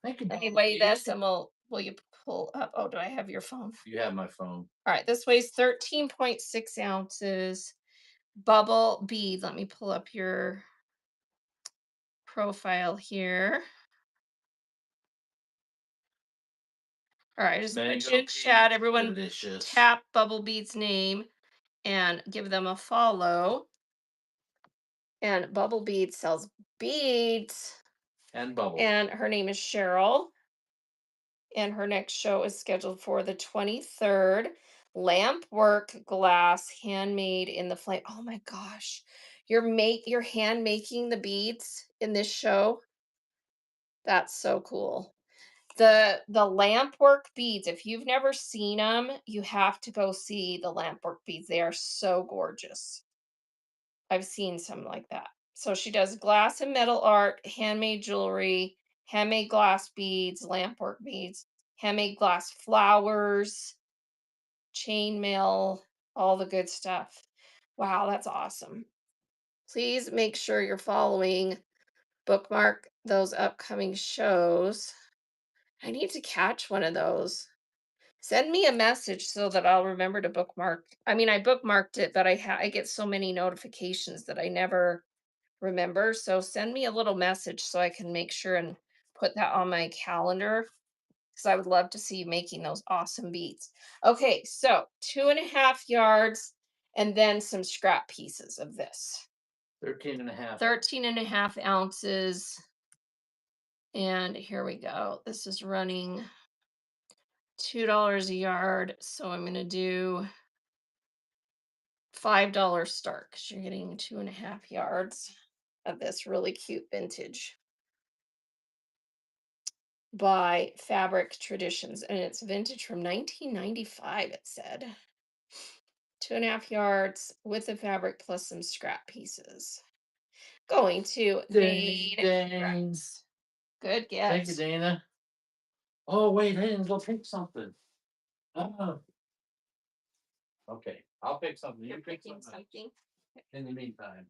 Thank you, Let me bubble weigh bead. this and will you pull up? Oh, do I have your phone? You have my phone. All right, this weighs 13.6 ounces. Bubble bead. Let me pull up your profile here. All right, just put Mango you in chat. beads, Everyone delicious. tap Bubble Bead's name and give them a follow. And Bubble Bead sells beads. And bubble. And her name is Cheryl. And her next show is scheduled for the 23rd. Lamp work glass handmade in the flame. Oh my gosh. You're hand making the beads in this show. That's so cool. The lamp work beads, if you've never seen them, you have to go see the lamp work beads. They are so gorgeous. I've seen some like that. So she does glass and metal art, handmade jewelry, handmade glass beads, lamp work beads, handmade glass flowers, chainmail, all the good stuff. Wow, that's awesome. Please make sure you're following, bookmark those upcoming shows. I need to catch one of those. Send me a message so that I'll remember to bookmark. I mean, I bookmarked it, but I get so many notifications that I never remember. So send me a little message so I can make sure and put that on my calendar because I would love to see you making those awesome beads. Okay, so 2.5 yards and then some scrap pieces of this. 13 and a half. 13.5 ounces. And here we go. This is running $2 a yard. So I'm going to do $5 start because you're getting 2.5 yards of this really cute vintage by Fabric Traditions. And it's vintage from 1995, it said. 2.5 yards with the fabric plus some scrap pieces. Going to Dang, Made dang. Rex. Good Thank you, get. Dana. Oh, wait, I didn't go pick something. Oh, okay. I'll pick something. You You're pick picking something something. in the meantime.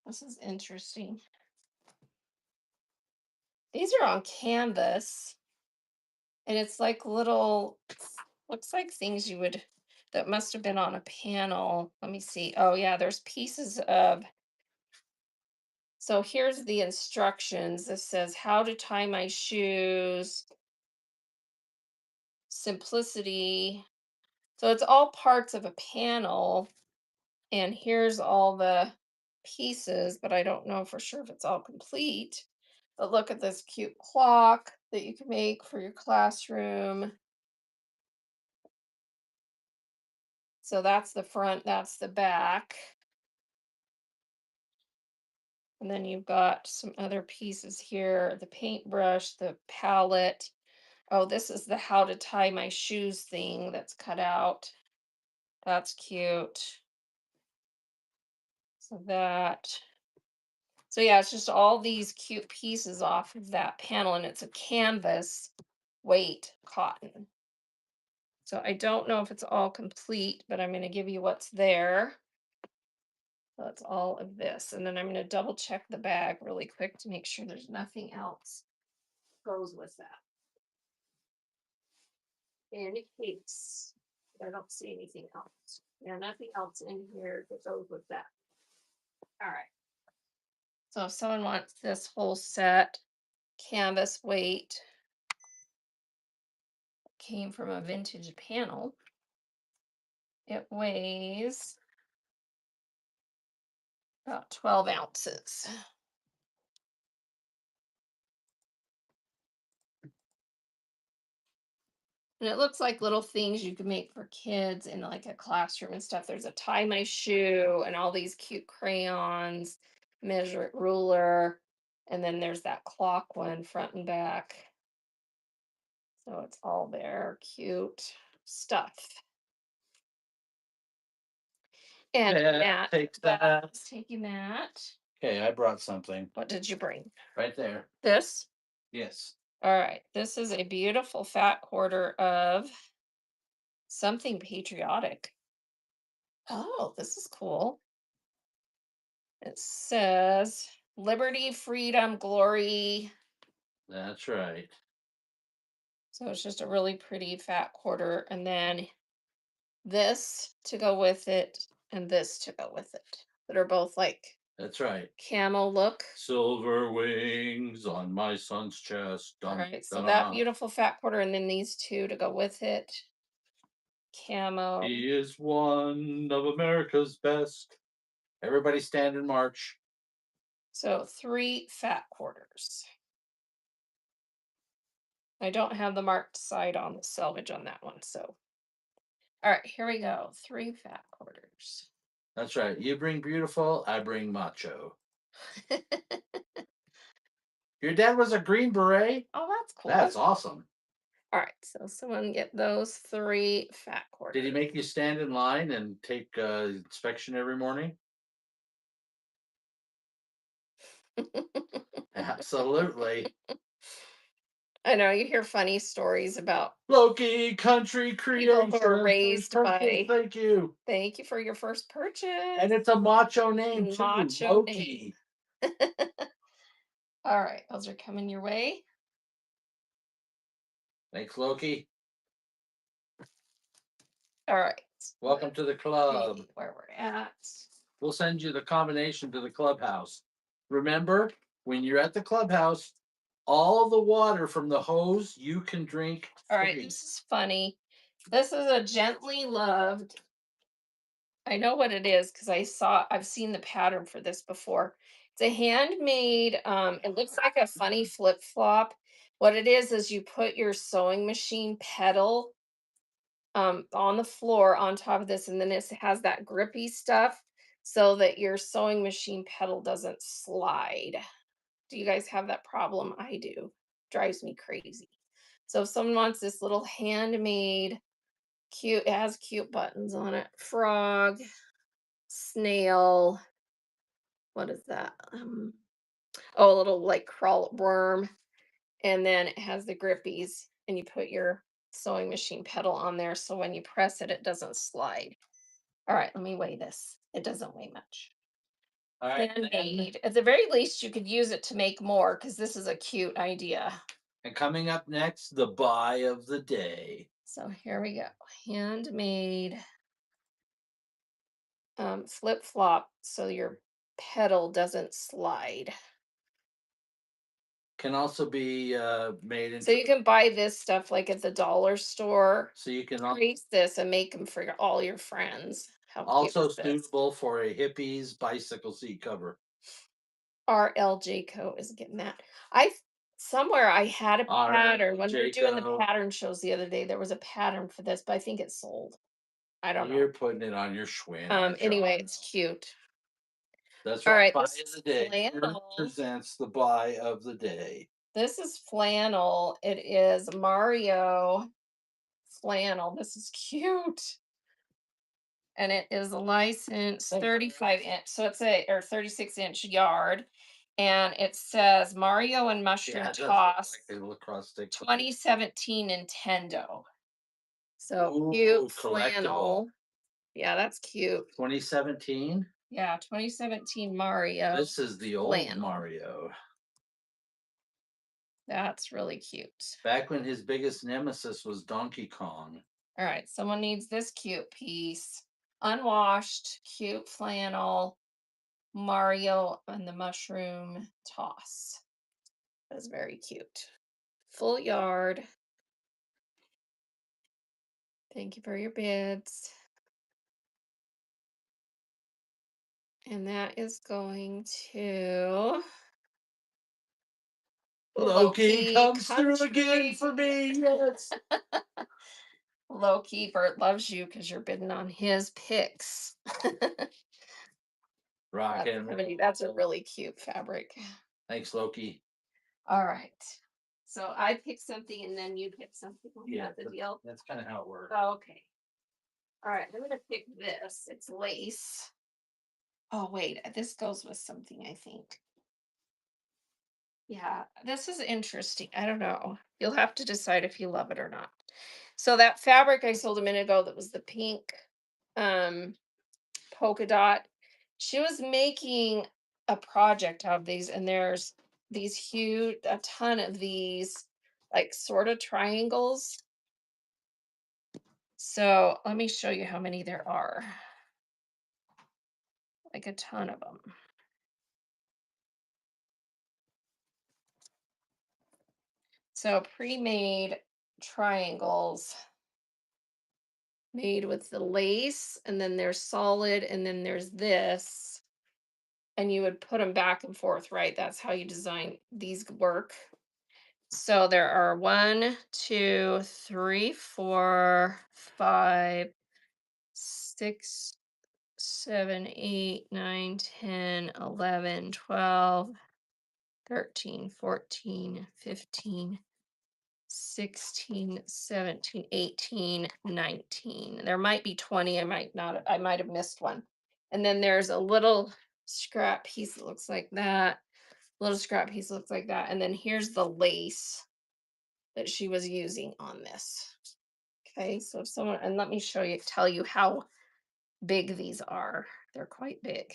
This is interesting. These are on canvas, and it's like little, looks like things you would. that must have been on a panel. Let me see. Oh, yeah, there's pieces of. So here's the instructions. This says how to tie my shoes, simplicity. So it's all parts of a panel. And here's all the pieces, but I don't know for sure if it's all complete. But look at this cute clock that you can make for your classroom. So that's the front, that's the back. And then you've got some other pieces here, the paintbrush, the palette. Oh, this is the how to tie my shoes thing that's cut out. That's cute. So that. So yeah, it's just all these cute pieces off of that panel, and it's a canvas weight cotton. So I don't know if it's all complete, but I'm going to give you what's there. So that's all of this. And then I'm going to double check the bag really quick to make sure there's nothing else goes with that. In case I don't see anything else. Yeah, nothing else in here that goes with that. All right. So if someone wants this whole set, canvas weight, came from a vintage panel. It weighs about 12 ounces. And it looks like little things you can make for kids in like a classroom and stuff. There's a tie my shoe and all these cute crayons, measure it ruler, and then there's that clock one front and back. So it's all there, cute stuff. And Yeah, Matt, take that. is taking that. Okay, I brought something What did you bring? right there. This? Yes. All right. This is a beautiful fat quarter of something patriotic. Oh, this is cool. It says liberty, freedom, glory. That's right. So it's just a really pretty fat quarter. And then this to go with it and this to go with it. That are both like That's right. camo look. Silver wings on my son's chest. All Dun, right. So dun, that dun. beautiful fat quarter and then these two to go with it. Camo. He is one of America's best. Everybody stand and march. So 3 fat quarters. I don't have the marked side on the selvage on that one. So, all right, here we go. 3 fat quarters. That's right. You bring beautiful, I bring macho. Your dad was a Green Beret? Oh, that's cool. That's awesome. All right, so someone get those 3 fat Did he quarters. make you stand in line and take inspection every morning? Absolutely. I know you hear funny stories about Loki Country people who are Creation. First raised purchase. by. Thank you. Thank you for your first And purchase. it's a macho name too. Macho name. Loki. All right, those are coming your way. Thanks, Loki. All right. Welcome to the Let's club. see where we're at. We'll send you the combination to the clubhouse. Remember, when you're at the clubhouse, all the water from the hose you can drink All right, free. this is funny. This is a gently loved. I know what it is because I've seen the pattern for this before. It's a handmade, it looks like a funny flip-flop. What it is you put your sewing machine pedal on the floor on top of this, and then it has that grippy stuff so that your sewing machine pedal doesn't slide. Do you guys have that problem? I do. Drives me crazy. So if someone wants this little handmade, cute, it has cute buttons on it. Frog, snail. What is that? Oh, a little like crawl worm. And then it has the grippies, and you put your sewing machine pedal on there so when you press it, it doesn't slide. All right, let me weigh this. It doesn't weigh much. All right. Handmade. At the very least, you could use it to make more because this is a cute idea. And coming up next, the buy of the day. So here we go. Handmade. flip flop so your pedal doesn't slide. Can also be made So into. you can buy this stuff like at the dollar store. So you can Crease this and make them for all your friends. How cute also is this? suitable for a hippie's bicycle seat cover. RLJ Co is getting that. I somewhere I had a All pattern when we were doing the Jaco, pattern shows the other day. There was a pattern for this, but I think it sold. I don't know. you're putting it on your Schwinn, aren't you? Anyway, it's cute. That's All right. right, Buy this of is the day. Ern flannel. presents the buy of the day. This is flannel. It is Mario flannel. This is cute. And it is a licensed Thanks. 35 inch. So it's a or 36-inch yard. And it says Mario and Yeah, Mushroom it does look Toss like a lacrosse stick. 2017 Nintendo. So Ooh, cute collectible. flannel. Yeah, that's cute. 2017. Yeah, 2017 Mario This is the old flannel. Mario. That's really cute. Back when his biggest nemesis was Donkey Kong. All right, someone needs this cute piece. Unwashed, cute flannel, Mario and the mushroom toss. That's very cute. Full yard. Thank you for your bids. And that is going to Loki Loki comes through again Country. for me. Yes. Loki, Bert loves you because you're bidding on his picks. Rock That's and that's a really cute fabric. thanks, Loki. All right. So I pick something and then you pick something. Is that the deal? That's kind of how it works. Oh, okay. All right. I'm gonna pick this. It's lace. Oh wait, this goes with something, I think. Yeah, this is interesting. I don't know. You'll have to decide if you love it or not. So that fabric I sold a minute ago that was the pink um polka dot. She was making a project of these, and there's these huge, a ton of these, like sort of triangles. So let me show you how many there are. Like a ton of them. So pre-made triangles made with the lace, and then there's solid, and then there's this. And you would put them back and forth, right? That's how you design these work. So there are 1, 2, 3, 4, 5, 6, 7, 8, 9, 10, 11, 12, 13, 14, 15, 16, 17, 18, 19. There might be 20. I might not. I might have missed one. And then there's a little scrap piece that looks like that. Little scrap piece looks like that. And then here's the lace that she was using on this. Okay, so if someone, and let me show you, tell you how big these are. They're quite big.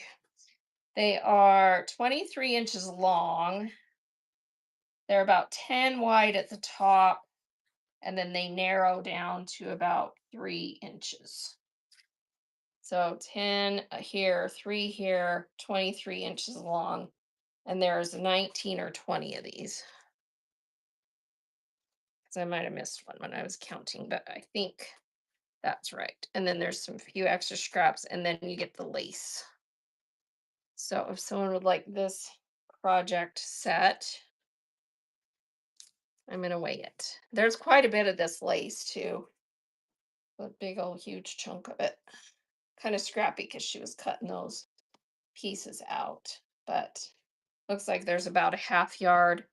They are 23 inches long. They're about 10 wide at the top, and then they narrow down to about 3 inches. So 10 here, 3 here, 23 inches long. And there's 19 or 20 of these. Because I might have missed one when I was counting, but I think that's right. And then there's some few extra scraps, and then you get the lace. So if someone would like this project set, I'm gonna weigh it. There's quite a bit of this lace too. A big old huge chunk of it. Kind of scrappy because she was cutting those pieces out. But looks like there's about a half yard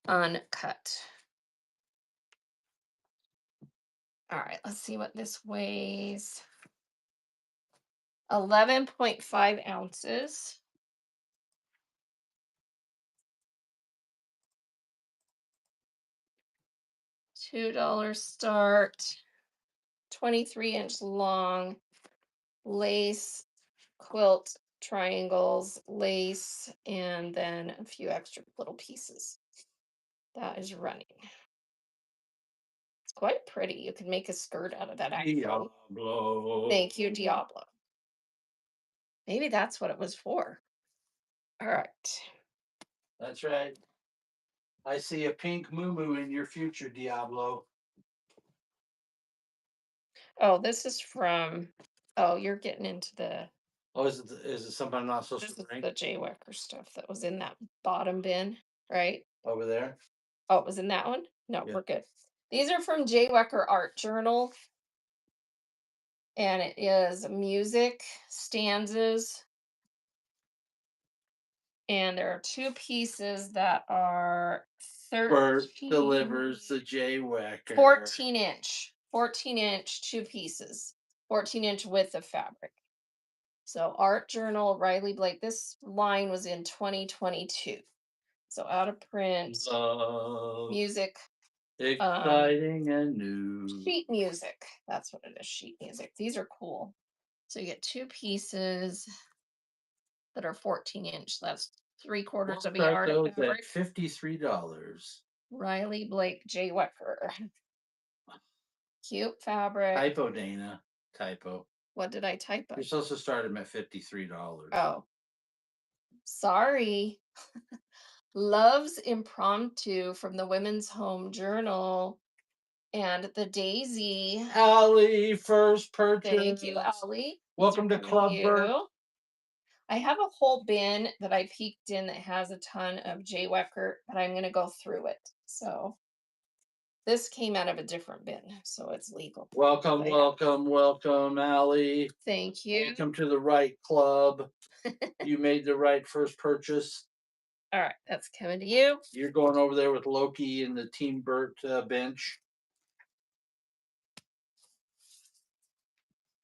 uncut. All right, let's see what this weighs. 11.5 ounces. $2 start, 23-inch long lace quilt triangles, lace, and then a few extra little pieces. That is running. It's quite pretty. You could make a skirt out of that actually. Diablo. Thank you, Diablo. Maybe that's what it was for. All right. That's right. I see a pink moo in your future, Diablo. Oh, this is from, oh, you're getting into the, Oh, is it something I'm not supposed to this is bring the Jaywecker stuff that was in that bottom bin, right? over there? Oh, it was in that one? No, Yeah. we're good. These are from Jaywecker Art Journal, and it is music, stanzas, and there are two pieces that are Bert 13, delivers the Jaywhacker. 14 inch, two pieces, 14-inch width of fabric. So Art Journal, Riley Blake. This line was in 2022. So out of print, Love, music, um, exciting and new. sheet music. That's what it is, sheet music. These are cool. So you get two pieces that are 14-inch. That's three We'll quarters of a start yard of those at fabric. $53. Riley Blake J. Wecker. Cute fabric. Typo, Dana. Typo. What did I type You're up? supposed to start them at $53. Oh, sorry. Love's Impromptu from the Women's Home Journal and the Daisy. Allie, first Thank you, purchase. Allie. These are Welcome to coming to Club Bert. you. I have a whole bin that I peeked in that has a ton of J. Wecker, but I'm going to go through it. So this came out of a different bin, so it's legal. Welcome, I have. welcome, welcome, Allie. Thank you. Welcome to the right club. You made the right first purchase. All right, that's coming to you. You're going over there with Loki and the Team Bert bench.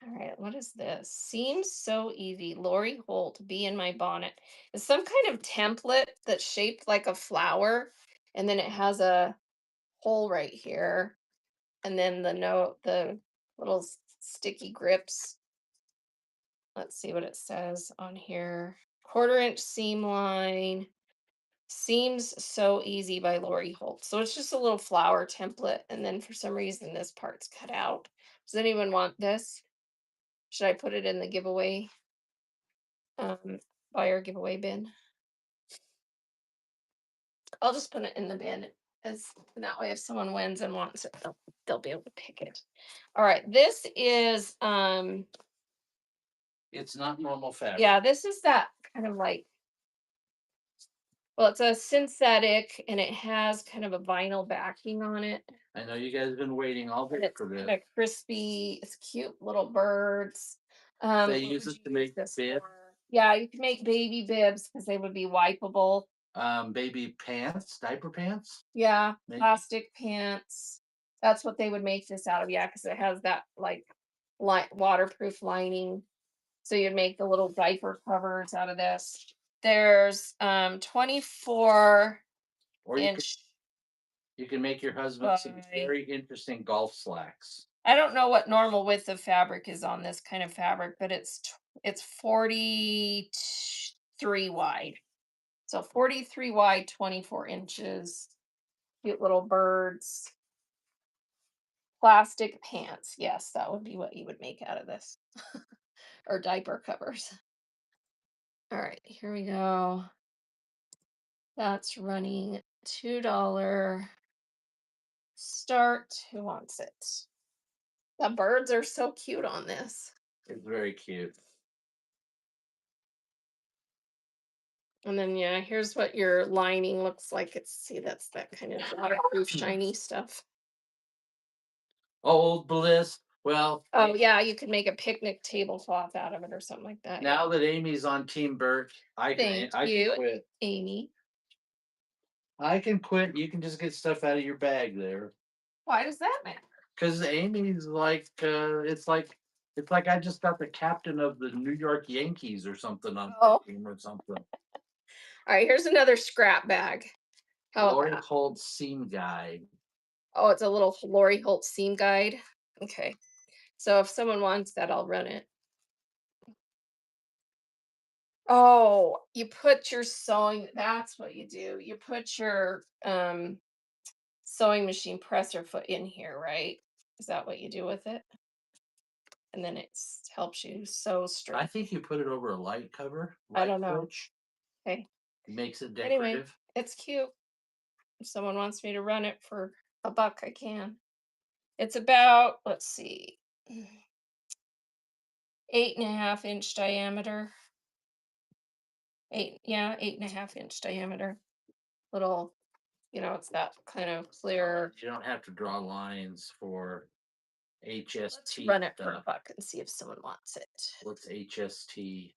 All right, what is this? Seems so easy. Lori Holt, Bee in My Bonnet. It's some kind of template that's shaped like a flower, and then it has a hole right here, and then the note, the little sticky grips. Let's see what it says on here. 1/4 inch seam line. Seems so easy by Lori Holt. So it's just a little flower template, and then for some reason this part's cut out. Does anyone want this? Should I put it in the giveaway? um, Buyer giveaway bin. I'll just put it in the bin as that way if someone wins and wants it, they'll be able to pick it. All right, this is It's not normal fabric. yeah, this is that kind of like, well, it's a synthetic and it has kind of a vinyl backing on it. I know you guys have been waiting all And day it's for kind this. of crispy. It's cute little birds. They What use would it you to use make this bib, for? Yeah, you can make baby bibs because they would be wipeable. baby pants, diaper pants. Yeah, Maybe. plastic pants. That's what they would make this out of. Yeah, because it has that like waterproof lining. So you'd make the little diaper covers out of this. There's 24 Or inch you can make your husband some by, very interesting golf slacks. I don't know what normal width of fabric is on this kind of fabric, but it's 43 wide. So 43 wide, 24 inches. Cute little birds. Plastic pants. Yes, that would be what you would make out of this. Or diaper covers. All right, here we go. That's running $2 start. Who wants it? The birds are so cute on this. It's very cute. And then yeah, here's what your lining looks like. It's, see, that's that kind of waterproof shiny stuff. Old bliss. Well, Oh yeah, you could make a picnic tablecloth out of it or something like that. Yeah. now that Amy's on Team Bert, Thank I can you, quit. Amy. I can quit. You can just get stuff out of your bag there. Why does that matter? Because Amy's like, it's like I just got the captain of the New York Yankees or something on Oh, my team or something. all right, here's another scrap bag. How about Lori that? Holt seam guide. Oh, it's a little Lori Holt seam guide. Okay. So if someone wants that, I'll run it. Oh, you put your sewing, that's what you do. You put your sewing machine presser foot in here, right? Is that what you do with it? and then it helps you sew straight. I think you put it over a light cover, I light don't know. porch. Okay. It makes it Anyway, decorative. it's cute. If someone wants me to run it for a buck, I can. It's about, let's see, 8.5 inch diameter. Yeah, 8.5 inch diameter. Little, it's that kind of clear. You don't have to draw lines for Let's HST run it for a stuff. buck and see if someone wants it. What's HST?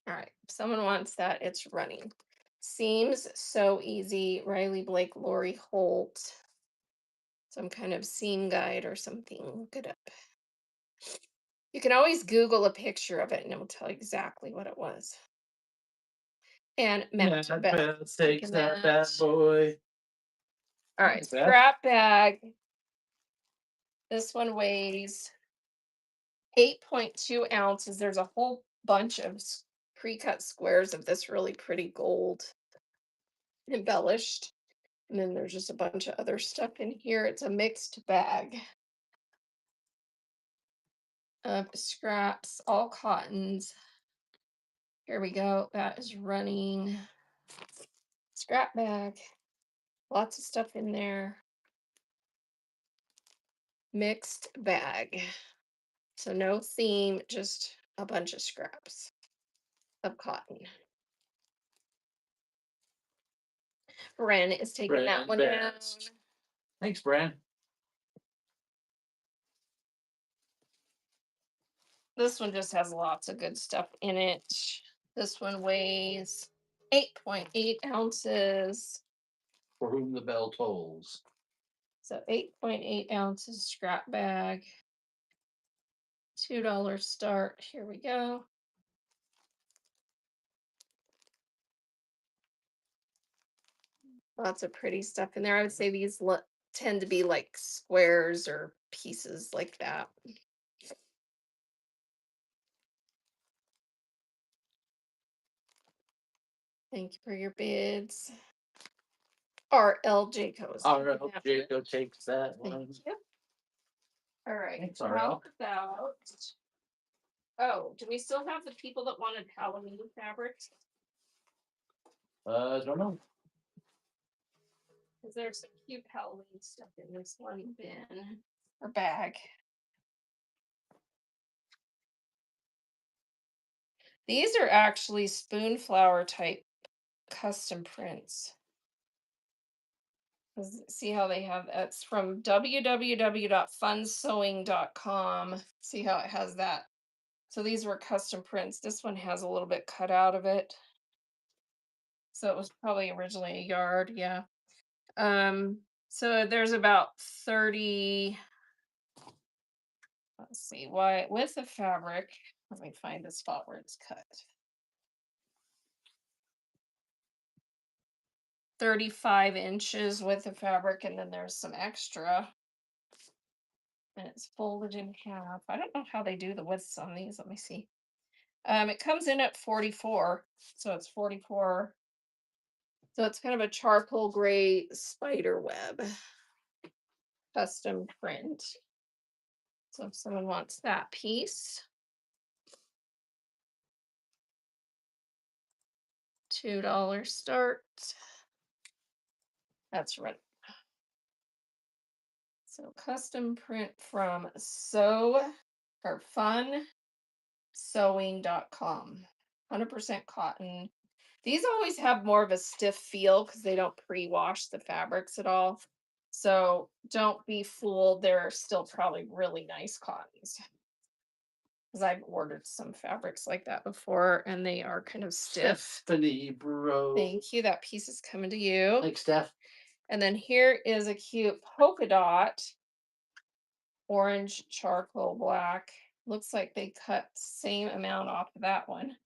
All right. If someone wants that, it's running. Seems so easy. Riley Blake, Lori Holt, some kind of seam guide or something. Look it up. You can always Google a picture of it and it will tell you exactly what it was. And Matt That Beth bell is takes taking that that. bad boy. All Hey, right. Beth. Scrap bag. This one weighs 8.2 ounces. There's a whole bunch of pre-cut squares of this really pretty gold embellished. And then there's just a bunch of other stuff in here. It's a mixed bag of scraps, all cottons. Here we go. That is running. Scrap bag. Lots of stuff in there. Mixed bag. So no theme, just a bunch of scraps of cotton. Bren is taking that Brand one down. best. Thanks, Brand. This one just has lots of good stuff in it. This one weighs 8.8 ounces. For whom the bell tolls. So 8.8 ounces scrap bag. $2 start. Here we go. Lots of pretty stuff in there. I would say these tend to be like squares or pieces like that. Thank you for your bids. RL Jacobs. RL Jacob takes that Thank one. you. All right. Thanks, How RL. about, oh, do we still have the people that wanted Halloween fabrics? Don't know. Because there's some cute Halloween stuff in this one bin or bag. These are actually spoonflower type custom prints. See how they have that's from www.funsewing.com. See how it has that. So these were custom prints. This one has a little bit cut out of it. So it was probably originally a yard, yeah. So there's about 30. Let's see why with the fabric. Let me find the spot where it's cut. 35 inches with the fabric, and then there's some extra. And it's folded in half. I don't know how they do the widths on these. Let me see. It comes in at 44. So it's 44. So it's kind of a charcoal gray spider web custom print. So if someone wants that piece, $2 start. That's right. So custom print from funsewing.com. 100% cotton. These always have more of a stiff feel because they don't pre-wash the fabrics at all. So don't be fooled. They're still probably really nice cottons. Because I've ordered some fabrics like that before and they are kind of stiff. Stephanie Bro. Thank you. That piece is coming to you. Thanks, Steph. And then here is a cute polka dot, orange, charcoal, black. Looks like they cut same amount off of that one.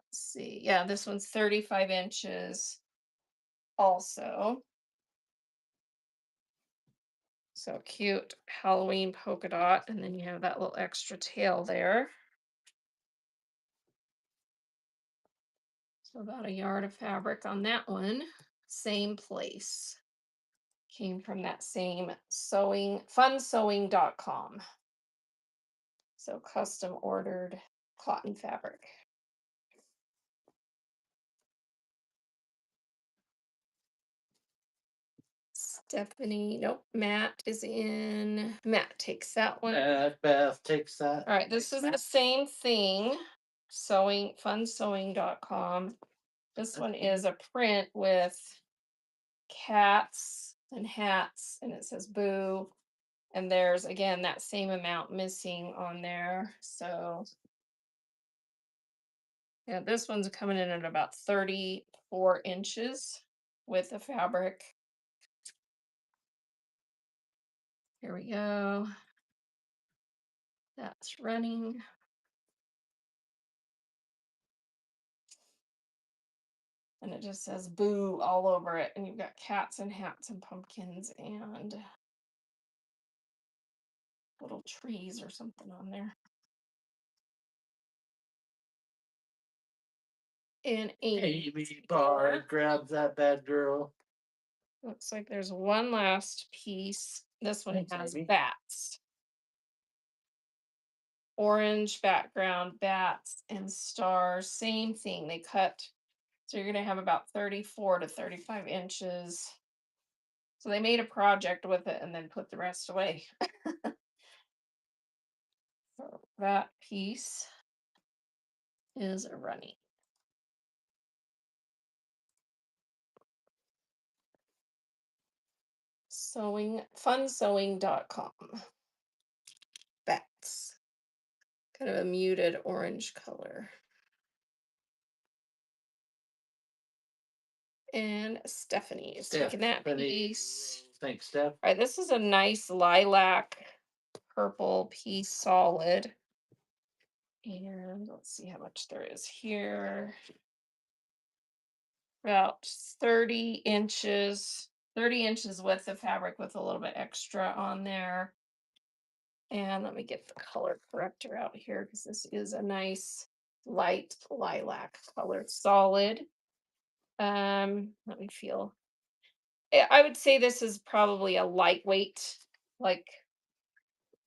Let's see. Yeah, this one's 35 inches also. So cute Halloween polka dot. And then you have that little extra tail there. So about a yard of fabric on that one. Same place. Came from that same funsewing.com. So custom ordered cotton fabric. Stephanie, nope, Matt is in. Matt takes that one. Beth takes that. All right, this is the same thing. Funsewing.com. This one is a print with cats and hats, and it says boo. And there's again that same amount missing on there. So yeah, this one's coming in at about 34 inches with the fabric. Here we go. That's running. And it just says boo all over it. And you've got cats and hats and pumpkins and little trees or something on there. And Amy Bard grabs that bad girl. looks like there's one last piece. This one Thanks, has Amy. bats. Orange background, bats and stars. Same thing. They cut. So you're going to have about 34 to 35 inches. So they made a project with it and then put the rest away. So that piece is running. Funsewing.com. Bats. Kind of a muted orange color. And Stephanie is taking that piece. Thanks, Steph. All right, this is a nice lilac purple piece solid. And let's see how much there is here. About 30 inches, 30 inches width of fabric with a little bit extra on there. And let me get the color corrector out here because this is a nice light lilac color solid. Let me feel. I would say this is probably a lightweight, like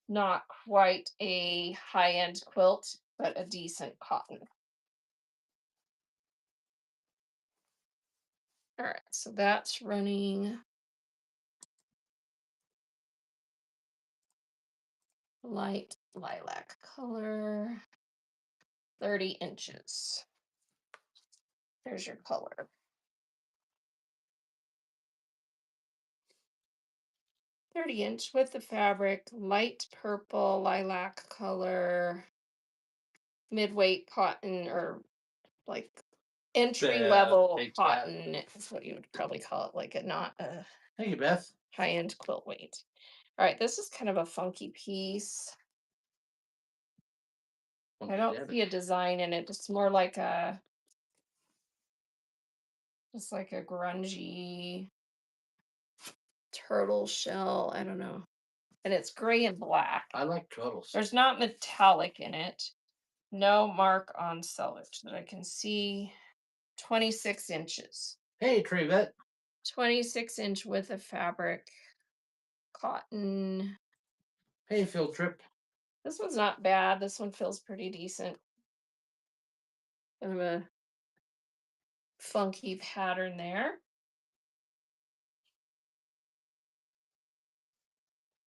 not quite a high-end quilt, but a decent cotton. All right, so that's running light lilac color, 30 inches. There's your color. 30-inch with the fabric, light purple lilac color, midweight cotton or like entry level Takes that. cotton is what you would probably call it, like a not a Thank you, Beth. high-end quilt weight. All right, this is kind of a funky piece. I don't see a design in it. It's more like a just like a grungy turtle shell. I don't know. And it's gray and black. I like turtles. There's not metallic in it. No mark on sellage that I can see. 26 inches. Hey, Trevette. 26-inch width of fabric. Cotton. Hey, field trip. This one's not bad. This one feels pretty decent. Kind of a funky pattern there.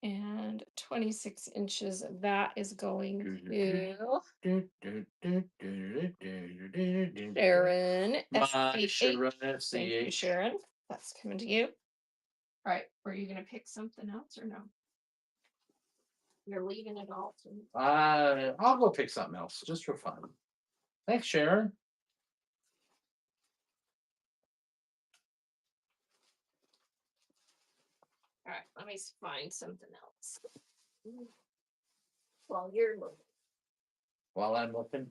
And 26 inches of that is going to Sharon. My Sharon Thank you, SCH. Sharon. That's coming to you. All right. Were you going to pick something else or no? You're leaving it all to me. I'll go pick something else just for fun. Thanks, Sharon. All right. Let me find something else. While you're looking. While I'm looking.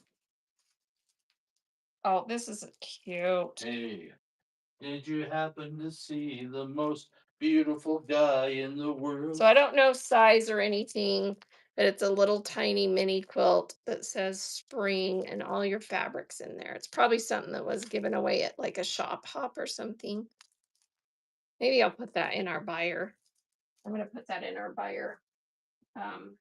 Oh, this is cute. Hey, did you happen to see the most beautiful guy in the world? So I don't know size or anything, but it's a little tiny mini quilt that says spring and all your fabrics in there. It's probably something that was given away at like a shop hop or something. Maybe I'll put that in our buyer. I'm gonna put that in our buyer um,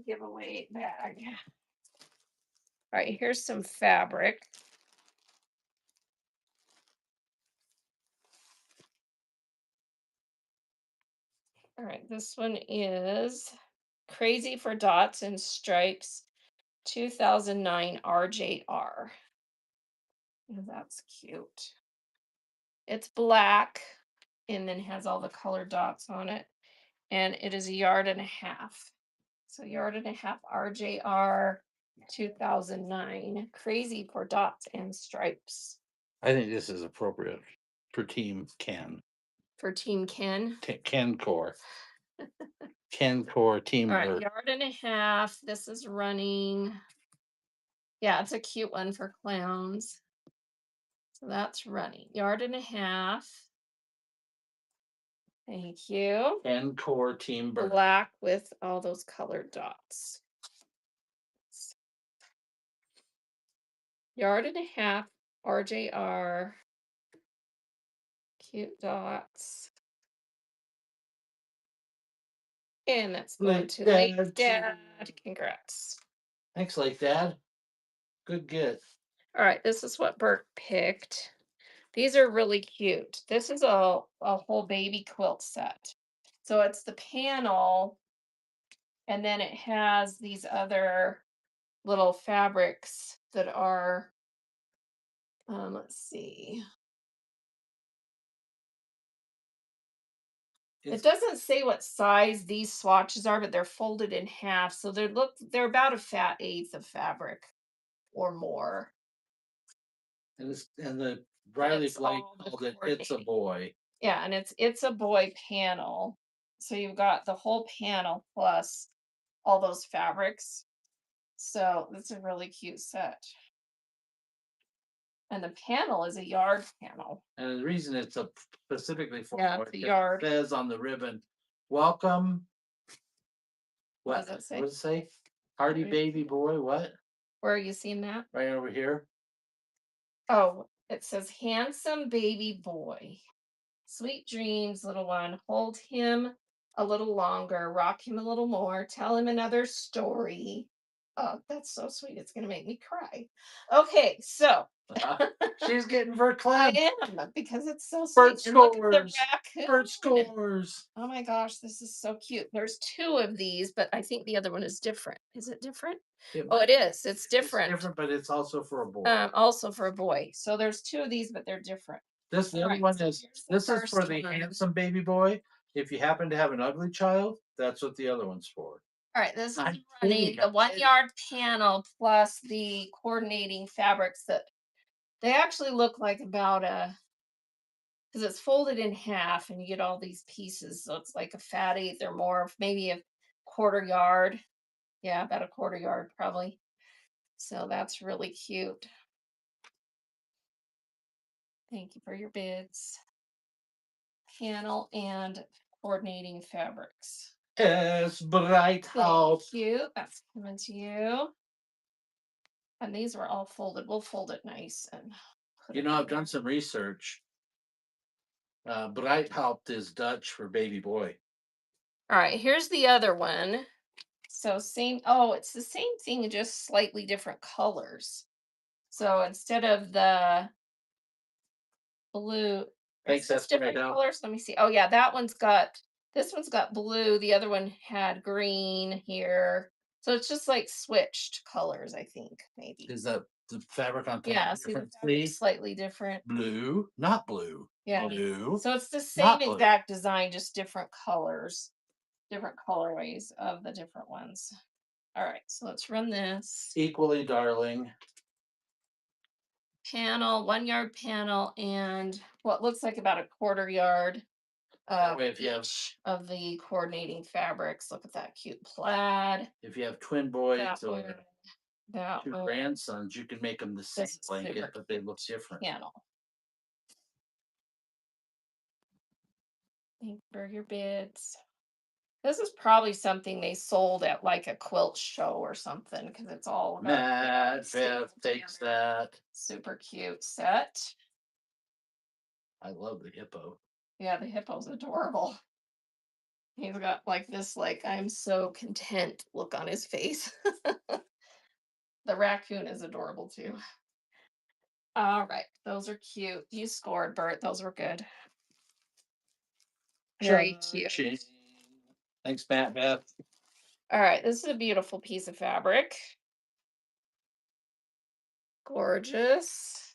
giveaway bag. All right, here's some fabric. All right, this one is Crazy for Dots and Stripes 2009 RJR. Oh, that's cute. It's black and then has all the colored dots on it. And it is a yard and a half. So yard and a half RJR 2009. Crazy for Dots and Stripes. I think this is appropriate for Team Ken. For Team Ken. Ken Core. Ken Core Team All right, Bird. yard and a half. This is running. Yeah, it's a cute one for clowns. So that's running. Yard and a half. Thank you. Ken Core Team Bird. Black with all those colored dots. Yard and a half RJR. Cute dots. And that's going Lake to Dad. Lake Dad. Congrats. Thanks, Lake Dad. Good get. All right, this is what Bert picked. These are really cute. This is a whole baby quilt set. So it's the panel, and then it has these other little fabrics that are, let's see. It doesn't say what size these swatches are, but they're folded in half. So they're about a fat eighth of fabric or more. And the Riley It's Blake all the called it It's a coordinating. Boy. Yeah, and it's a boy panel. So you've got the whole panel plus all those fabrics. So it's a really cute set. And the panel is a yard panel. And the reason it's specifically for Yeah, boy, it's a 'cause yard. it says on the ribbon, welcome. What does it say? What does it say? Hardy Wait. baby boy, what? Where are you seeing that? Right over here. Oh, it says handsome baby boy. Sweet dreams, little one. Hold him a little longer, rock him a little more, tell him another story. Oh, that's so sweet. It's going to make me cry. Okay, so She's getting for I Clem. am because it's so Bird sweet. And look at the scores. raccoon. Bird scores. Oh my gosh, this is so cute. There's two of these, but I think the other one is different. Is it different? Oh, it is. It's different. It's different, but it's also for a boy. Also for a boy. So there's two of these, but they're different. The other Alright, one so is here's the this is first for the one. handsome baby boy. If you happen to have an ugly child, that's what the other one's for. All right, this is I'm running kidding, the I'm 1 kidding. yard panel plus the coordinating fabrics that they actually look like about because it's folded in half and you get all these pieces. So it's like a fat eighth or more, maybe a quarter yard. Yeah, about a quarter yard probably. So that's really cute. Thank you for your bids. Panel and coordinating fabrics. Yes, bright out. Thank you. That's coming to you. And these were all folded. We'll fold it nice and put You it know, in I've done there. some research. Breithaupt is Dutch for baby boy. All right, here's the other one. So same, oh, it's the same thing, just slightly different colors. So instead of the blue, Thanks, it's just that's right different now. colors. Let me see. Oh yeah, this one's got blue. The other one had green here. So it's just like switched colors, I think, maybe. Is that the fabric on top? Yeah, see the fabric's slightly different. Blue, not blue. Yeah. Blue. So it's the Not same blue. exact design, just different colors, different colorways of the different ones. All right, so let's run this. Equally darling. Panel, 1 yard panel, and what looks like about a quarter yard That way if you have each of the coordinating fabrics. Look at that cute plaid. if you have twin boys That or one, that two one. grandsons, you can make them the same This is blanket, super but they look different. Panel. Thank you for your bids. This is probably something they sold at like a quilt show or something because it's all got Matt Beth stapled takes together. that. Super cute set. I love the hippo. Yeah, the hippo's adorable. He's got like this, like, I'm so content look on his face. The raccoon is adorable too. All right, those are cute. You scored, Bert. Those were good. Very cute. Cha-ching. Thanks, Matt Beth. All right, this is a beautiful piece of fabric. Gorgeous.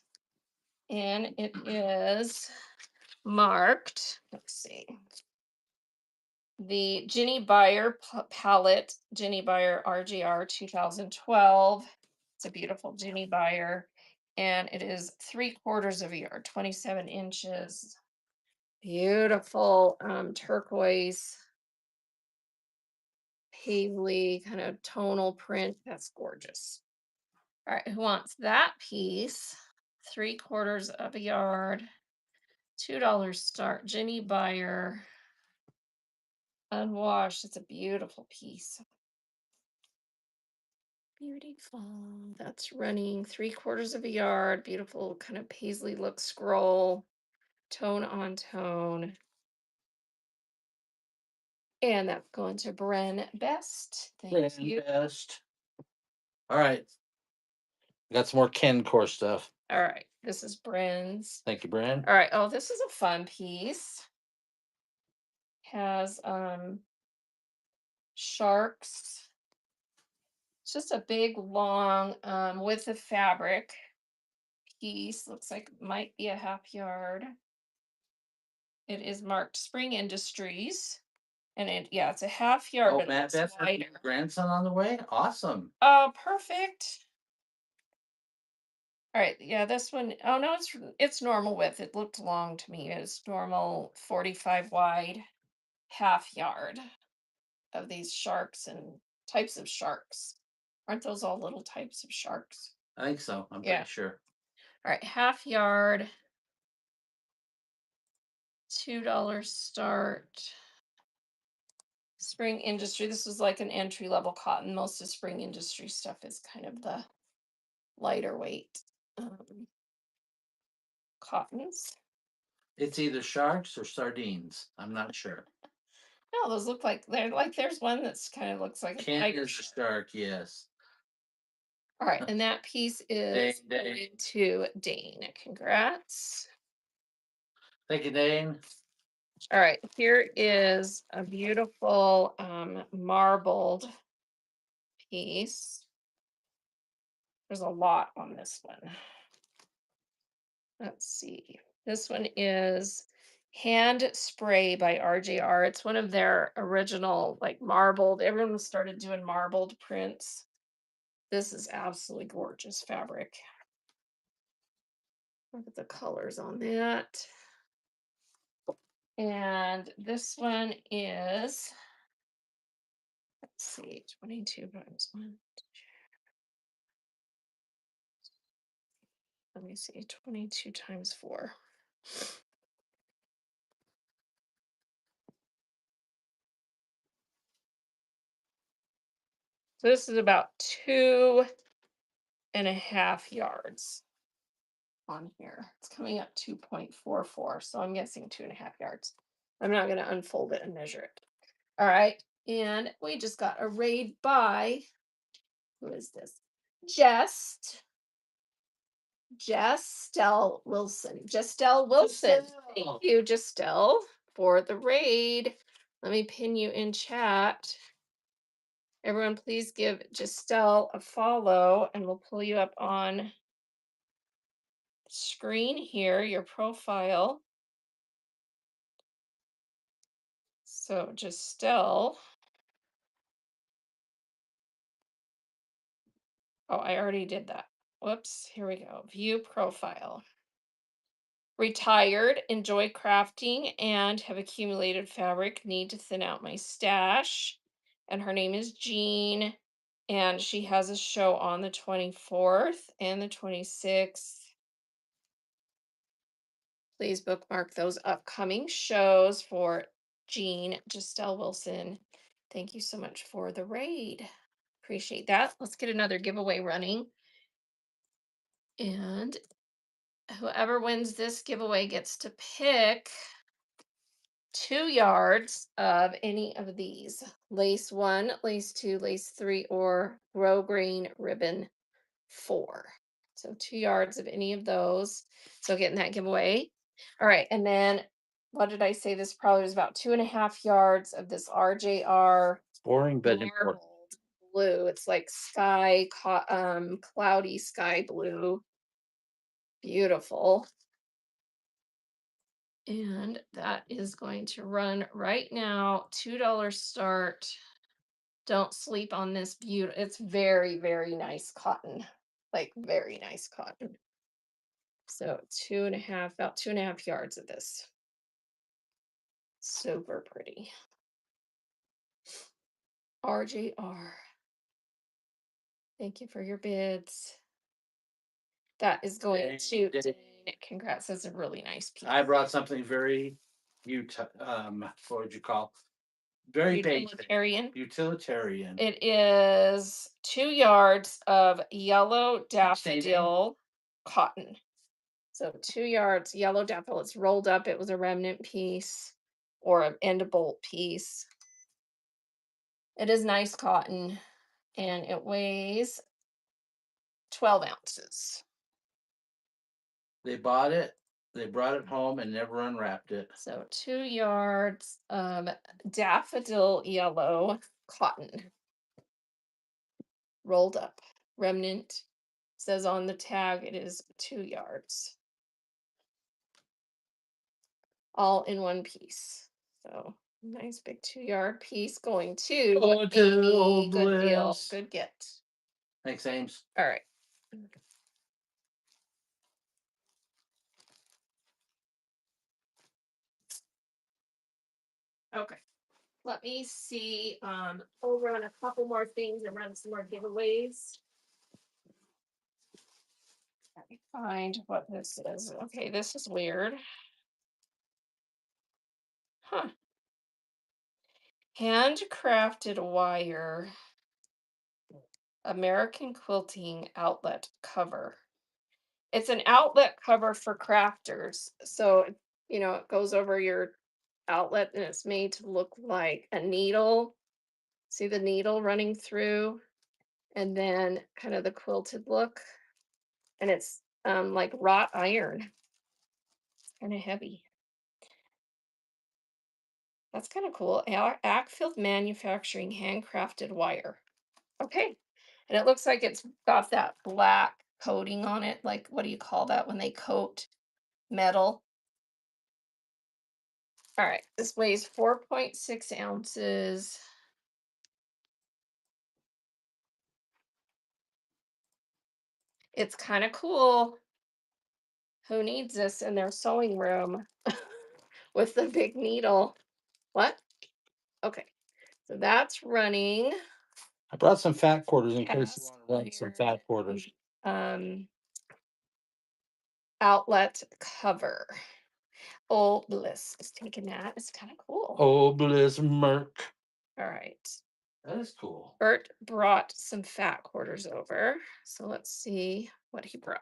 And it is marked. Let's see. The Ginny Buyer palette, Ginny Buyer RGR 2012. It's a beautiful Ginny Buyer. And it is 3/4 of a yard, 27 inches. Beautiful turquoise, paisley kind of tonal print. That's gorgeous. All right, who wants that piece? 3/4 of a yard, $2 start. Ginny Buyer, unwashed. It's a beautiful piece. Beautiful. That's running 3/4 of a yard. Beautiful kind of paisley look scroll, tone on tone. And that's going to Bren Best. Thank you. Best. All right. Got some more Ken core stuff. All right. This is Bren's. Thank you, Brand. All right. Oh, this is a fun piece. Has sharks. It's just a big long width of fabric piece. Looks like it might be a half yard. It is marked Spring Industries. And yeah, it's a half yard, Oh, but Matt it's Beth has wider. your grandson on the way. Awesome. Oh, perfect. All right, yeah, this one, oh no, it's normal width. It looked long to me. It's normal 45 wide, half yard of these sharks and types of sharks. Aren't those all little types of sharks? I think so. I'm Yeah. pretty sure. All right, half yard, $2 start. Spring Industry. This was like an entry level cotton. Most of Spring Industry stuff is kind of the lighter weight cottons. It's either sharks or sardines. I'm not sure. No, those look like they're like there's one that's kind of looks like a Ken tiger is a shark. shark, yes. All right, and that piece is Dane. going to Dane. Congrats. Thank you, Dane. All right, here is a beautiful marbled piece. There's a lot on this one. Let's see. This one is Hand Spray by RJR. It's one of their original, like marbled. Everyone started doing marbled prints. This is absolutely gorgeous fabric. Look at the colors on that. And this one is, let's see, 22 times one. Let me see, 22 times four. So this is about 2.5 yards on here. It's coming up 2.44. So I'm guessing 2.5 yards. I'm not going to unfold it and measure it. All right. And we just got a raid by, who is this? Jestel Wilson. Jestel Wilson. Thank you, Jestel, for the raid. Let me pin you in chat. Everyone, please give Jestel a follow and we'll pull you up on screen here, your profile. So Jestel. Oh, I already did that. Whoops. Here we go. View profile. Retired, enjoy crafting, and have accumulated fabric. Need to thin out my stash. And her name is Jean. And she has a show on the 24th and the 26th. Please bookmark those upcoming shows for Jean Giselle Wilson. Thank you so much for the raid. Appreciate that. Let's get another giveaway running. And whoever wins this giveaway gets to pick 2 yards of any of these: lace one, lace two, lace three, or grow green ribbon 4. So 2 yards of any of those. So getting that giveaway. All right. And then what did I say? This probably was about 2.5 yards of this RJR Boring but important. marbled blue. It's like sky, cloudy sky blue. Beautiful. And that is going to run right now, $2 start. Don't sleep on this beauty. It's very, very nice cotton. Like very nice cotton. So 2.5, about 2.5 yards of this. Super pretty. RJR. Thank you for your bids. That is going to congrats. That's a really nice piece. I brought something very what would you call? Very basic. Utilitarian. Utilitarian. It is 2 yards of yellow daffodil cotton. So 2 yards yellow daffodil. It's rolled up. It was a remnant piece or an end bolt piece. It is nice cotton and it weighs 12 ounces. They bought it, they brought it home and never unwrapped it. So 2 yards of daffodil yellow cotton rolled up. Remnant says on the tag it is 2 yards. All in one piece. So nice big 2 yard piece going to Old good deal. Bliss. Good get. Thanks, Ames. All right. Okay. Let me see. We'll run a couple more things and run some more giveaways. Let me find what this is. Okay, this is weird. Huh. Handcrafted wire American quilting outlet cover. It's an outlet cover for crafters. So, it goes over your outlet and it's made to look like a needle. See the needle running through and then kind of the quilted look. And it's like wrought iron. It's kind of heavy. That's kind of cool. Ackfield Manufacturing handcrafted wire. Okay. And it looks like it's got that black coating on it. Like, what do you call that when they coat metal? All right. This weighs 4.6 ounces. It's kind of cool. Who needs this in their sewing room with the big needle? What? Okay. So that's running. I brought some fat quarters in case you Cast want to run some fat quarters. um, outlet cover. Old Bliss is taking that. It's kind of cool. Oh, Bliss Merc. All right. That is cool. Bert brought some fat quarters over. So let's see what he brought.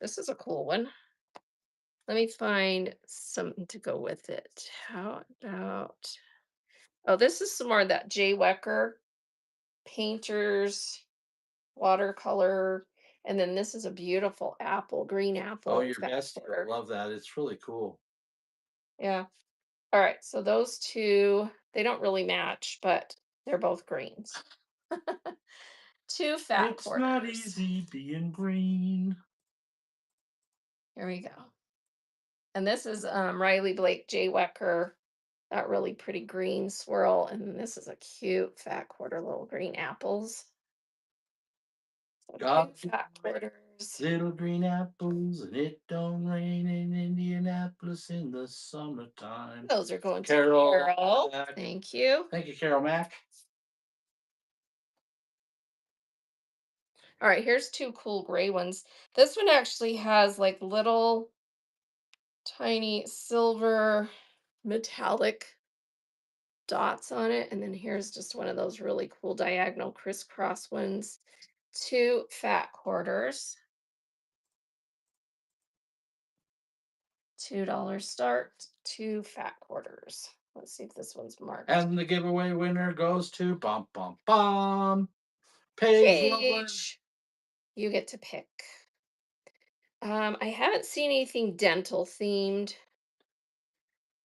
This is a cool one. Let me find something to go with it. How about, oh, this is some more of that Jay Wecker painters watercolor. And then this is a beautiful apple, green apple. Oh, your fat best. quarter. I love that. It's really cool. Yeah. All right. So those two, they don't really match, but they're both greens. Two fat It's quarters. not easy being green. Here we go. And this is Riley Blake J. Wecker, that really pretty green swirl. And then this is a cute fat quarter, little green apples. So Got two fat quarters. little green apples, and it don't rain in Indianapolis in the summertime. Those are going Carol. to Carol. Thank you. Thank you, Carol Mack. All right, here's two cool gray ones. This one actually has like little tiny silver metallic dots on it. And then here's just one of those really cool diagonal crisscross ones. 2 fat quarters, $2 start, 2 fat quarters. Let's see if this one's marked. And the giveaway winner goes to bum bum bum. Paige Loveland. Paige, you get to pick. I haven't seen anything dental themed.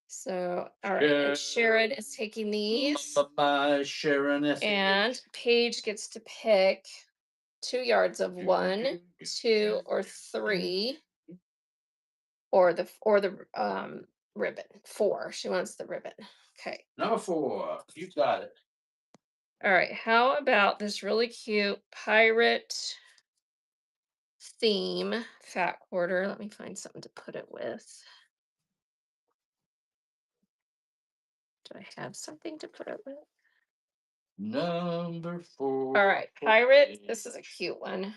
So, all right, and Sharon is taking these, Bye, Sharon S. and Paige gets to pick 2 yards of 1, 2, or 3, or the ribbon. 4. She wants the ribbon. Okay. Number 4. You got it. All right. How about this really cute pirate theme fat quarter? Let me find something to put it with. Do I have something to put it with? Number 4. All right, pirate. This is a cute one.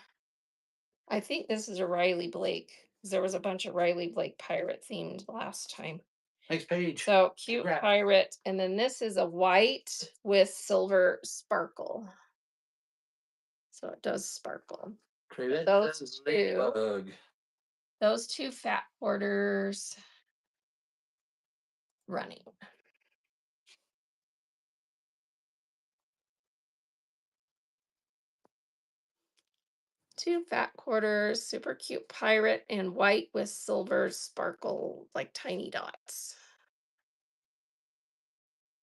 I think this is a Riley Blake. 'Cause there was a bunch of Riley Blake pirate themed last time. Next page. So cute Congrats. pirate. And then this is a white with silver sparkle. So it does sparkle. Crevette Those ladybug. Those 2 fat quarters running. Two fat quarters, super cute pirate, and white with silver sparkle, like tiny dots.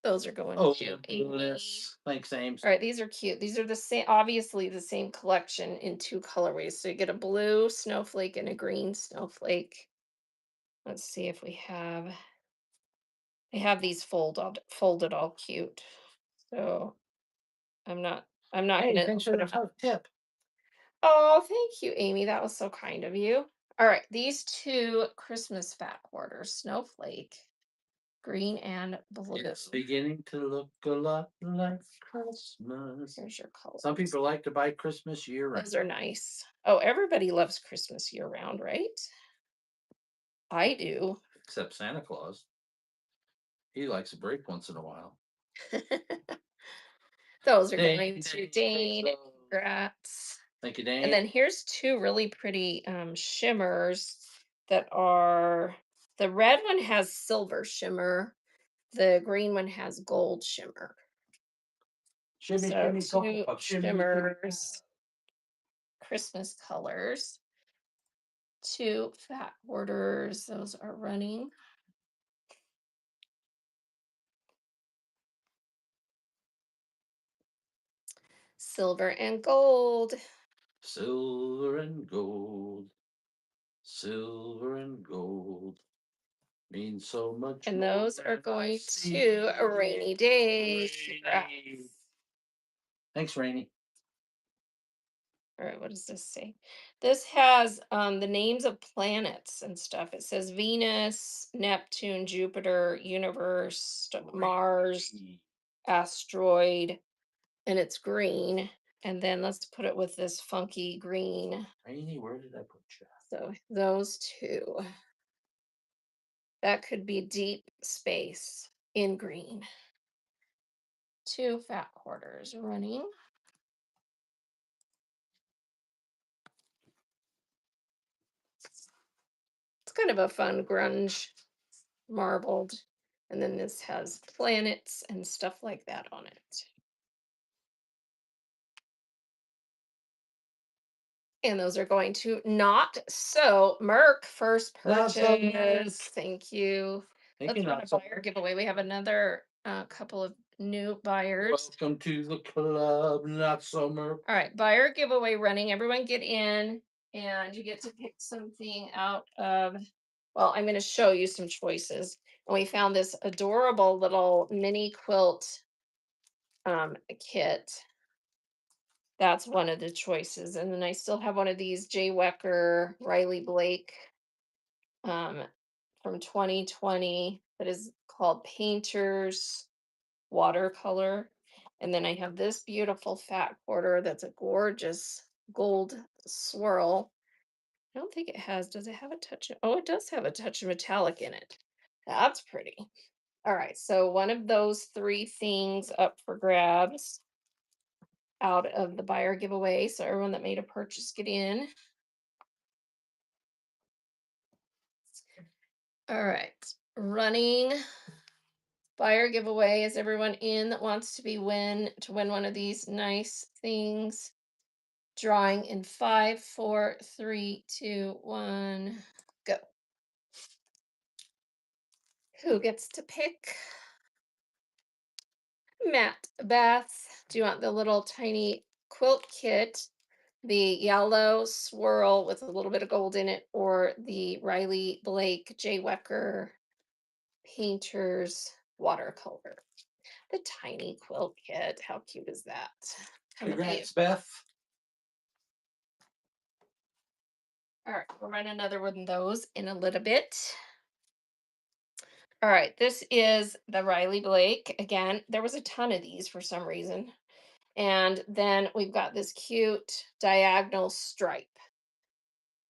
Those are going Oh, to Amy. yes. Thanks, Ames. All right, these are cute. These are the same, obviously the same collection in 2 colorways. So you get a blue snowflake and a green snowflake. Let's see if we have. I have these folded all cute. So I'm not Hey, gonna thanks for open the them up. tip. Oh, thank you, Amy. That was so kind of you. All right, these 2 Christmas fat quarters, snowflake, green and blue. It's beginning to look a lot like Christmas. Here's your color. Some people like to buy Christmas year round. Those are nice. Oh, everybody loves Christmas year round, right? I do. Except Santa Claus. He likes a break once in a while. Those are Dane, going to Dane, Dane. Dane. Congrats. Thank you, And Dane. then here's 2 really pretty shimmers that are, the red one has silver shimmer, the green one has gold shimmer. Shimmy, So shimmy, 2 Cocoa Puff, shimmy, shimmy, shimmers, Christmas colors, 2 fat quarters. Those are running. Silver and gold. silver and gold. Silver and gold means so much And more those are than I going see. to a rainy day. Rainy. Congrats. Thanks, Rainy. All right, what does this say? This has the names of planets and stuff. It says Venus, Neptune, Jupiter, Universe, Mars, Rainy. asteroid, and it's green. And then let's put it with this funky green. Rainy, where did I put you? So those 2. That could be deep space in green. 2 fat quarters running. It's kind of a fun grunge marbled. And then this has planets and stuff like that on it. And those are going to Not So Merc first Not so purchase. Thank you. Thank Let's you, run not a so buyer giveaway. We have another couple of new buyers. Welcome to the club, not so Merc. All right, buyer giveaway running. Everyone get in and you get to pick something out of, well, I'm going to show you some choices. And we found this adorable little mini quilt kit. That's one of the choices. And then I still have one of these Jay Wecker, Riley Blake um, from 2020 that is called Painters Watercolor. And then I have this beautiful fat quarter that's a gorgeous gold swirl. I don't think it has, does it have a touch of, oh, it does have a touch of metallic in it. That's pretty. All right, so one of those three things up for grabs out of the buyer giveaway. So everyone that made a purchase, get in. All right, running buyer giveaway. Is everyone in that wants to win one of these nice things? Drawing in 5, 4, 3, 2, 1, go. Who gets to pick? Matt Beth. Do you want the little tiny quilt kit, the yellow swirl with a little bit of gold in it, or the Riley Blake J. Wecker Painter's watercolor? The tiny quilt kit. How cute is that? Coming to you. Congrats, Beth. All right, we'll run another one of those in a little bit. All right, this is the Riley Blake. Again, there was a ton of these for some reason. And then we've got this cute diagonal stripe.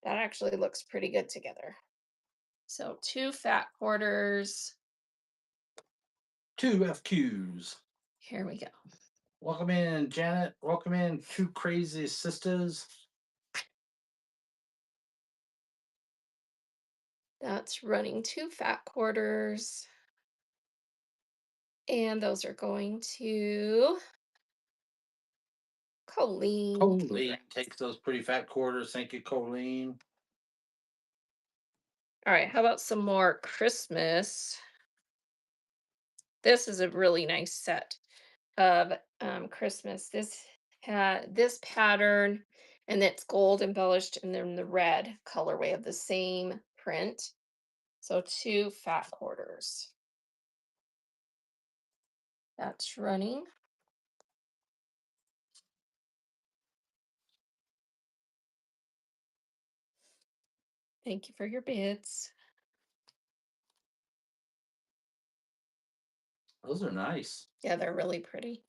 That actually looks pretty good together. So 2 fat quarters. 2 FQs. Here we go. Welcome in, Janet. Welcome in, 2 crazy sisters. That's running 2 fat quarters. And those are going to Colleen. Colleen takes those pretty fat quarters. Thank you, Colleen. All right, how about some more Christmas? This is a really nice set of Christmas. This pattern, and it's gold embellished, and then the red colorway of the same print. So 2 fat quarters. That's running. Thank you for your bids. Those are nice. Yeah, they're really pretty.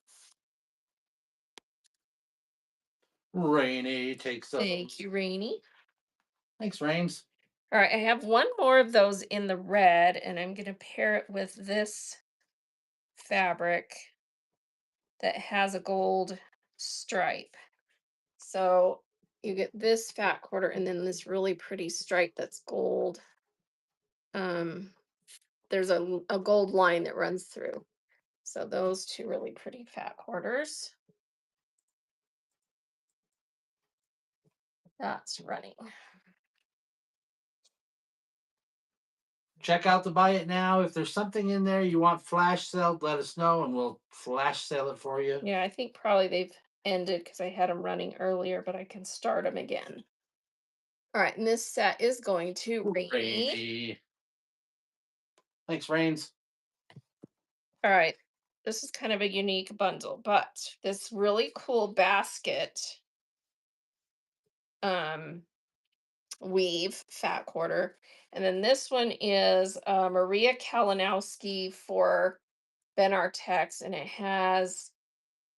Rainy takes those. Thank you, Rainy. Thanks, Rains. All right, I have one more of those in the red, and I'm going to pair it with this fabric that has a gold stripe. So you get this fat quarter and then this really pretty stripe that's gold. There's a gold line that runs through. So those 2 really pretty fat quarters. That's running. Check out the buy it now. If there's something in there you want flash sale, let us know and we'll flash sale it for you. Yeah, I think probably they've ended because I had them running earlier, but I can start them again. All right, and this set is going to Rainy. Rainy. Thanks, Rains. All right, this is kind of a unique bundle, but this really cool basket weave fat quarter, and then this one is Maria Kalinowski for Ben Artex, and it has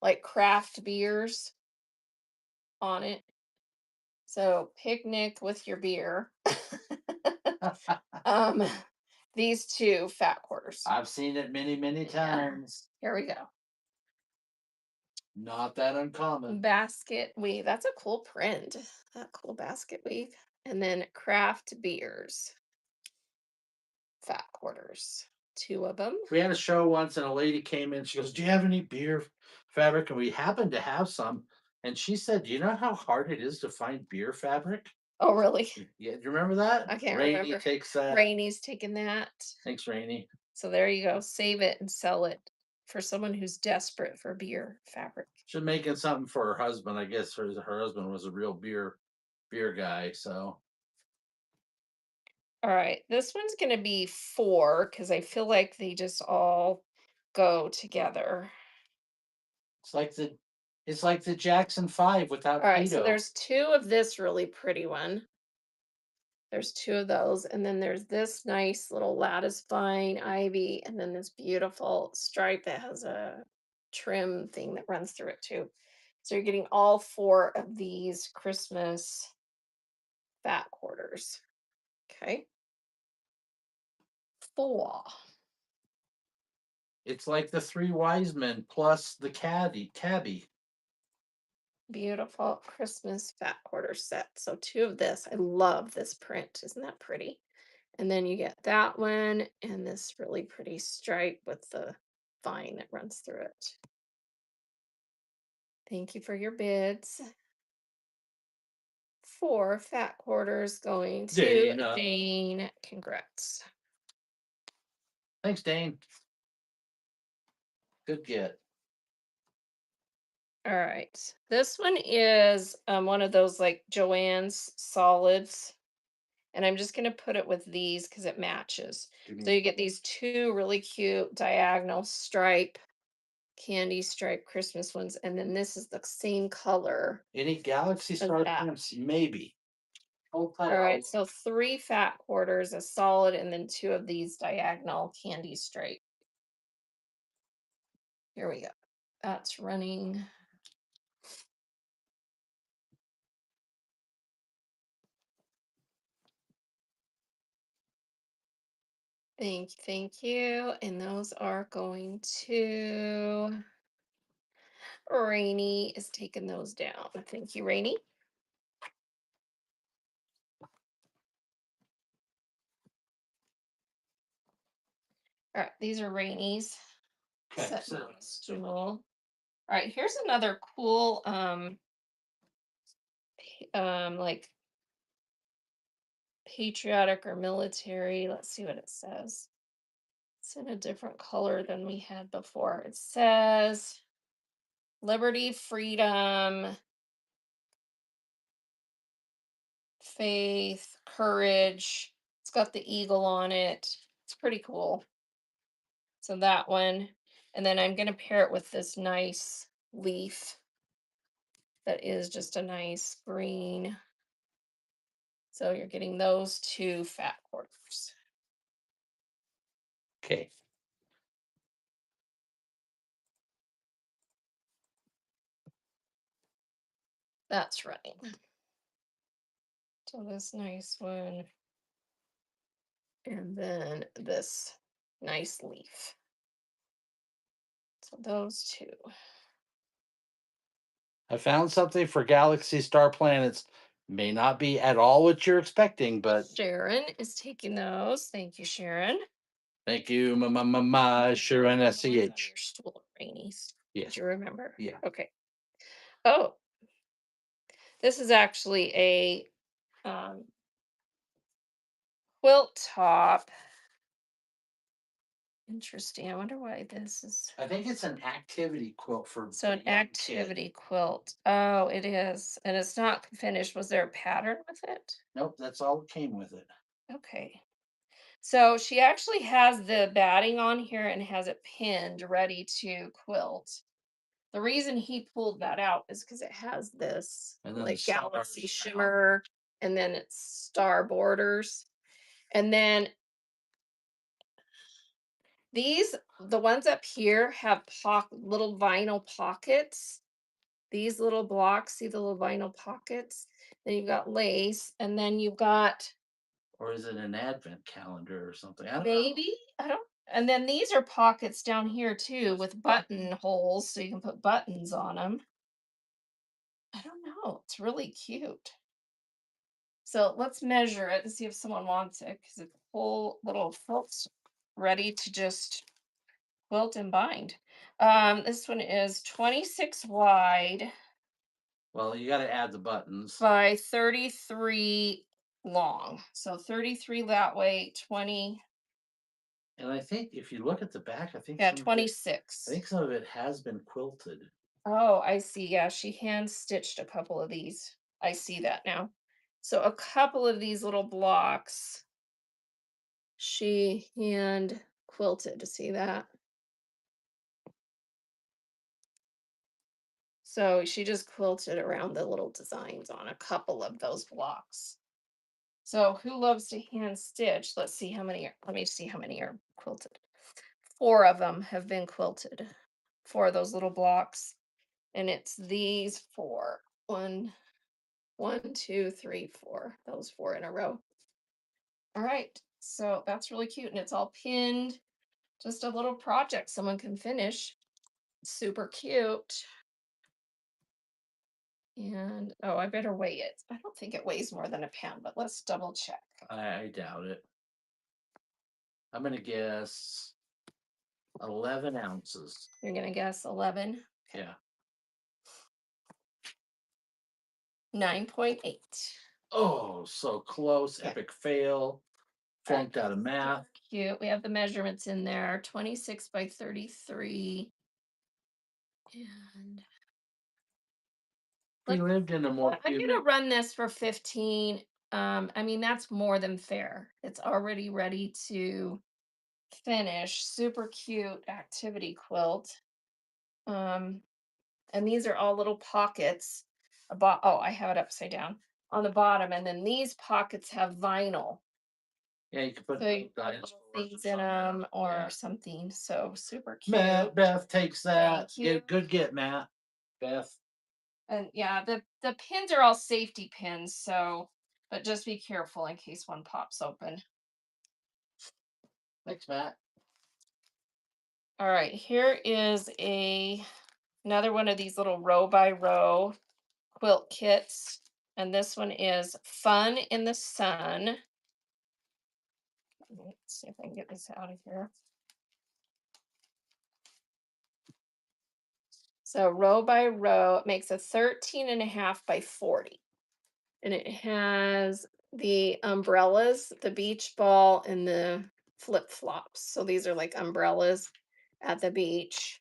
like craft beers on it. So picnic with your beer. um these 2 fat quarters. I've seen it many, many times. Here we go. Not that uncommon. Basket weave. That's a cool print. That cool basket weave. And then craft beers. Fat quarters. 2 of them. We had a show once and a lady came in. She goes, "Do you have any beer fabric?" And we happened to have some. And she said, "Do you know how hard it is to find beer fabric?" Oh, really? Yeah, do you remember that? I can't Rainy remember. takes that. Rainy's taking that. Thanks, Rainy. So there you go. Save it and sell it for someone who's desperate for beer fabric. She's making something for her husband. I guess her husband was a real beer guy. So All right, this one's going to be 4 because I feel like they just all go together. it's like the Jackson 5 without All right, so Tito. there's 2 of this really pretty one. There's 2 of those, and then there's this nice little lattice vine ivy, and then this beautiful stripe that has a trim thing that runs through it too. So you're getting all 4 of these Christmas fat quarters. Okay. 4. It's like the three wise men plus the cabbie. Beautiful Christmas fat quarter set. So two of this. I love this print. Isn't that pretty? And then you get that one and this really pretty stripe with the vine that runs through it. Thank you for your bids. 4 fat quarters going to Dana. Jane. Congrats. Thanks, Dane. Good get. All right. This one is one of those like Joann's solids. And I'm just going to put it with these because it matches. Give me So you get these two really cute diagonal stripe, candy stripe Christmas ones. And then this is the same color any Galaxy as Star that. prints? Maybe. Hold tight. All right. So 3 fat quarters, a solid, and then 2 of these diagonal candy stripe. Here we go. That's running. Thank you. And those are going to Rainy is taking those down. Thank you, Rainy. All right, these are Rainy's. Okay, Set so on a stool. All right, here's another cool like patriotic or military. Let's see what it says. It's in a different color than we had before. It says liberty, freedom, faith, courage. It's got the eagle on it. It's pretty cool. So that one. And then I'm going to pair it with this nice leaf that is just a nice green. So you're getting those 2 fat quarters. okay. That's running. So this nice one. And then this nice leaf. So those 2. I found something for Galaxy Star Planets. May not be at all what you're expecting, but Sharon is taking those. Thank you, Sharon. thank you, my Sharon Your SCH. stool, Rainies. Yes. Do you remember? Yeah. Okay. Oh, this is actually a quilt top. Interesting. I wonder why this is. I think it's an activity quilt for So an activity quilt. Oh, it is. And it's not finished. Was there a pattern with it? Nope, that's all that came with it. Okay. So she actually has the batting on here and has it pinned ready to quilt. The reason he pulled that out is because it has this And then like the galaxy stars. shimmer and then it's star borders. And then these, the ones up here have little vinyl pockets. These little blocks, see the little vinyl pockets? Then you've got lace, and then you've got Or is it an advent calendar or something? I don't know. maybe, I don't, and then these are pockets down here too with button holes so you can put buttons on them. I don't know. It's really cute. So let's measure it and see if someone wants it because it's whole little quilts ready to just quilt and bind. This one is 26 wide Well, you got to add the buttons. by 33 long. So 33 that way, 20, And I think if you look at the back, yeah, I 26. think some of it has been quilted. Oh, I see. Yeah, she hand stitched a couple of these. I see that now. So a couple of these little blocks she hand quilted. See that? So she just quilted around the little designs on a couple of those blocks. So who loves to hand stitch? Let's see how many let me see how many are quilted. 4 of them have been quilted. 4 of those little blocks. And it's these 4. One, 2, 3, 4. Those 4 in a row. All right. So that's really cute. And it's all pinned. Just a little project someone can finish. Super cute. And oh, I better weigh it. I don't think it weighs more than a pound, but let's double check. I doubt it. I'm gonna guess 11 ounces. You're gonna guess 11. Okay. Yeah. 9.8. Oh, so close. Okay. Epic fail. Flunked out of math. Cute. We have the measurements in there. 26 by 33. And We lived in a more I'm gonna humid. run this for 15. I mean, that's more than fair. It's already ready to finish. Super cute activity quilt. Um, and these are all little pockets about, oh, I have it upside down on the bottom, and then these pockets have vinyl, Yeah, you could put so you put dinosaurs little or things in something. them or Yeah. something. So super Matt, cute. Beth takes that. Thank you. Good get, Matt. Beth. And yeah, the pins are all safety pins, so but just be careful in case one pops open. Thanks, Matt. All right, here is another one of these little row by row quilt kits, and this one is Fun in the Sun. Let's see if I can get this out of here. So row by row, it makes a 13.5 by 40. And it has the umbrellas, the beach ball, and the flip flops. So these are like umbrellas at the beach.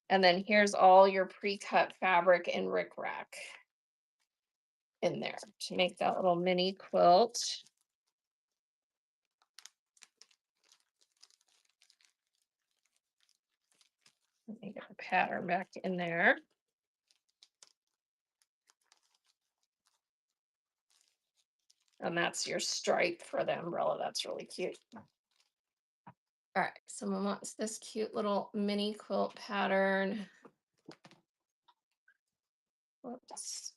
And then here's all your pre-cut fabric and rickrack in there to make that little mini quilt. Let me get the pattern back in there. And that's your stripe for the umbrella. That's really cute. All right, someone wants this cute little mini quilt pattern. Whoops.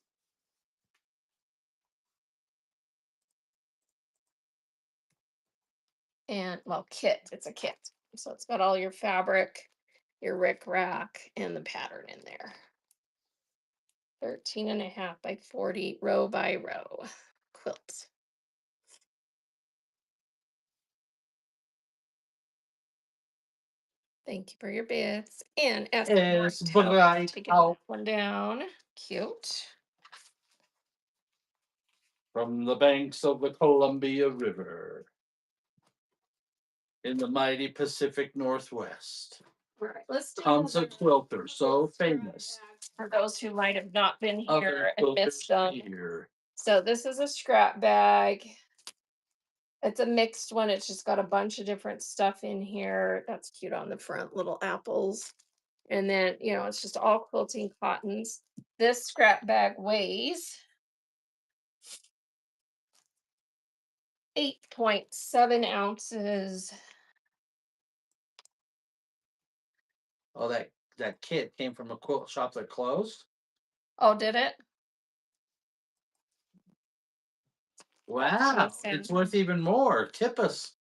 And well, kit, it's a kit. So it's got all your fabric, your rick rack, and the pattern in there. 13.5 by 40 row by row quilt. Thank you for your bits. And ask It's to bright take out one down. Cute. from the banks of the Columbia River in the mighty Pacific Northwest. All right, let's do Comes a quilter so famous. for those who might have not been here Other and missed them. here. So this is a scrap bag. It's a mixed one. It's just got a bunch of different stuff in here. That's cute on the front, little apples. And then, it's just all quilting cottons. This scrap bag weighs 8.7 ounces. Oh, that kit came from a quilt shop that closed. Oh, did it? Wow, it's worth even more. Tip us.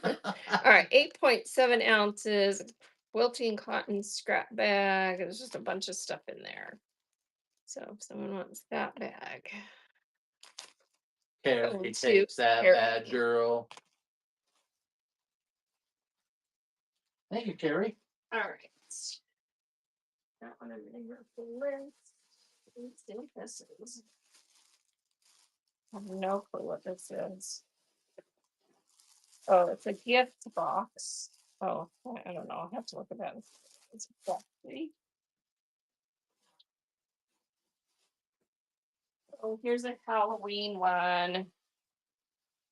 All right, 8.7 ounces quilting cotton scrap bag. There's just a bunch of stuff in there. So if someone wants that bag. Carrie To takes that Carrie. bad girl. Thank you, Carrie. All right. That one I'm gonna go for list. Let's see what this is. I have no clue what this is. Oh, it's a gift box. Oh, I don't know. I'll have to look at that. It's exactly. Oh, here's a Halloween one.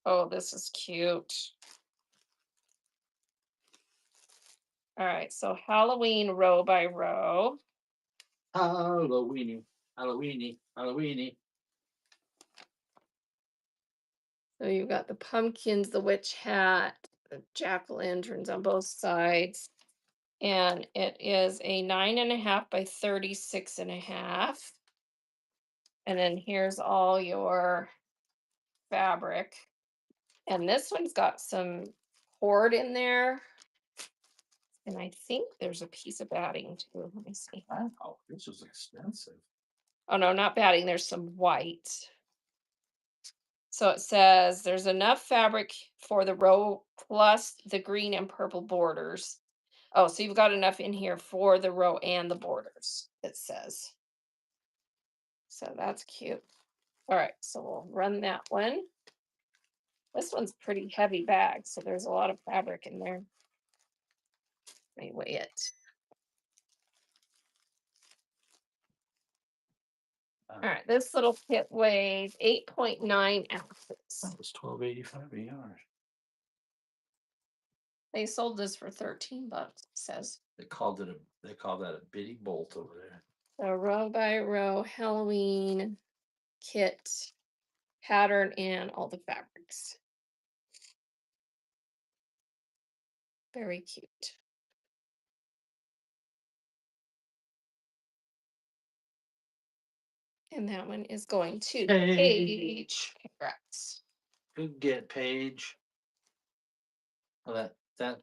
Oh, this is cute. All right, so Halloween row by row. Halloweeny, Halloweeny, Halloweeny. So you've got the pumpkins, the witch hat, the jack-o'-lanterns on both sides. And it is a 9.5 by 36.5. And then here's all your fabric. And this one's got some cord in there. And I think there's a piece of batting too. Let me see. Wow, this was expensive. Oh no, not batting. There's some white. So it says there's enough fabric for the row plus the green and purple borders. Oh, so you've got enough in here for the row and the borders, it says. So that's cute. All right, so we'll run that one. This one's pretty heavy bag, so there's a lot of fabric in there. Let me weigh it. Uh, All right, this little kit weighs 8.9 ounces. that was $12.85 a yard. They sold this for 13 bucks, it says. They call that a bitty bolt over there. So row by row Halloween kit pattern and all the fabrics. Very cute. And that one is going to Paige. Congrats. Good get, Paige. Well, that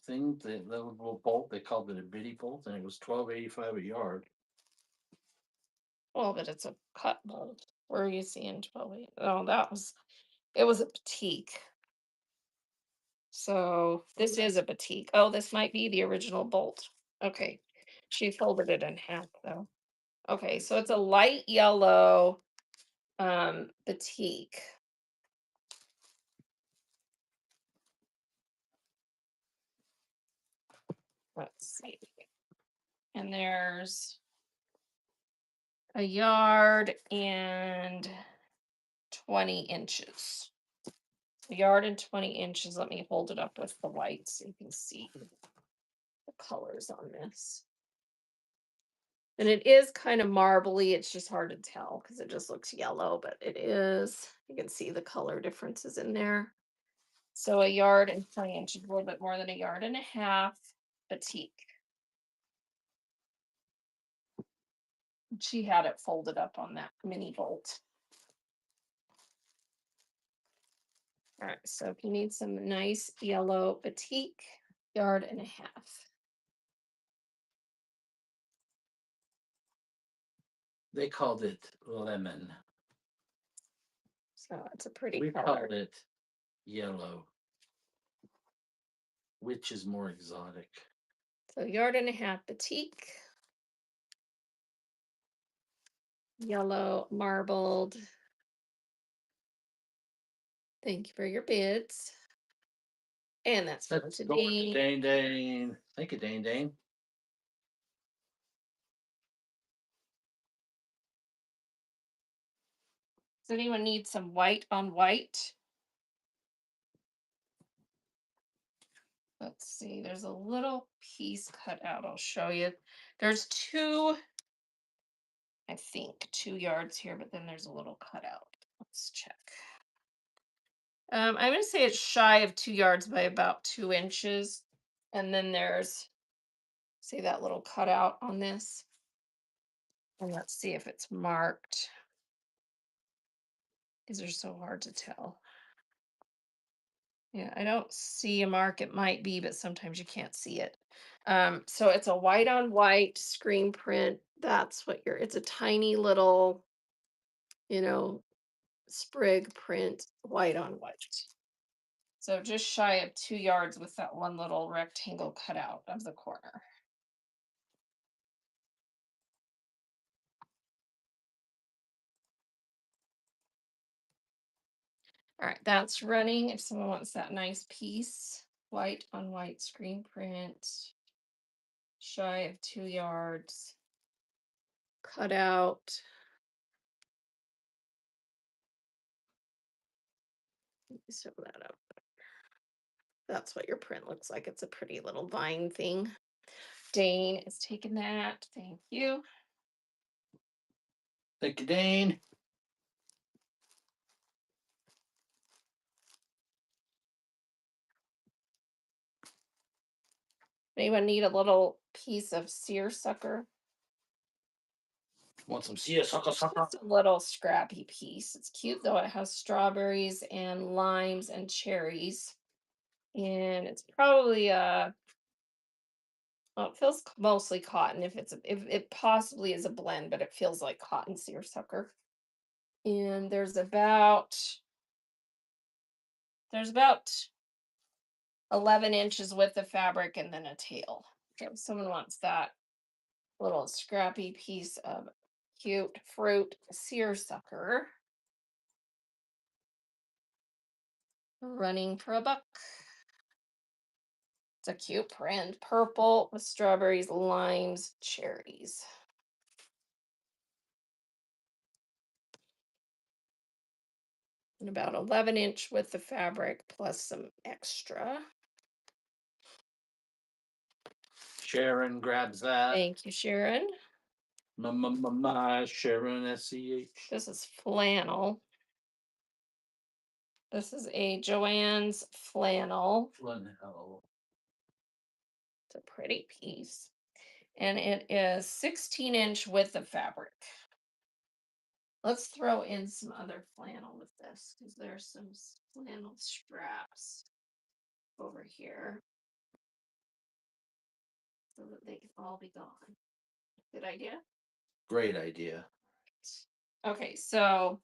thing, the little bolt, they called it a bitty bolt, and it was $12.85 a yard. Well, but it's a cut mold. Where are you seeing 12? Oh, it was a batik. So this is a batik. Oh, this might be the original bolt. Okay. She folded it in half though. Okay, so it's a light yellow batik. Let's see. And there's a yard and 20 inches. A yard and 20 inches. Let me hold it up with the white so you can see the colors on this. And it is kind of marbly. It's just hard to tell because it just looks yellow, but it is. You can see the color differences in there. So a yard and 20 inches, a little bit more than a yard and a half batik. She had it folded up on that mini bolt. All right, so if you need some nice yellow batik, yard and a half. They called it lemon. So it's a pretty We color. called it yellow, which is more exotic. So yard and a half batik. Yellow marbled. Thank you for your bids. And that's going That's to going to be. Dane Dane. Thank you, Dane Dane. Does anyone need some white on white? Let's see, there's a little piece cut out. I'll show you. There's I think 2 yards here, but then there's a little cutout. Let's check. I'm going to say it's shy of 2 yards by about 2 inches. And then there's, see that little cutout on this? And let's see if it's marked. These are so hard to tell. Yeah, I don't see a mark. It might be, but sometimes you can't see it. So it's a white on white screen print. That's what it's a tiny little, you know, sprig print, white on white. So just shy of 2 yards with that one little rectangle cut out of the corner. All right, that's running. If someone wants that nice piece, white on white screen print, shy of 2 yards, cut out. Let me sew that up. That's what your print looks like. It's a pretty little vine thing. Dane is taking that. Thank you. Thank you, Dane. Anyone need a little piece of seersucker? Want some sucker sucker? Just a little scrappy piece. It's cute though. It has strawberries and limes and cherries. And it's probably Well, it feels mostly cotton. If it possibly is a blend, but it feels like cotton seersucker. And there's about 11 inches width of fabric and then a tail. So if someone wants that little scrappy piece of cute fruit seersucker, running for a buck. It's a cute print, purple with strawberries, limes, cherries. And about 11-inch width of fabric plus some extra. Sharon grabs that. Thank you, Sharon. Sharon SCH. This is flannel. This is a Joann's flannel. Flannel. It's a pretty piece. And it is 16-inch width of fabric. Let's throw in some other flannel with this because there's some flannel scraps over here so that they can all be gone. Good idea? Great idea. Okay, so,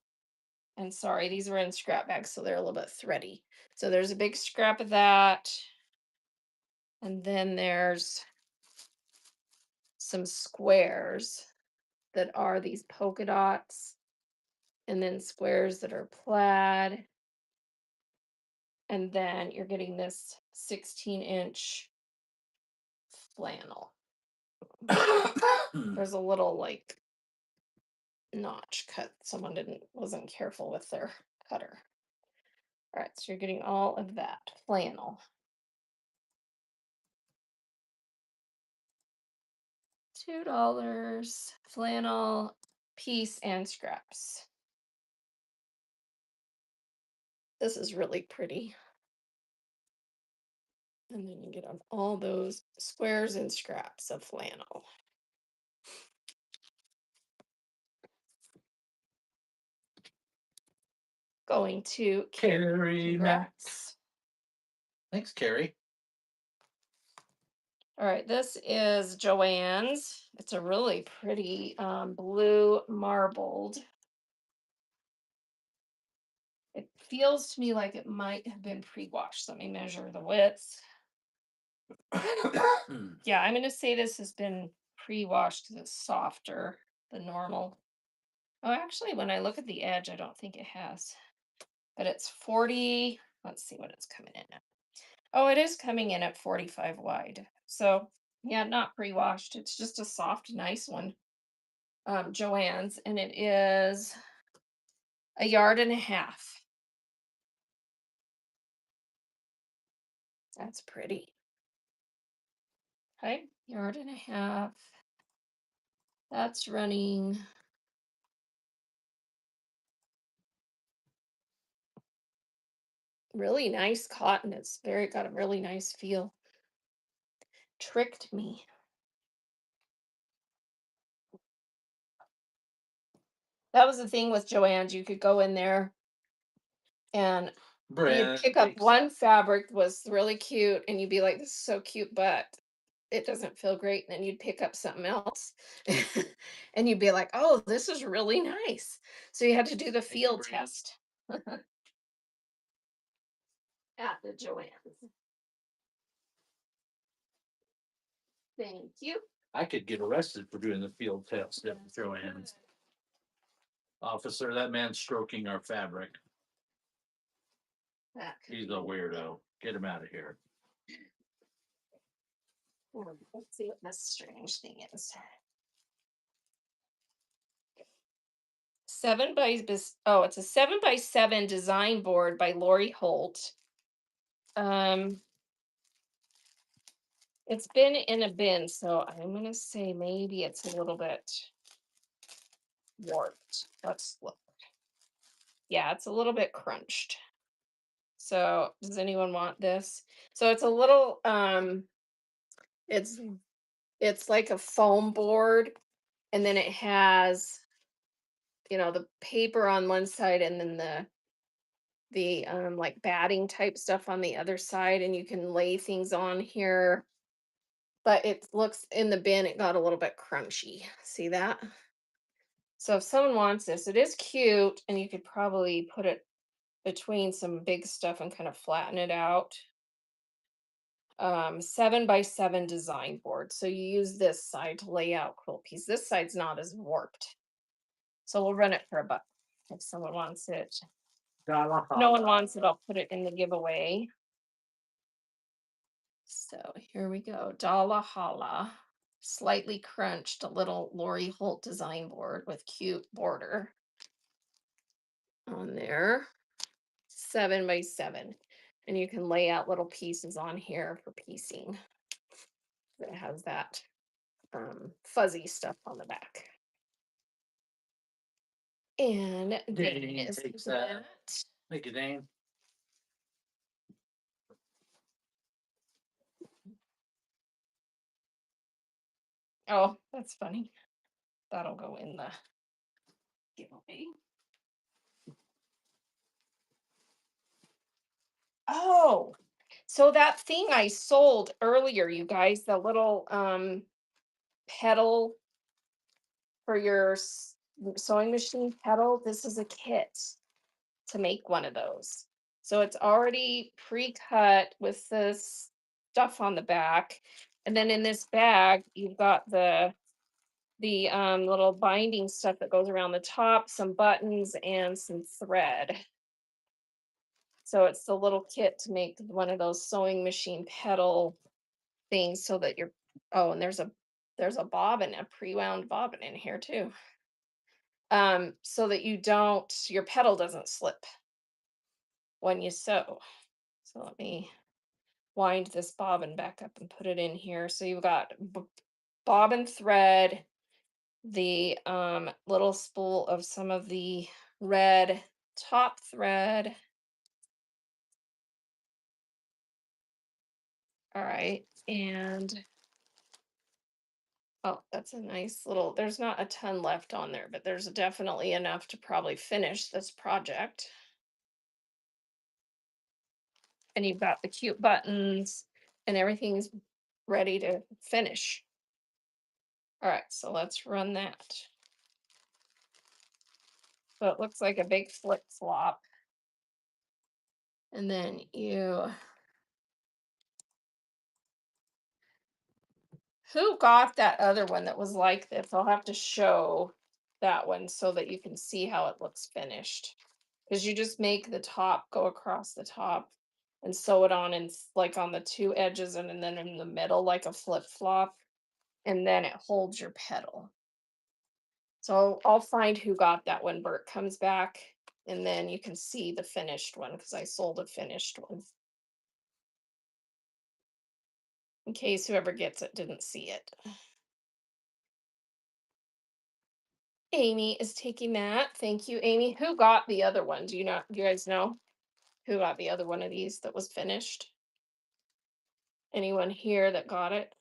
and sorry, these were in scrap bags, so they're a little bit thready. So there's a big scrap of that. And then there's some squares that are these polka dots, and then squares that are plaid. And then you're getting this 16-inch flannel. There's a little like notch cut. Someone wasn't careful with their cutter. All right, so you're getting all of that flannel. $2 flannel piece and scraps. This is really pretty. And then you get on all those squares and scraps of flannel. Going to Carrie Mack. Congrats. Thanks, Carrie. All right, this is Joann's. It's a really pretty blue marbled. It feels to me like it might have been pre-washed. Let me measure the width. Yeah, I'm going to say this has been pre-washed because it's softer than normal. Oh, actually, when I look at the edge, I don't think it has. But it's 40. Let's see what it's coming in at. Oh, it is coming in at 45 wide. So, yeah, not pre-washed. It's just a soft, nice one. Joann's, and it is a yard and a half. That's pretty. Okay, yard and a half. That's running really nice cotton. It's got a really nice feel. Tricked me. That was the thing with Joann's. You could go in there and you'd pick up one fabric that was really cute and you'd be like, this is so cute, but it doesn't feel great. And then you'd pick up something else and you'd be like, oh, this is really nice. So you had to do the field test at the Joann's. Thank you. I could get arrested for doing the field test at Joann's. Officer, that man's stroking our fabric. He's a weirdo. Get him out of here. Let's see what this strange thing is. It's a 7x7 design board by Lori Holt. It's been in a bin, so I'm gonna say maybe it's a little bit warped. Let's look. Yeah, it's a little bit crunched. So does anyone want this? So it's a little it's it's like a foam board, and then it has, the paper on one side and then the like batting type stuff on the other side, and you can lay things on here. but it looks in the bin, it got a little bit crunchy. See that? So if someone wants this, it is cute, and you could probably put it between some big stuff and kind of flatten it out. 7 by 7 design board. So you use this side to lay out quilt piece. This side's not as warped. So we'll run it for a buck if someone wants it. If no one wants it, I'll put it in the giveaway. So here we go. Dala Hala. Slightly crunched, a little Lori Holt design board with cute border on there. 7 by 7. And you can lay out little pieces on here for piecing. It has that fuzzy stuff on the back. And Dane is takes that. that. Thank you, Dane. Oh, that's funny. That'll go in the giveaway. Oh, so that thing I sold earlier, you guys, the little pedal for your sewing machine pedal, this is a kit to make one of those. So it's already pre-cut with this stuff on the back. And then in this bag, you've got the little binding stuff that goes around the top, some buttons, and some thread. So it's the little kit to make one of those sewing machine pedal things so that you're, oh, and there's a bobbin, a pre-wound bobbin in here too. So that your pedal doesn't slip when you sew. So let me wind this bobbin back up and put it in here. So you've got bobbin thread, the little spool of some of the red top thread. All right. And oh, that's a nice little, there's not a ton left on there, but there's definitely enough to probably finish this project. And you've got the cute buttons and everything's ready to finish. All right, so let's run that. So it looks like a big flip flop. And then who got that other one that was like this? I'll have to show that one so that you can see how it looks finished. Because you just make the top go across the top and sew it on, and like on the two edges and then in the middle like a flip flop, and then it holds your pedal. So I'll find who got that when Bert comes back, and then you can see the finished one because I sold a finished one. In case whoever gets it didn't see it. Amy is taking that. Thank you, Amy. Who got the other one? Do you guys know who got the other one of these that was finished? Anyone here that got it?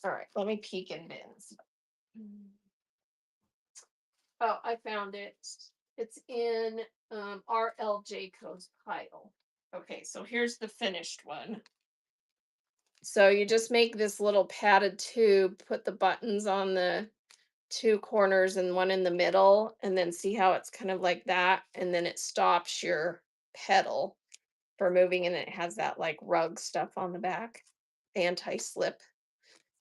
All right, let me peek in bins. Oh, I found it. It's in RLJ Co's pile. Okay, so here's the finished one. So you just make this little padded tube, put the buttons on the two corners and one in the middle, and then see how it's kind of like that, and then it stops your pedal for moving, and it has that like rug stuff on the back, anti-slip.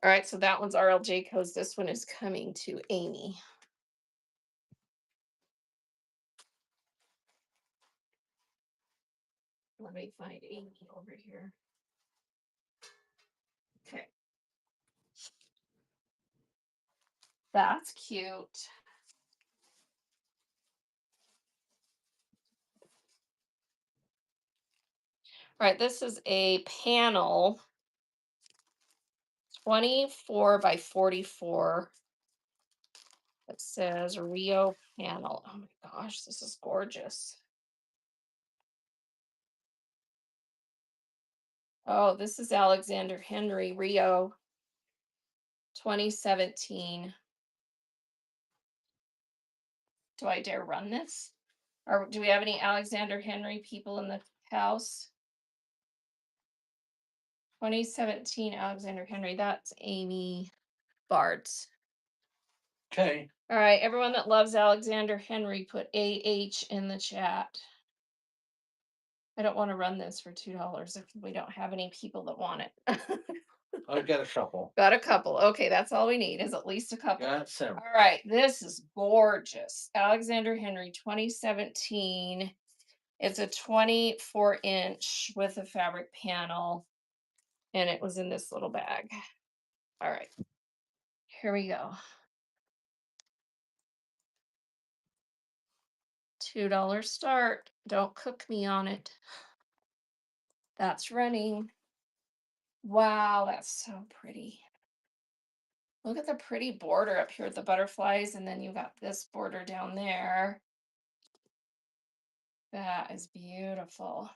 All right, so that one's RLJ Co's. This one is coming to Amy. Let me find Amy over here. Okay. That's cute. All right, this is a panel, 24 by 44. It says Rio panel. Oh my gosh, this is gorgeous. Oh, this is Alexander Henry Rio 2017. Do I dare run this? Or do we have any Alexander Henry people in the house? 2017 Alexander Henry. That's Amy Bart's. Okay. All right, everyone that loves Alexander Henry, put AH in the chat. I don't want to run this for $2 if we don't have any people that want it. I've got a couple. Got a couple. Okay, that's all we need is at least a couple. Got several. All right, this is gorgeous. Alexander Henry 2017. It's a 24-inch with a fabric panel, and it was in this little bag. All right, here we go. $2 start. Don't cook me on it. That's running. Wow, that's so pretty. Look at the pretty border up here with the butterflies, and then you got this border down there. That is beautiful.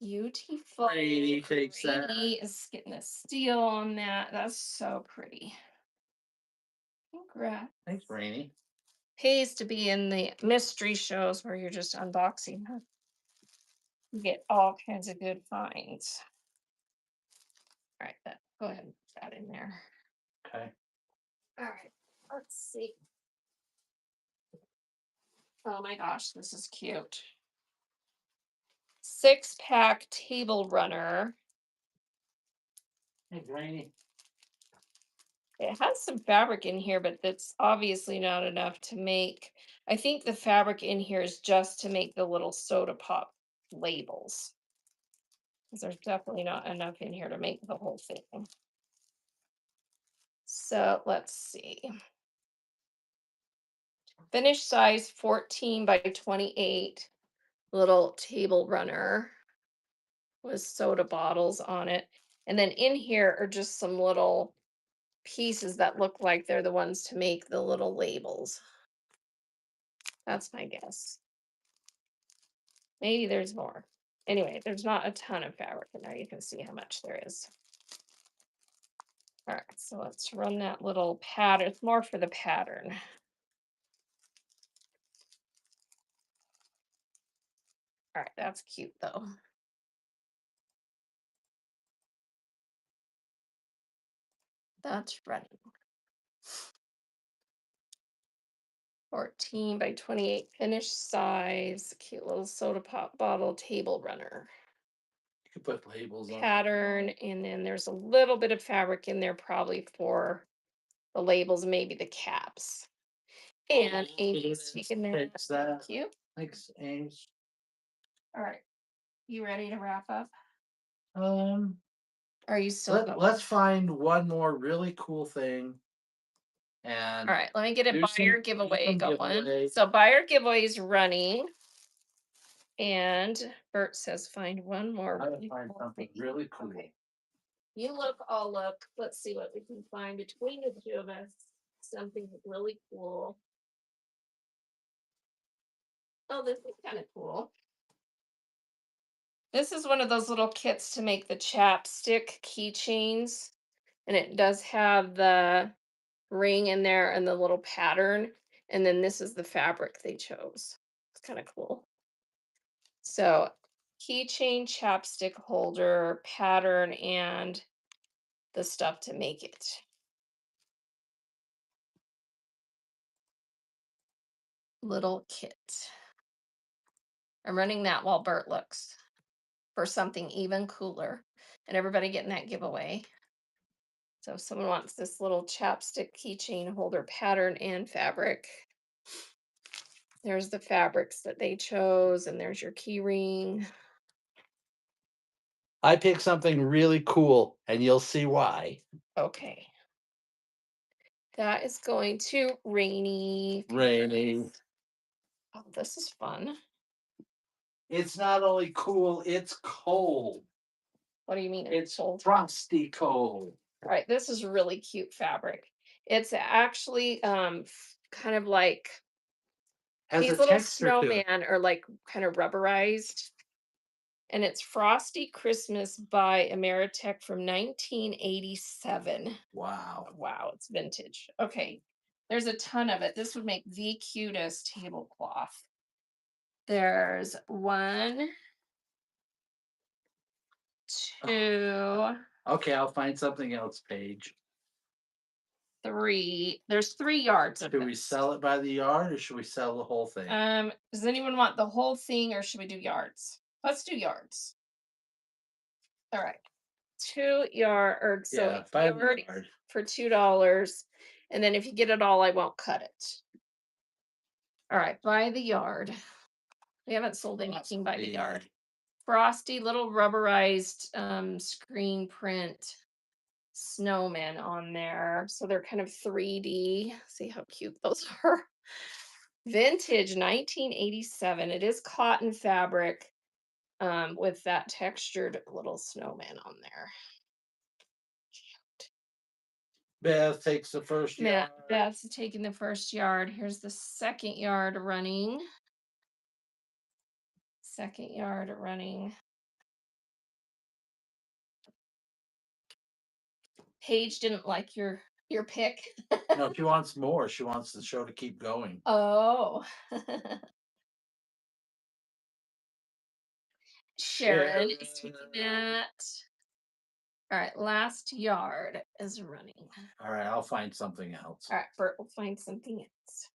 Beautiful. Rainy takes that. Rainy is getting a steal on that. That's so pretty. Congrats. Thanks, Rainy. Pays to be in the mystery shows where you're just unboxing. Huh? You get all kinds of good finds. All right, go ahead and put that in there. Okay. All right, let's see. Oh my gosh, this is cute. 6-pack table runner. Hey, Rainy. It has some fabric in here, but that's obviously not enough to make. I think the fabric in here is just to make the little soda pop labels. 'Cause there's definitely not enough in here to make the whole thing. So let's see. Finished size 14 by 28. Little table runner with soda bottles on it. And then in here are just some little pieces that look like they're the ones to make the little labels. That's my guess. Maybe there's more. Anyway, there's not a ton of fabric in there. You can see how much there is. All right, so let's run that little pattern. It's more for the pattern. All right, that's cute though. That's running. 14 by 28 finished size. Cute little soda pop bottle table runner. You can put labels on it. Pattern, and then there's a little bit of fabric in there probably for the labels, maybe the caps. And Amy's taking that. Takes that. Cute. Thanks, Ames. All right. You ready to wrap up? Um, Are you still going? let's find one more really cool thing. And All right, let me get a do some buyer giveaway going. giveaway. So buyer giveaway is running. And Bert says find one more. I would really find cool something thing. really cool. Okay. You look, I'll look. Let's see what we can find between the two of us. Something really cool. Oh, this is kind of cool. This is one of those little kits to make the chapstick keychains. And it does have the ring in there and the little pattern. And then this is the fabric they chose. It's kind of cool. So keychain, chapstick holder, pattern, and the stuff to make it. Little kit. I'm running that while Bert looks for something even cooler. And everybody getting that giveaway. So if someone wants this little chapstick keychain holder pattern and fabric, there's the fabrics that they chose, and there's your key ring. I picked something really cool, and you'll see why. Okay. That is going to Rainy. Rainy. Oh, this is fun. It's not only cool, it's cold. What do you mean It's cold? frosty cold. All right, this is really cute fabric. It's actually kind of like Has these a little texture to it. snowman are like kind of rubberized. And it's Frosty Christmas by Ameritech from 1987. Wow. Wow, it's vintage. Okay, there's a ton of it. This would make the cutest tablecloth. There's 1, 2, Okay, I'll find something else, Paige. 3. There's 3 yards of Should we this. sell it by the yard or should we sell the whole thing? Does anyone want the whole thing or should we do yards? Let's do yards. All right. 2 yard or so Yeah, by the yard yard. for $2. And then if you get it all, I won't cut it. All right, by the yard. We haven't sold anything by the yard. Frosty little rubberized screen print snowmen on there. So they're kind of 3D. See how cute those are. Vintage 1987. It is cotton fabric with that textured little snowman on there. Beth takes the first Matt, yard. that's taking the first yard. Here's the second yard running. Second yard running. Paige didn't like your pick. No, she wants more. She wants the show to keep going. Oh. Sharon is taking that. All right, last yard is running. All right, I'll find something else. All right, Bert will find something else.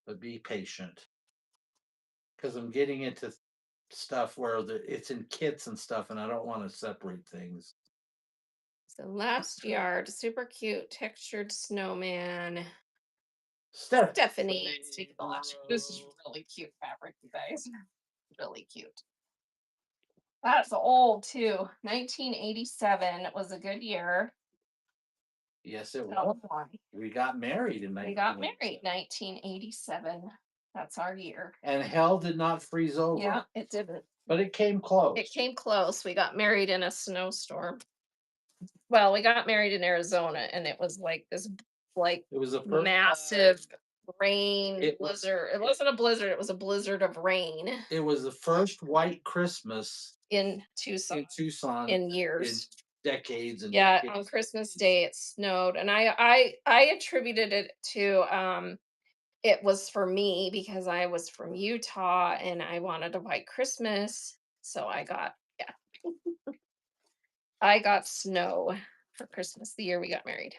But be patient. Because I'm getting into stuff where it's in kits and stuff, and I don't want to separate things. So last yard, super cute textured snowman. Stephanie. Let's take the last yard. This is really cute fabric, you guys. Really cute. That's old too. 1987 was a good year. Yes, it Tell was. 'em why. We got married in We got married 1987. That's our year. And hell did not freeze over. Yeah, it didn't. But it came close. It came close. We got married in a snowstorm. Well, we got married in Arizona and it was like this like It was a first massive rain It- blizzard. It wasn't a blizzard, it was a blizzard of rain It was the first white Christmas in Tucson in Tucson in years. decades and Yeah, decades. on Christmas Day it snowed, and I attributed it to it was for me because I was from Utah and I wanted a white Christmas, so I got snow for Christmas the year we got married.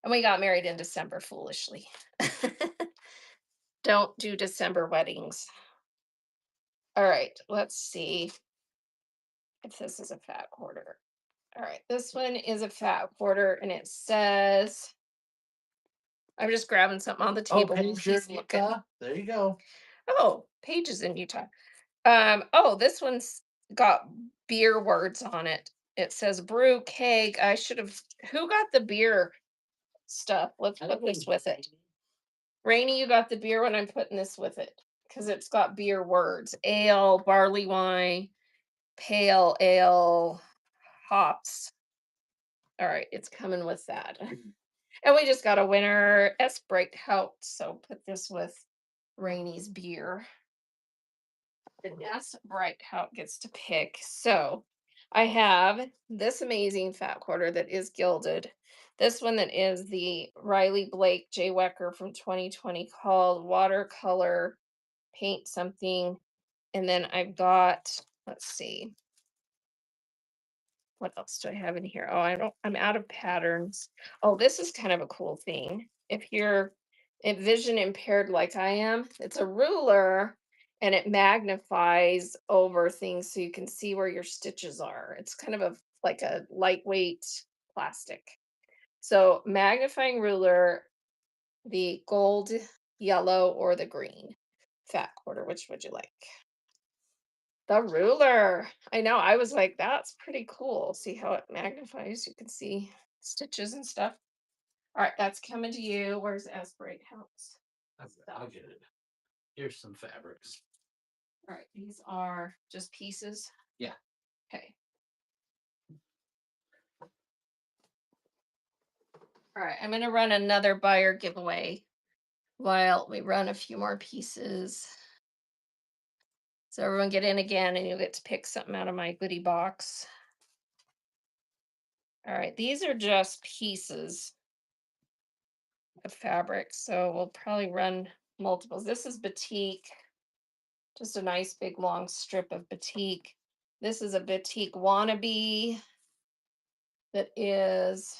And we got married in December foolishly. Don't do December weddings. All right, let's see if this is a fat quarter. All right, this one is a fat quarter and it says, I'm just grabbing something on the Oh, table. Paige, you're in Looking. Utah? There you go. Oh, Paige is in Utah. Oh, this one's got beer words on it. It says brew keg. I should have, who got the beer stuff? Let's put this with it. Rainy, you got the beer one. I'm putting this with it because it's got beer words. Ale, barley wine, pale ale, hops. All right, it's coming with that. And we just got a winner, S Breakhout. So put this with Rainy's beer. And S Breakhout gets to pick. So I have this amazing fat quarter that is gilded. This one that is the Riley Blake J. Wecker from 2020 called Watercolor Paint Something. And then I've got, let's see, what else do I have in here? Oh, I'm out of patterns. Oh, this is kind of a cool thing. If you're vision impaired like I am, it's a ruler and it magnifies over things so you can see where your stitches are. It's kind of like a lightweight plastic. So magnifying ruler, the gold, yellow, or the green fat quarter. Which would you like? The ruler. I know. I was like, that's pretty cool. See how it magnifies? You can see stitches and stuff. All right, that's coming to you. Where's Aspirate House? I'll get it. Here's some fabrics. All right, these are just pieces. Yeah. Okay. All right, I'm going to run another buyer giveaway while we run a few more pieces. So everyone get in again and you'll get to pick something out of my goodie box. All right, these are just pieces of fabric. So we'll probably run multiples. This is batik, just a nice big long strip of batik. This is a batik wannabe that is,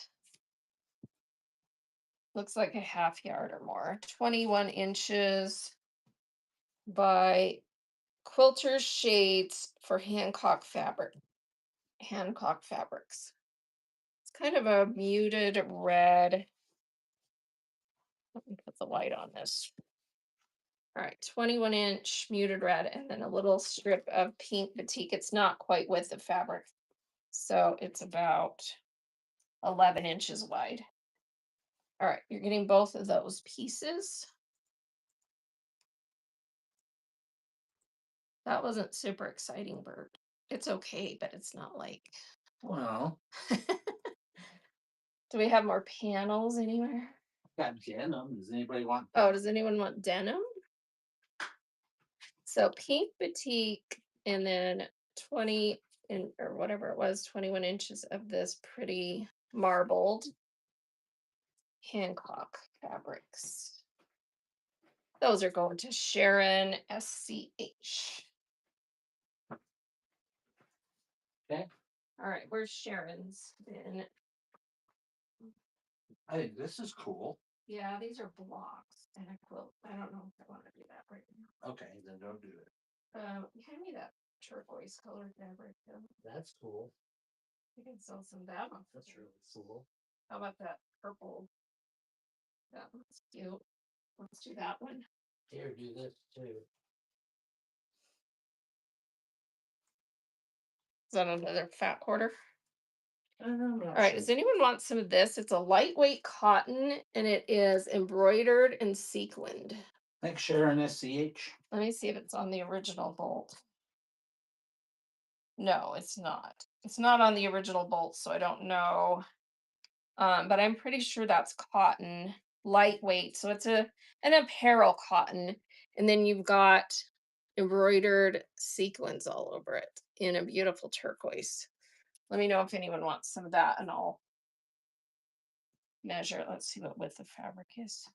looks like a half yard or more, 21 inches by Quilter's Shades for Hancock Fabrics. It's kind of a muted red. Let me put the light on this. All right, 21-inch muted red, and then a little strip of pink batik. It's not quite with the fabric, so it's about 11 inches wide. All right, you're getting both of those pieces. That wasn't super exciting, Bert. It's okay, but it's not like. Well, Do we have more panels anywhere? got denim. Does anybody want Oh, that? does anyone want denim? So pink batik, and then 20 or whatever it was, 21 inches of this pretty marbled Hancock fabrics. Those are going to Sharon SCH. Okay. All right, where's Sharon's bin? I think this is cool. Yeah, these are blocks and a quilt. I don't know if I want to do that right now. Okay, then don't do it. Hand me that turquoise colored fabric. That's cool. You can sell some of that one. That's really cool. How about that purple? That one's cute. Let's do that one. Here, do this too. Is that another fat quarter? I'm not All right. sure. Does anyone want some of this? It's a lightweight cotton and it is embroidered and sequined. Thanks, Sharon SCH. Let me see if it's on the original bolt. No, it's not. It's not on the original bolt, so I don't know. But I'm pretty sure that's cotton, lightweight. So it's an apparel cotton, and then you've got embroidered sequins all over it in a beautiful turquoise. Let me know if anyone wants some of that, and I'll measure. Let's see what width of fabric is.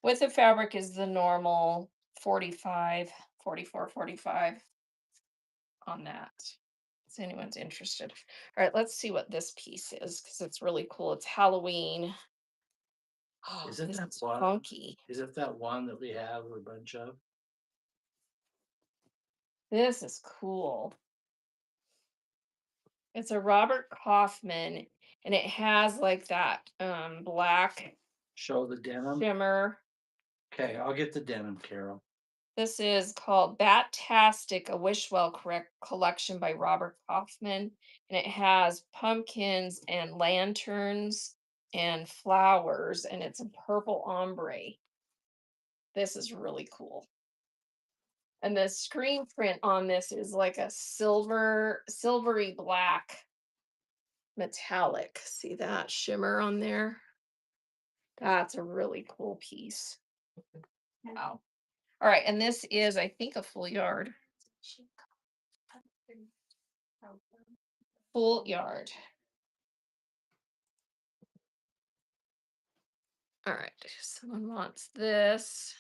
Width of fabric is the normal 45, 44, 45 on that. If anyone's interested. All right, let's see what this piece is because it's really cool. It's Halloween. Oh, Is it this that is one? funky. Is it that one that we have a bunch of? This is cool. It's a Robert Kaufman, and it has like that black Show the denim. shimmer. Okay, I'll get the denim, Carol. This is called Bat-tastic, a Wishwell correct collection by Robert Kaufman, and it has pumpkins and lanterns and flowers, and it's a purple ombre. This is really cool. And the screen print on this is like a silvery black metallic. See that shimmer on there? That's a really cool piece. Wow. All right, and this is, I think, a full yard. Full yard. All right, someone wants this.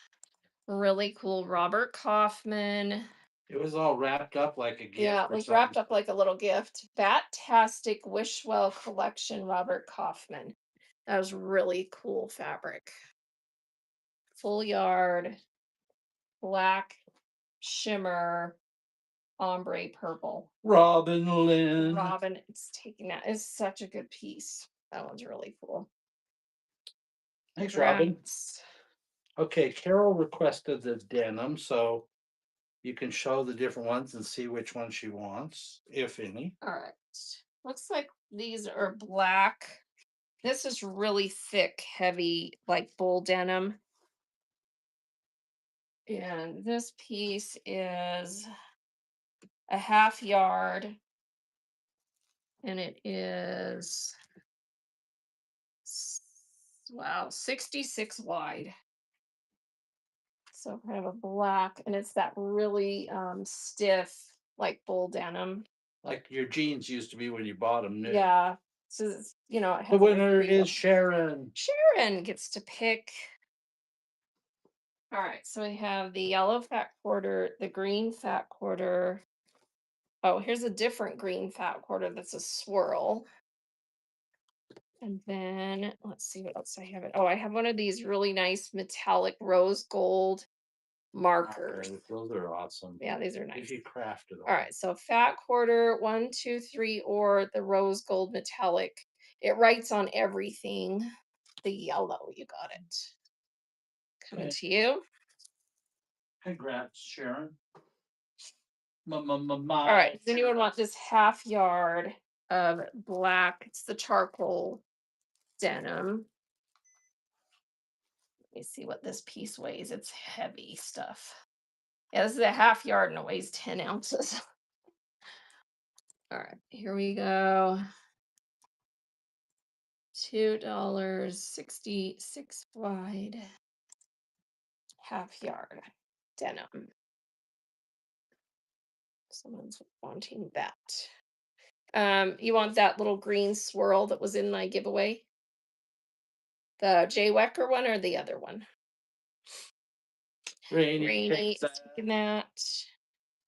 Really cool Robert Kaufman. It was all wrapped up like a gift. Yeah, it or was something. wrapped up like a little gift. Bat-tastic Wishwell collection, Robert Kaufman. That was really cool fabric. Full yard, black shimmer, ombre purple. Robin Lynn. Robin, it's taking that. It's such a good piece. That one's really cool. Thanks, Robin. Draz. Okay, Carol requested the denim, so you can show the different ones and see which one she wants, if any. All right. Looks like these are black. This is really thick, heavy, like bull denim. And this piece is a half yard. And it is, wow, 66 wide. So kind of a black, and it's that really stiff, like bull denim. Like your jeans used to be when you bought them new. Yeah. So it's, it The has winner is Sharon. Sharon gets to pick. All right, so we have the yellow fat quarter, the green fat quarter, Oh, here's a different green fat quarter that's a swirl. And then let's see what else I have. Oh, I have one of these really nice metallic rose gold markers. Markers, those are awesome. Yeah, these are If nice. you crafted them. All right, so fat quarter, 1, 2, 3, or the rose gold metallic. It writes on everything. The yellow, you got it. Coming Okay. to you. Congrats, Sharon. All right, does anyone want this half yard of black? It's the charcoal denim. Let me see what this piece weighs. It's heavy stuff. Yeah, this is a half yard and it weighs 10 ounces. All right, here we go. $2.66 wide. Half yard denim. Someone's wanting that. You want that little green swirl that was in my giveaway? The Jay Wecker one or the other one? Rainy is taking that.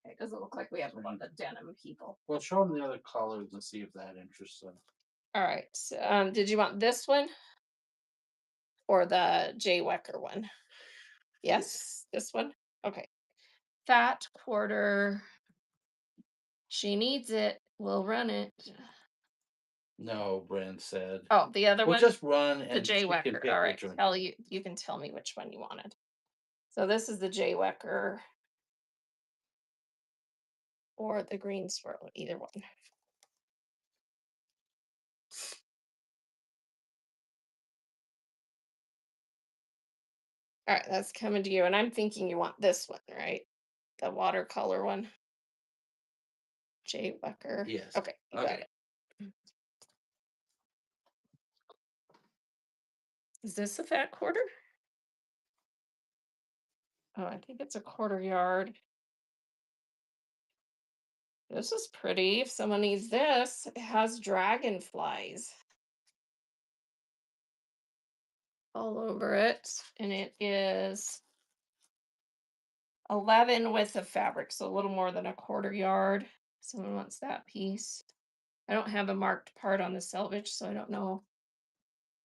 It doesn't look like we have a lot of denim people. Well, show them the other colors and see if that interests them. All right. So, did you want this one or the Jay Wecker one? Yes, this one. Okay. Fat quarter. She needs it. We'll run it. No, Brent said. Oh, the other We'll one. just run The and Jay she can Wecker. pick All right. which one. Tell you. You can tell me which one you wanted. So this is the Jay Wecker or the green swirl. Either one. All right, that's coming to you. And I'm thinking you want this one, right? The watercolor one. Jay Wecker. Yes. Okay, you got it. Is this a fat quarter? Oh, I think it's a quarter yard. This is pretty. If someone needs this, it has dragonflies all over it. And it is 11 width of fabric, so a little more than a quarter yard. Someone wants that piece. I don't have a marked part on the selvage, so I don't know.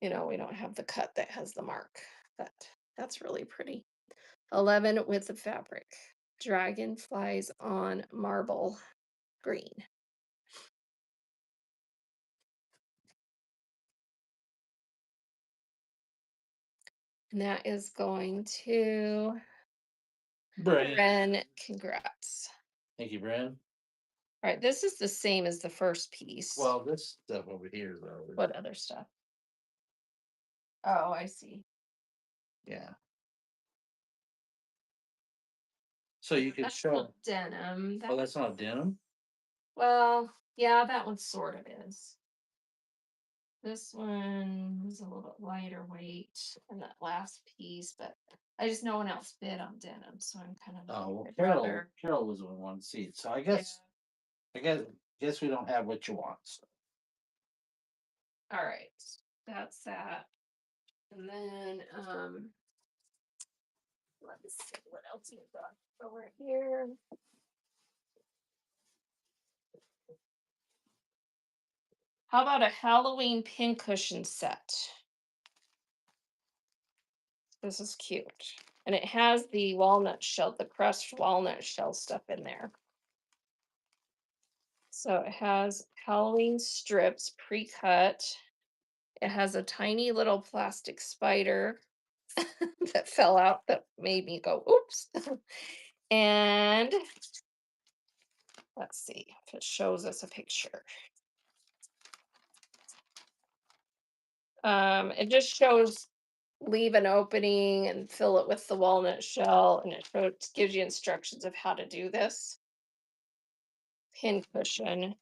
We don't have the cut that has the mark, but that's really pretty. 11 width of fabric. Dragonflies on marble green. And that is going to Bren. Congrats. Thank you, Brent. All right, this is the same as the first piece. Well, this stuff over here, though. What other stuff? Oh, I see. Yeah. So you can That's show. not denim. Oh, that's not denim? Well, yeah, that one sort of is. This one is a little bit lighter weight than that last piece, but I just no one else bid on denim, so I'm kind of. Oh, well, I'd Carol. rather- Carol was the one wanting to see it. So I Yeah. guess we don't have what you want. So. All right, that's that. And then let me see what else you got over here. How about a Halloween pincushion set? This is cute. And it has the walnut shell, the crushed walnut shell stuff in there. So it has Halloween strips pre-cut. It has a tiny little plastic spider that fell out that made me go, oops. And let's see if it shows us a picture. It just shows leave an opening and fill it with the walnut shell, and it gives you instructions of how to do this pin cushion.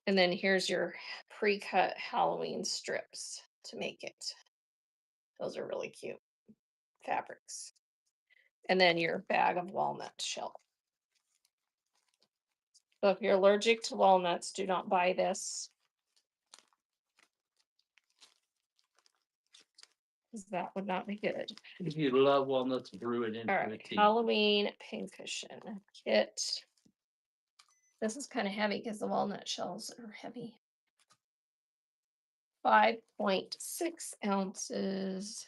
And then here's your pre-cut Halloween strips to make it. Those are really cute fabrics. And then your bag of walnut shell. So if you're allergic to walnuts, do not buy this. Because that would not be good. If you love walnuts, brew it into All a right, tea. Halloween pincushion kit. This is kind of heavy because the walnut shells are heavy. 5.6 ounces.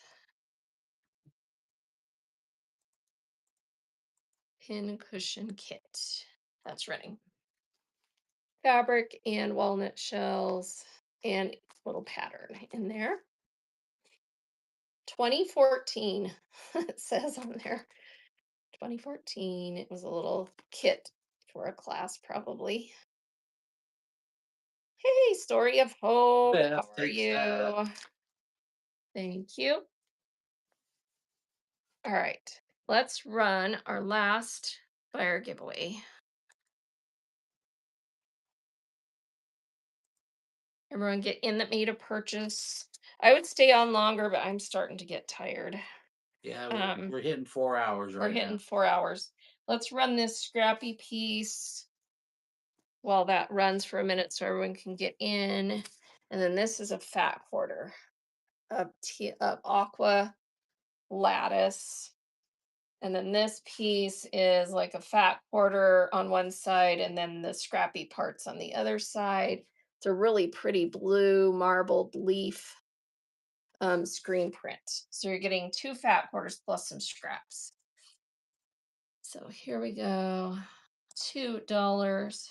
Pin cushion kit. That's running. Fabric and walnut shells and little pattern in there. 2014, it says on there. 2014. It was a little kit for a class, probably. Hey, Story of Hope. How Beth are takes that. you? Thank you. All right. Let's run our last fire giveaway. Everyone get in that made a purchase. I would stay on longer, but I'm starting to get tired. Yeah, Um, we're hitting 4 hours we're right hitting now. 4 hours. Let's run this scrappy piece while that runs for a minute so everyone can get in. And then this is a fat quarter of aqua lattice. And then this piece is like a fat quarter on one side and then the scrappy parts on the other side. It's a really pretty blue marbled leaf screen print. So you're getting two fat quarters plus some scraps. So here we go. $2.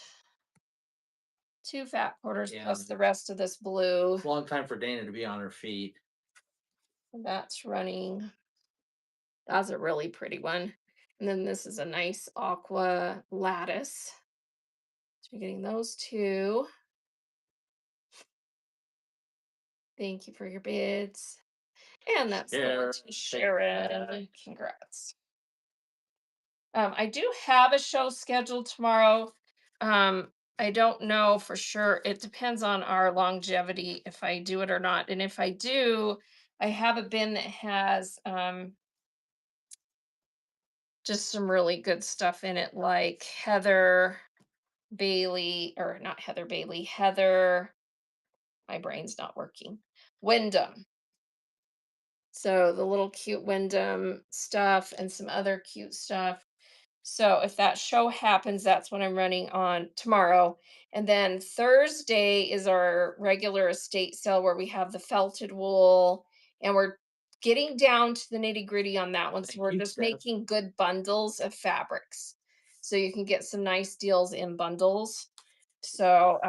Two fat quarters Yeah, plus the rest of this blue. long time for Dana to be on her feet. That's running. That's a really pretty one. And then this is a nice aqua lattice. So you're getting those two. Thank you for your bids. And that's going Sharon to takes that. Sharon. Congrats. I do have a show scheduled tomorrow. I don't know for sure. It depends on our longevity if I do it or not. And if I do, I have a bin that has just some really good stuff in it, like Heather Bailey, or not Heather Bailey, Heather, my brain's not working. Wyndham. So the little cute Wyndham stuff and some other cute stuff. So if that show happens, that's what I'm running on tomorrow. And then Thursday is our regular estate sale where we have the felted wool and we're getting down to the nitty gritty on that one. So Thank we're you, just Steph. making good bundles of fabrics. So you can get some nice deals in bundles. So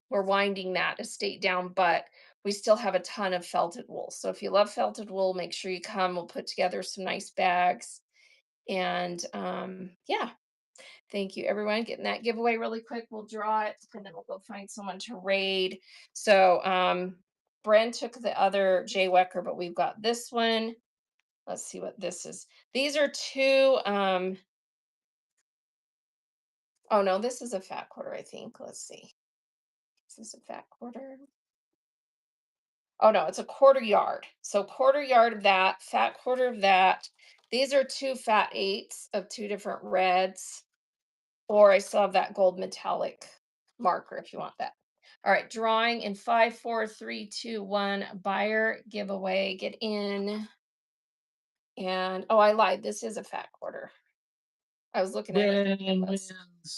we're winding that estate down, but we still have a ton of felted wool. So if you love felted wool, make sure you come. We'll put together some nice bags. And yeah, thank you everyone. Getting that giveaway really quick. We'll draw it and then we'll go find someone to raid. So Bren took the other Jay Wecker, but we've got this one. Let's see what this is. These are two oh no, this is a fat quarter, I think. Let's see. Is this a fat quarter? Oh no, it's a quarter yard. So quarter yard of that, fat quarter of that. These are two fat eights of two different reds. Or I still have that gold metallic marker if you want that. All right, drawing in 5, 4, 3, 2, 1. Buyer giveaway. Get in. And oh, I lied. This is a fat quarter. I was looking at it. Dan wins.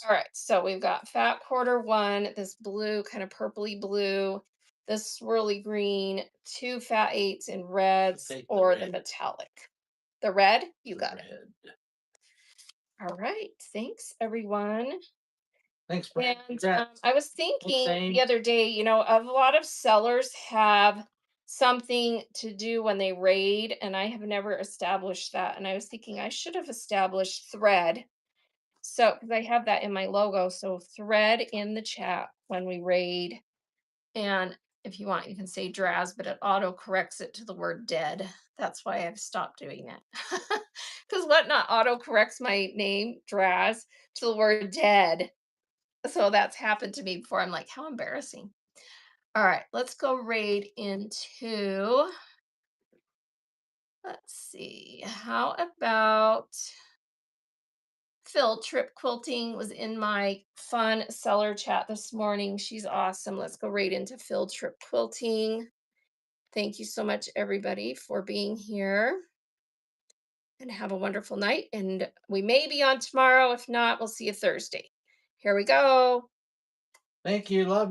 All right, so we've got fat quarter one, this blue, kind of purpley blue, this swirly green, two fat eights in I'll reds, take the or the red. metallic. The red, you The got it. red. All right, thanks everyone. Thanks, Brent. And Congrats. I was Thanks, thinking the Zane. other day, a lot of sellers have something to do when they raid, and I have never established that. And I was thinking I should have established thread. So, because I have that in my logo. So, thread in the chat when we raid. And if you want, you can say Draz, but it auto corrects it to the word dead. That's why I've stopped doing it. Because Whatnot auto corrects my name, Draz, to the word dead. So that's happened to me before. I'm like, how embarrassing. All right, let's go raid into, let's see, how about Phil Trip Quilting was in my fun seller chat this morning. She's awesome. Let's go raid into Phil Trip Quilting. Thank you so much, everybody, for being here. And have a wonderful night. And we may be on tomorrow. If not, we'll see you Thursday. Here we go. Thank you. Love you.